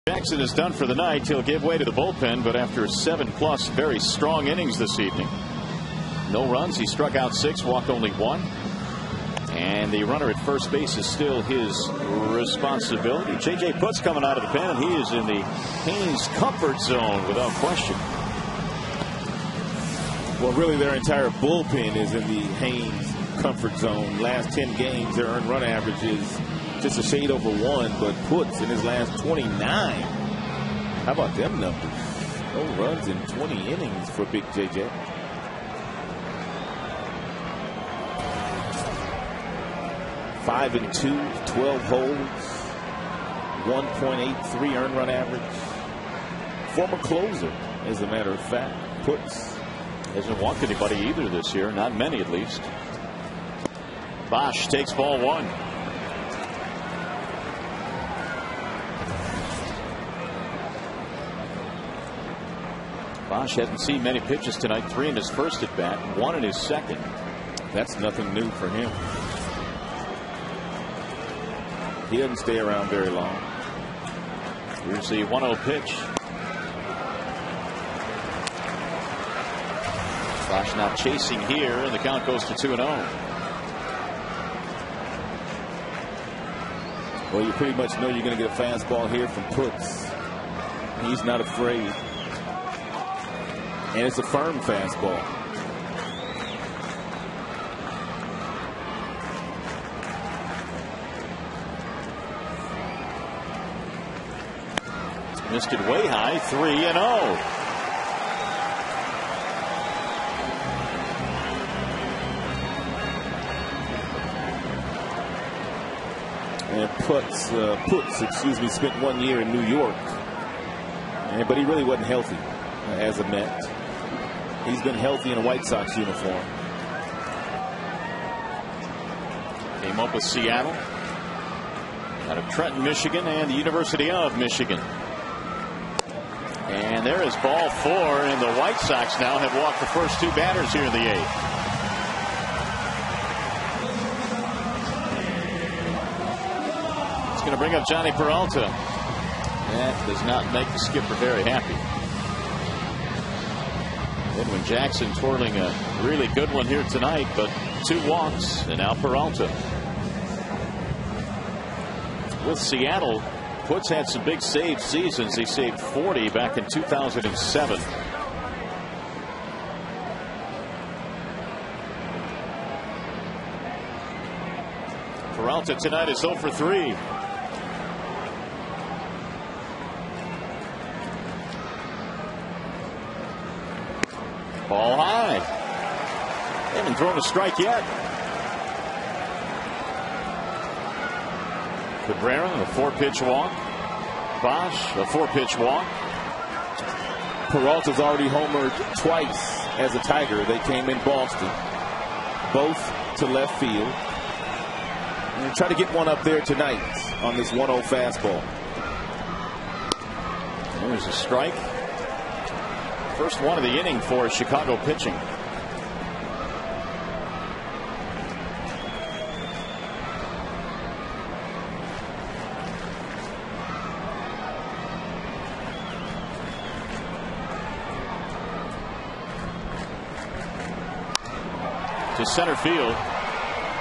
Jackson is done for the night. He'll give way to the bullpen, but after 7+ very strong innings this evening. No runs. He struck out 6, walked only 1. And the runner at first base is still his responsibility. J.J. Puts coming out of the pen, and he is in the Haynes comfort zone without question. Well, really, their entire bullpen is in the Haynes comfort zone. Last 10 games, their earned run average is just a shade over 1, but Puts in his last 29. How about them numbers? No runs in 20 innings for Big JJ. Five and 2, 12 holds, 1.83 earned run average. Former closer, as a matter of fact. Puts hasn't walked anybody either this year, not many at least. Bosch takes ball 1. Bosch hasn't seen many pitches tonight. 3 in his first at bat, 1 in his second. That's nothing new for him. He doesn't stay around very long. Here's the 1-0 pitch. Bosch now chasing here, and the count goes to 2-0. Well, you pretty much know you're going to get a fastball here from Puts. He's not afraid. And it's a firm fastball. Missed it way high. 3-0. And Puts, excuse me, spent 1 year in New York. But he really wasn't healthy as a Met. He's been healthy in a White Sox uniform. Came up with Seattle, out of Trenton, Michigan, and the University of Michigan. And there is ball 4, and the White Sox now have walked the first 2 batters here in the 8th. It's going to bring up Johnny Peralta. That does not make the skipper very happy. Edwin Jackson twirling a really good one here tonight, but 2 walks, and now Peralta. With Seattle, Puts had some big save seasons. He saved 40 back in 2007. Peralta tonight is 0 for 3. Ball high. They haven't thrown a strike yet. Cabrera, a 4-pitch walk. Bosch, a 4-pitch walk. Peralta's already homered twice as a Tiger. They came in Boston, both to left field. And try to get one up there tonight on this 1-0 fastball. There's a strike. First one of the inning for Chicago pitching. To center field.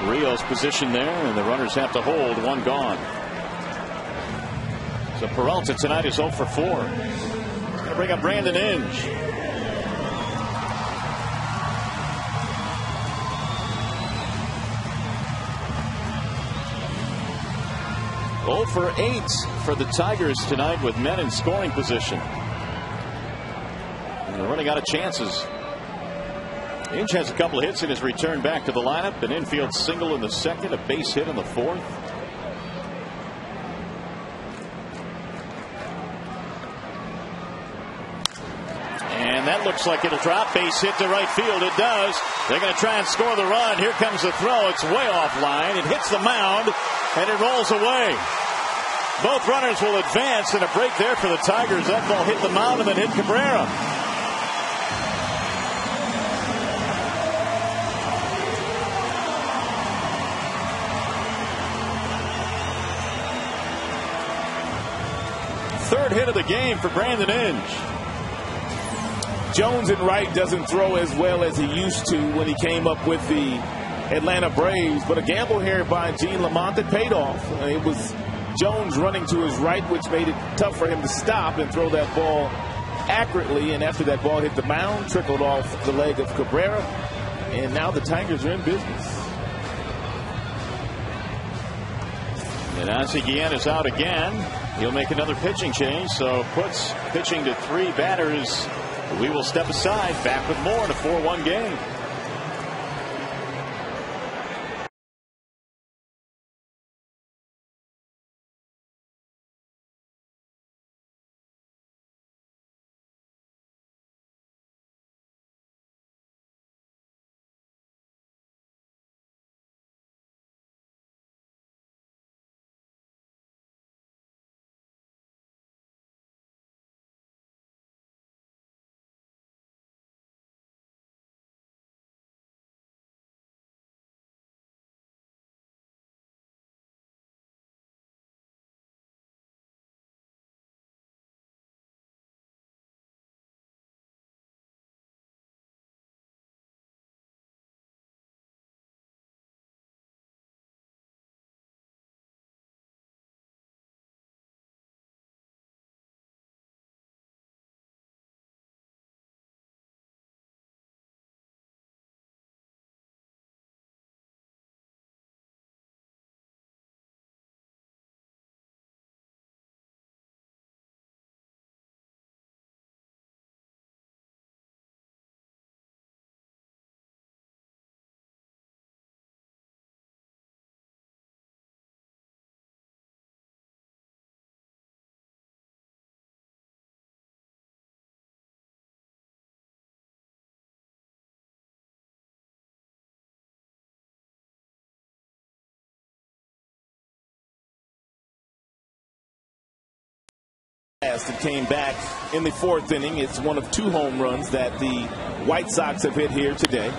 Rios positioned there, and the runners have to hold. One gone. So Peralta tonight is 0 for 4. Going to bring up Brandon Inge. Oh for 8 for the Tigers tonight with men in scoring position. And they're running out of chances. Inge has a couple of hits in his return back to the lineup. An infield single in the second, a base hit in the fourth. And that looks like it'll drop. Base hit to right field. It does. They're going to try and score the run. Here comes the throw. It's way offline. It hits the mound and it rolls away. Both runners will advance, and a break there for the Tigers. That ball hit the mound and then hit Cabrera. Third hit of the game for Brandon Inge. Jones in right doesn't throw as well as he used to when he came up with the Atlanta Braves, but a gamble here by Gene Lamont that paid off. It was Jones running to his right, which made it tough for him to stop and throw that ball accurately, and after that ball hit the mound, trickled off the leg of Cabrera, and now the Tigers are in business. And Guillen is out again. He'll make another pitching change, so puts pitching to 3 batters. We will step aside. Back with more in a 4-1 game. It came back in the 4th inning. It's one of 2 home runs that the White Sox have hit here today.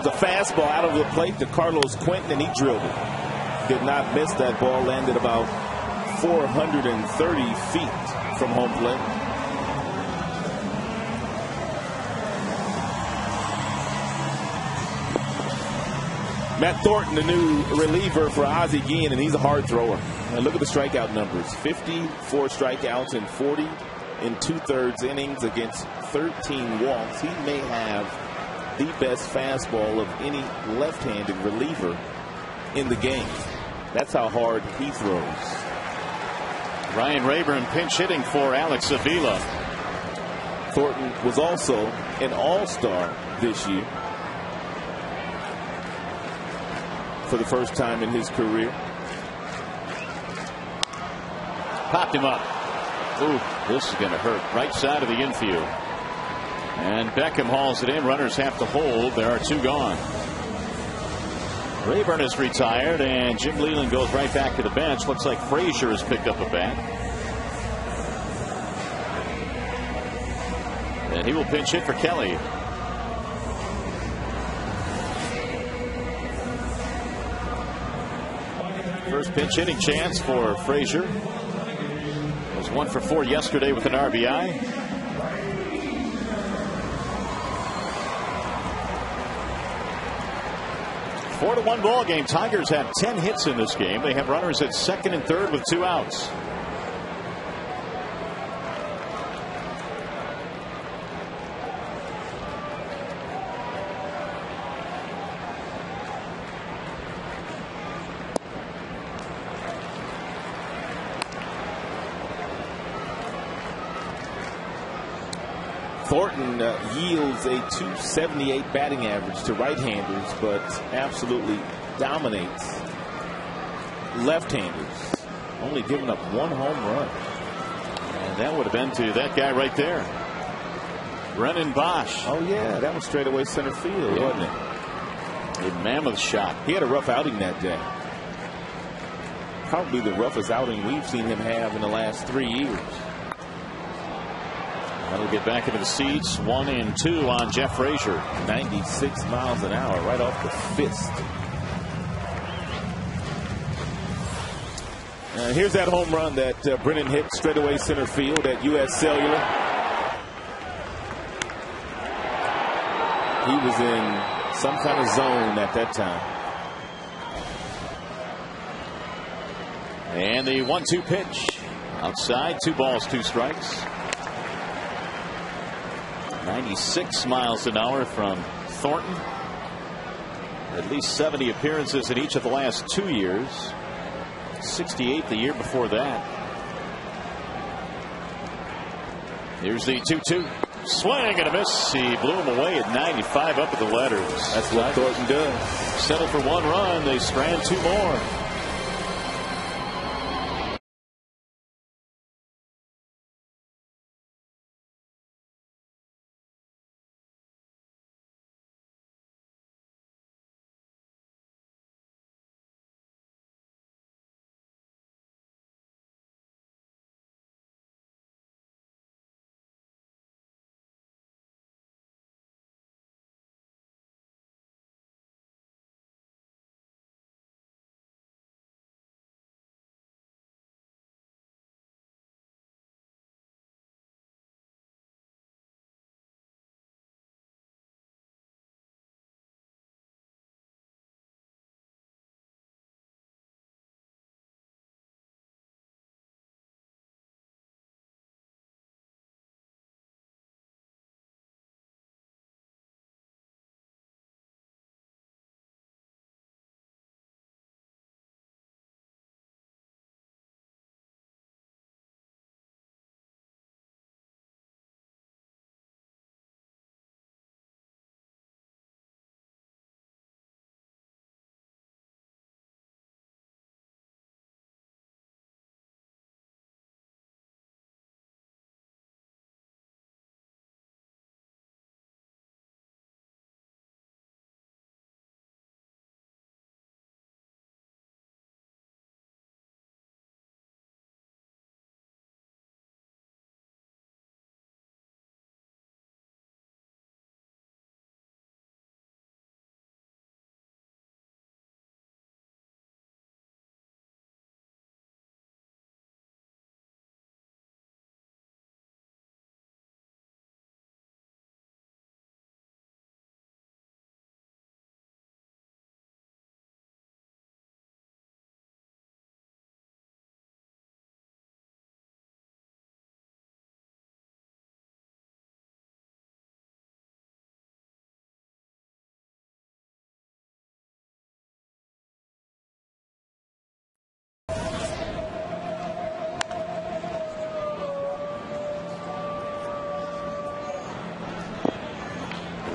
The fastball out of the plate to Carlos Quentin, and he drilled it. Did not miss that ball. Landed about 430 feet from home plate. Matt Thornton, the new reliever for Guillen, and he's a hard thrower. And look at the strikeout numbers. 54 strikeouts in 40 and 2/3 innings against 13 walks. He may have the best fastball of any left-handed reliever in the game. That's how hard he throws. Ryan Rayburn pinch hitting for Alex Avila. Thornton was also an all-star this year for the first time in his career. popped him up. Ooh, this is going to hurt. Right side of the infield. And Beckham hauls it in. Runners have to hold. There are 2 gone. Rayburn is retired, and Jim Leland goes right back to the bench. Looks like Frazier has picked up a bat. And he will pinch hit for Kelly. First pinch hitting chance for Frazier. Was 1 for 4 yesterday with an RBI. Four to 1 ball game. Tigers have 10 hits in this game. They have runners at second and third with 2 outs. Thornton yields a .278 batting average to right-handers, but absolutely dominates left-handers. Only giving up 1 home run. And that would have been to that guy right there. Brennan Bosch. Oh, yeah, that was straightaway center field, wasn't it? A mammoth shot. He had a rough outing that day. Probably the roughest outing we've seen him have in the last 3 years. That'll get back into the seats. 1 and 2 on Jeff Frazier. 96 miles an hour right off the fist. Here's that home run that Brennan hit straightaway center field at U.S. Cellular. He was in some kind of zone at that time. And the 1-2 pitch. Outside, 2 balls, 2 strikes. 96 miles an hour from Thornton. At least 70 appearances in each of the last 2 years. 68 the year before that. Here's the 2-2. Swing and a miss. He blew him away at 95 up at the letters. That's what Thornton does. Settle for 1 run. They strand 2 more.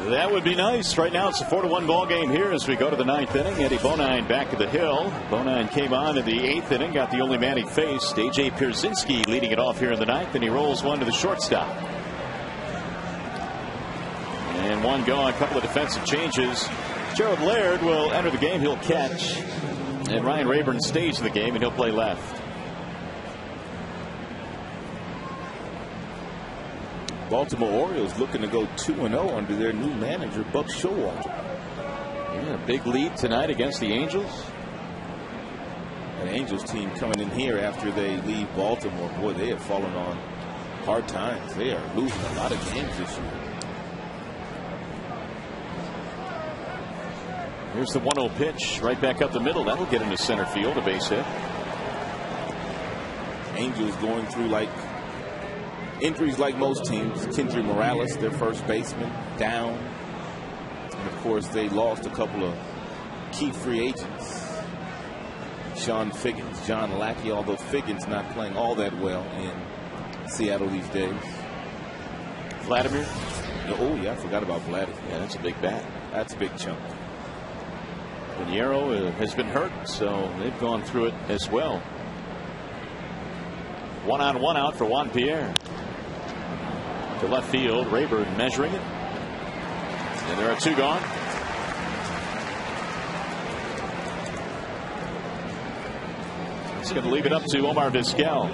That would be nice. Right now it's a 4-1 ball game here as we go to the 9th inning. Eddie Bonine back to the hill. Bonine came on in the 8th inning, got the only man he faced. A.J. Pierzynski leading it off here in the 9th, and he rolls one to the shortstop. And one gone, a couple of defensive changes. Gerald Laird will enter the game. He'll catch. And Ryan Rayburn stays in the game, and he'll play left. Baltimore Orioles looking to go 2-0 under their new manager, Buck Showalter. Yeah, big lead tonight against the Angels. An Angels team coming in here after they leave Baltimore. Boy, they have fallen on hard times. They are losing a lot of games this year. Here's the 1-0 pitch right back up the middle. That'll get into center field, a base hit. Angels going through like injuries like most teams. Kendry Morales, their first baseman, down. And of course, they lost a couple of key free agents. Sean Figgins, John Lackey, although Figgins not playing all that well in Seattle these days. Vladimir. Oh, yeah, I forgot about Vladimir. Yeah, that's a big bat. That's a big chunk. Pinheiro has been hurt, so they've gone through it as well. 1-on-1 out for Juan Pierre. To left field, Rayburn measuring it. And there are 2 gone. He's going to leave it up to Omar Vizquel.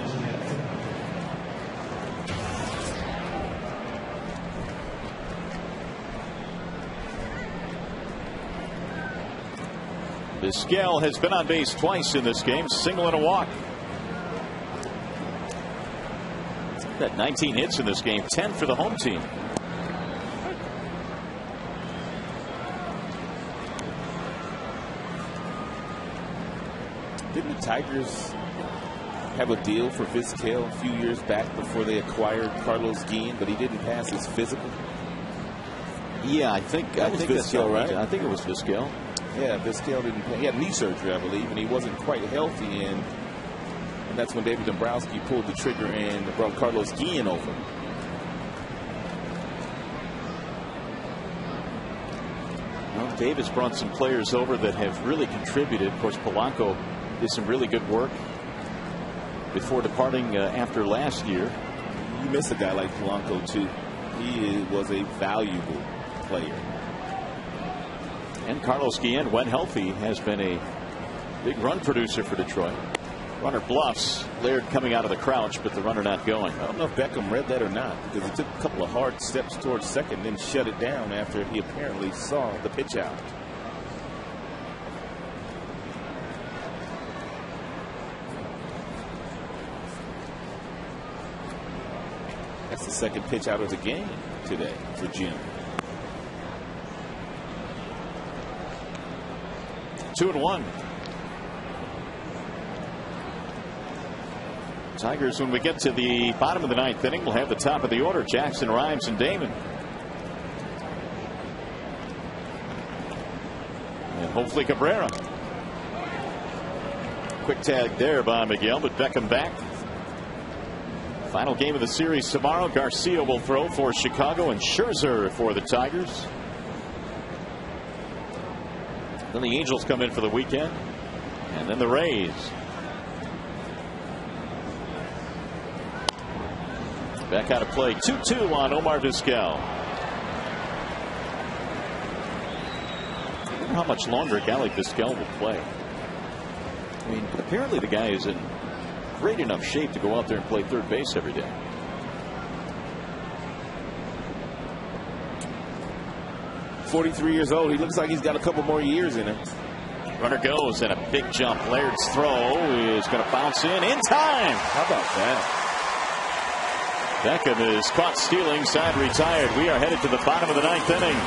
Vizquel has been on base twice in this game, single and a walk. Got 19 hits in this game, 10 for the home team. Didn't the Tigers have a deal for Vizquel a few years back before they acquired Carlos Guillen, but he didn't pass his physical? Yeah, I think Vizquel, right? I think it was Vizquel. Yeah, Vizquel didn't play. He had knee surgery, I believe, and he wasn't quite healthy. And that's when David Dombrowski pulled the trigger and brought Carlos Guillen over. Well, Davis brought some players over that have really contributed. Of course, Polanco did some really good work before departing after last year. You miss a guy like Polanco, too. He was a valuable player. And Carlos Guillen, when healthy, has been a big run producer for Detroit. Runner bluffs. Laird coming out of the crouch, but the runner not going. I don't know if Beckham read that or not, because he took a couple of hard steps towards second, then shut it down after he apparently saw the pitch out. That's the second pitch out of the game today for Jim. 2-1. Tigers, when we get to the bottom of the 9th inning, will have the top of the order. Jackson, Rhymes, and Damon. And hopefully Cabrera. Quick tag there by Miguel, but Beckham back. Final game of the series tomorrow. Garcia will throw for Chicago and Scherzer for the Tigers. Then the Angels come in for the weekend. And then the Rays. Back out of play. 2-2 on Omar Vizquel. I wonder how much longer a guy like Vizquel will play. I mean, apparently the guy is in great enough shape to go out there and play third base every day. .43 years old. He looks like he's got a couple more years in him. Runner goes and a big jump. Laird's throw is going to bounce in time. How about that? Beckham is caught stealing, side retired. We are headed to the bottom of the 9th inning.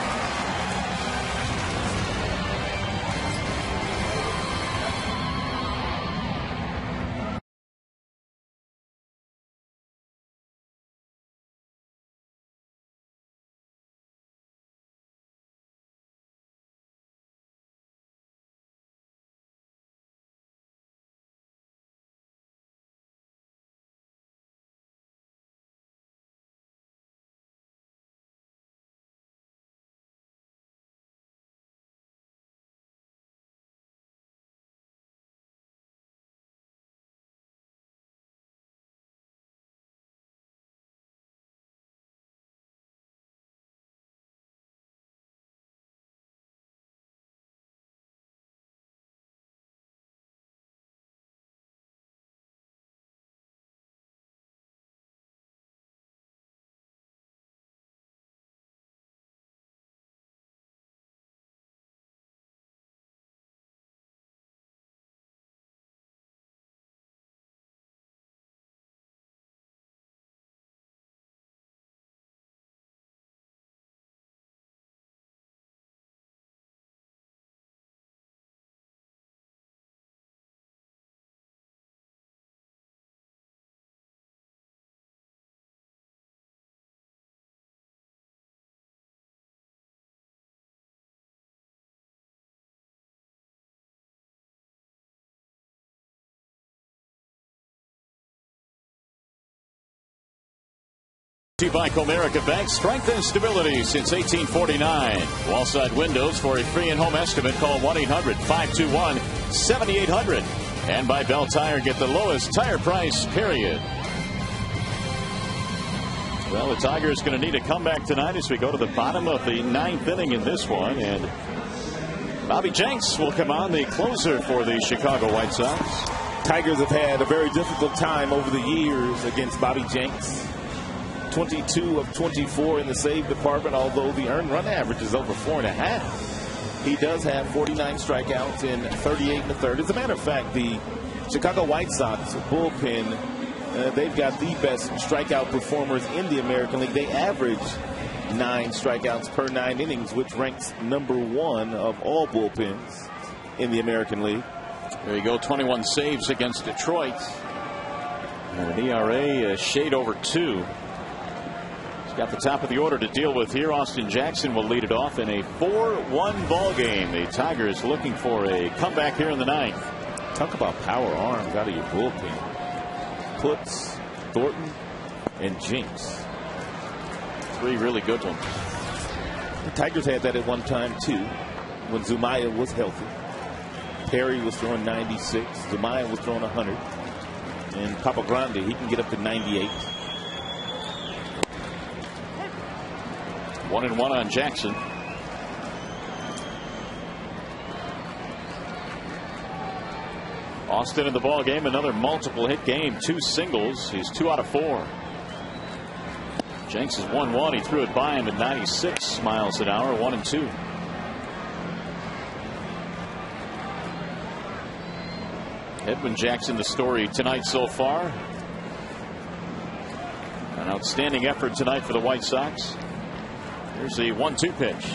By Comerica Bank, strength and stability since 1849. Wallside Windows. For a free in-home estimate, call 1-800-521-7800. And by Bell Tire, get the lowest tire price, period. Well, the Tigers going to need a comeback tonight as we go to the bottom of the 9th inning in this one. And Bobby Jenks will come on, the closer for the Chicago White Sox. Tigers have had a very difficult time over the years against Bobby Jenks. 22 of 24 in the save department, although the earned run average is over 4.5. He does have 49 strikeouts in 38 1/3. As a matter of fact, the Chicago White Sox bullpen, they've got the best strikeout performers in the American League. They average 9 strikeouts per 9 innings, which ranks #1 of all bullpens in the American League. There you go, 21 saves against Detroit. And an ERA a shade over 2. Got the top of the order to deal with here. Austin Jackson will lead it off in a 4-1 ball game. The Tigers looking for a comeback here in the 9th. Talk about power arms out of your bullpen. Putz, Thornton, and Jenks. 3 really good ones. The Tigers had that at one time too, when Zumaya was healthy. Perry was throwing 96. Zumaya was throwing 100. And Papa Grande, he can get up to 98. 1-1 on Jackson. Austin in the ball game, another multiple hit game, 2 singles. He's 2 out of 4. Jenks is 1-1. He threw it by him at 96 miles an hour, 1-2. Edwin Jackson, the story tonight so far. An outstanding effort tonight for the White Sox. Here's the 1-2 pitch.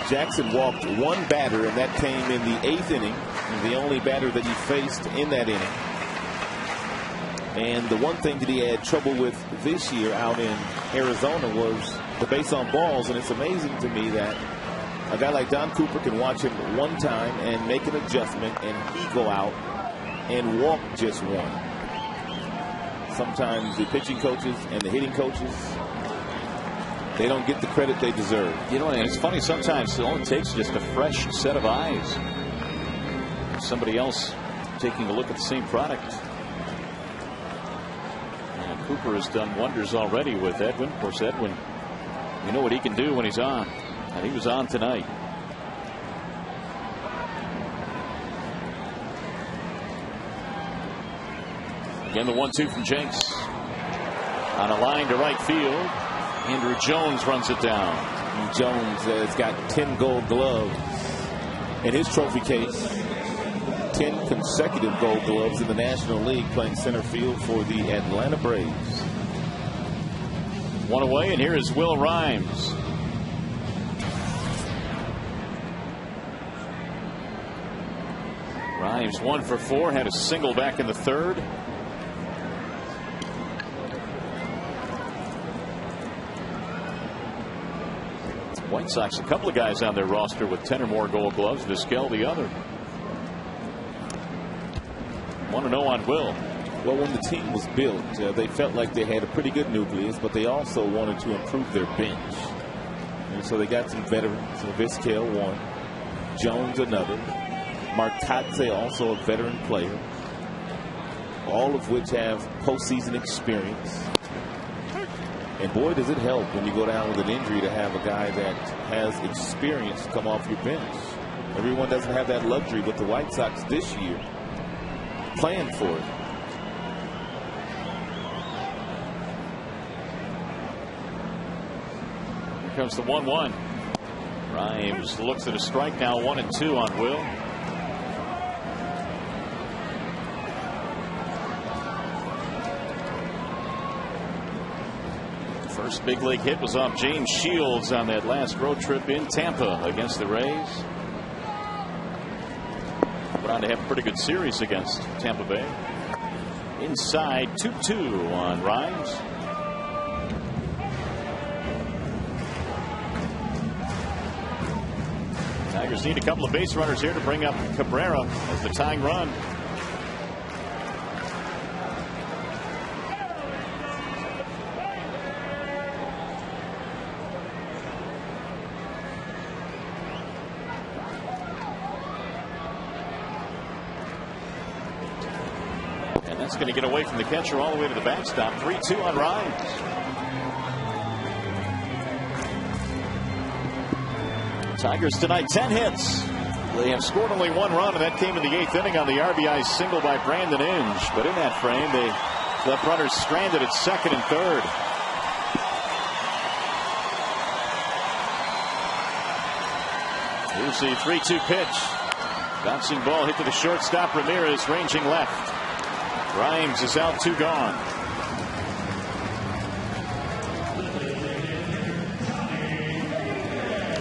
Jackson walked one batter, and that came in the 8th inning. The only batter that he faced in that inning. And the one thing that he had trouble with this year out in Arizona was the base on balls. And it's amazing to me that a guy like Don Cooper can watch him one time and make an adjustment, and he go out and walk just one. Sometimes the pitching coaches and the hitting coaches, they don't get the credit they deserve. You know, and it's funny, sometimes all it takes is just a fresh set of eyes. Somebody else taking a look at the same product. And Cooper has done wonders already with Edwin. Of course, Edwin, you know what he can do when he's on. And he was on tonight. Again, the 1-2 from Jenks. On a line to right field. Andrew Jones runs it down. And Jones has got 10 gold gloves in his trophy case. 10 consecutive gold gloves in the National League, playing center field for the Atlanta Braves. 1 away, and here is Will Rhymes. Rhymes 1 for 4, had a single back in the 3rd. White Sox, a couple of guys on their roster with 10 or more gold gloves. Vizquel the other. 1-0 on Will. Well, when the team was built, they felt like they had a pretty good nucleus, but they also wanted to improve their bench. And so they got some veterans. So Vizquel one, Jones another, Marcotte also a veteran player, all of which have postseason experience. And boy, does it help when you go down with an injury to have a guy that has experience come off your bench. Everyone doesn't have that luxury, but the White Sox this year planned for it. Here comes the 1-1. Rhymes looks at a strike now, 1-2 on Will. First big league hit was off James Shields on that last road trip in Tampa against the Rays. Went on to have a pretty good series against Tampa Bay. Inside 2-2 on Rhymes. Tigers need a couple of base runners here to bring up Cabrera as the tying run. It's going to get away from the catcher all the way to the backstop. 3-2 on Rhymes. Tigers tonight 10 hits. They have scored only 1 run, and that came in the 8th inning on the RBI single by Brandon Inge. But in that frame, they left runners stranded at second and third. Here's the 3-2 pitch. Bouncing ball hit to the shortstop. Ramirez ranging left. Rhymes is out, 2 gone.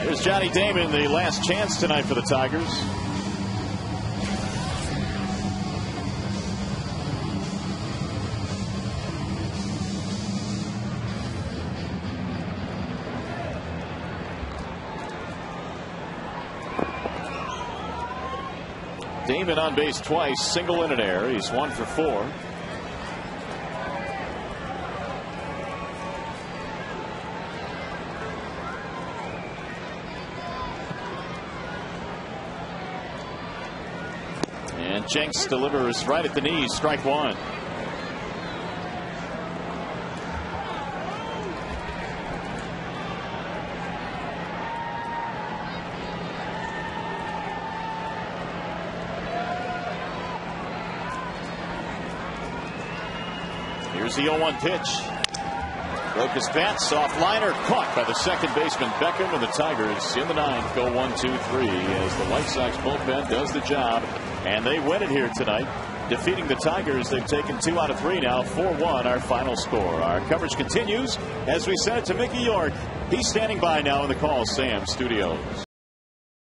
Here's Johnny Damon, the last chance tonight for the Tigers. Damon on base twice, single and an error. He's 1 for 4. And Jenks delivers right at the knees, strike 1. Here's the 0-1 pitch. Broke his bat, soft liner, caught by the second baseman Beckham, and the Tigers in the 9th go 1-2-3 as the White Sox bullpen does the job, and they win it here tonight, defeating the Tigers. They've taken 2 out of 3 now, 4-1 our final score. Our coverage continues as we send it to Mickey York. He's standing by now in the Call Sam studios.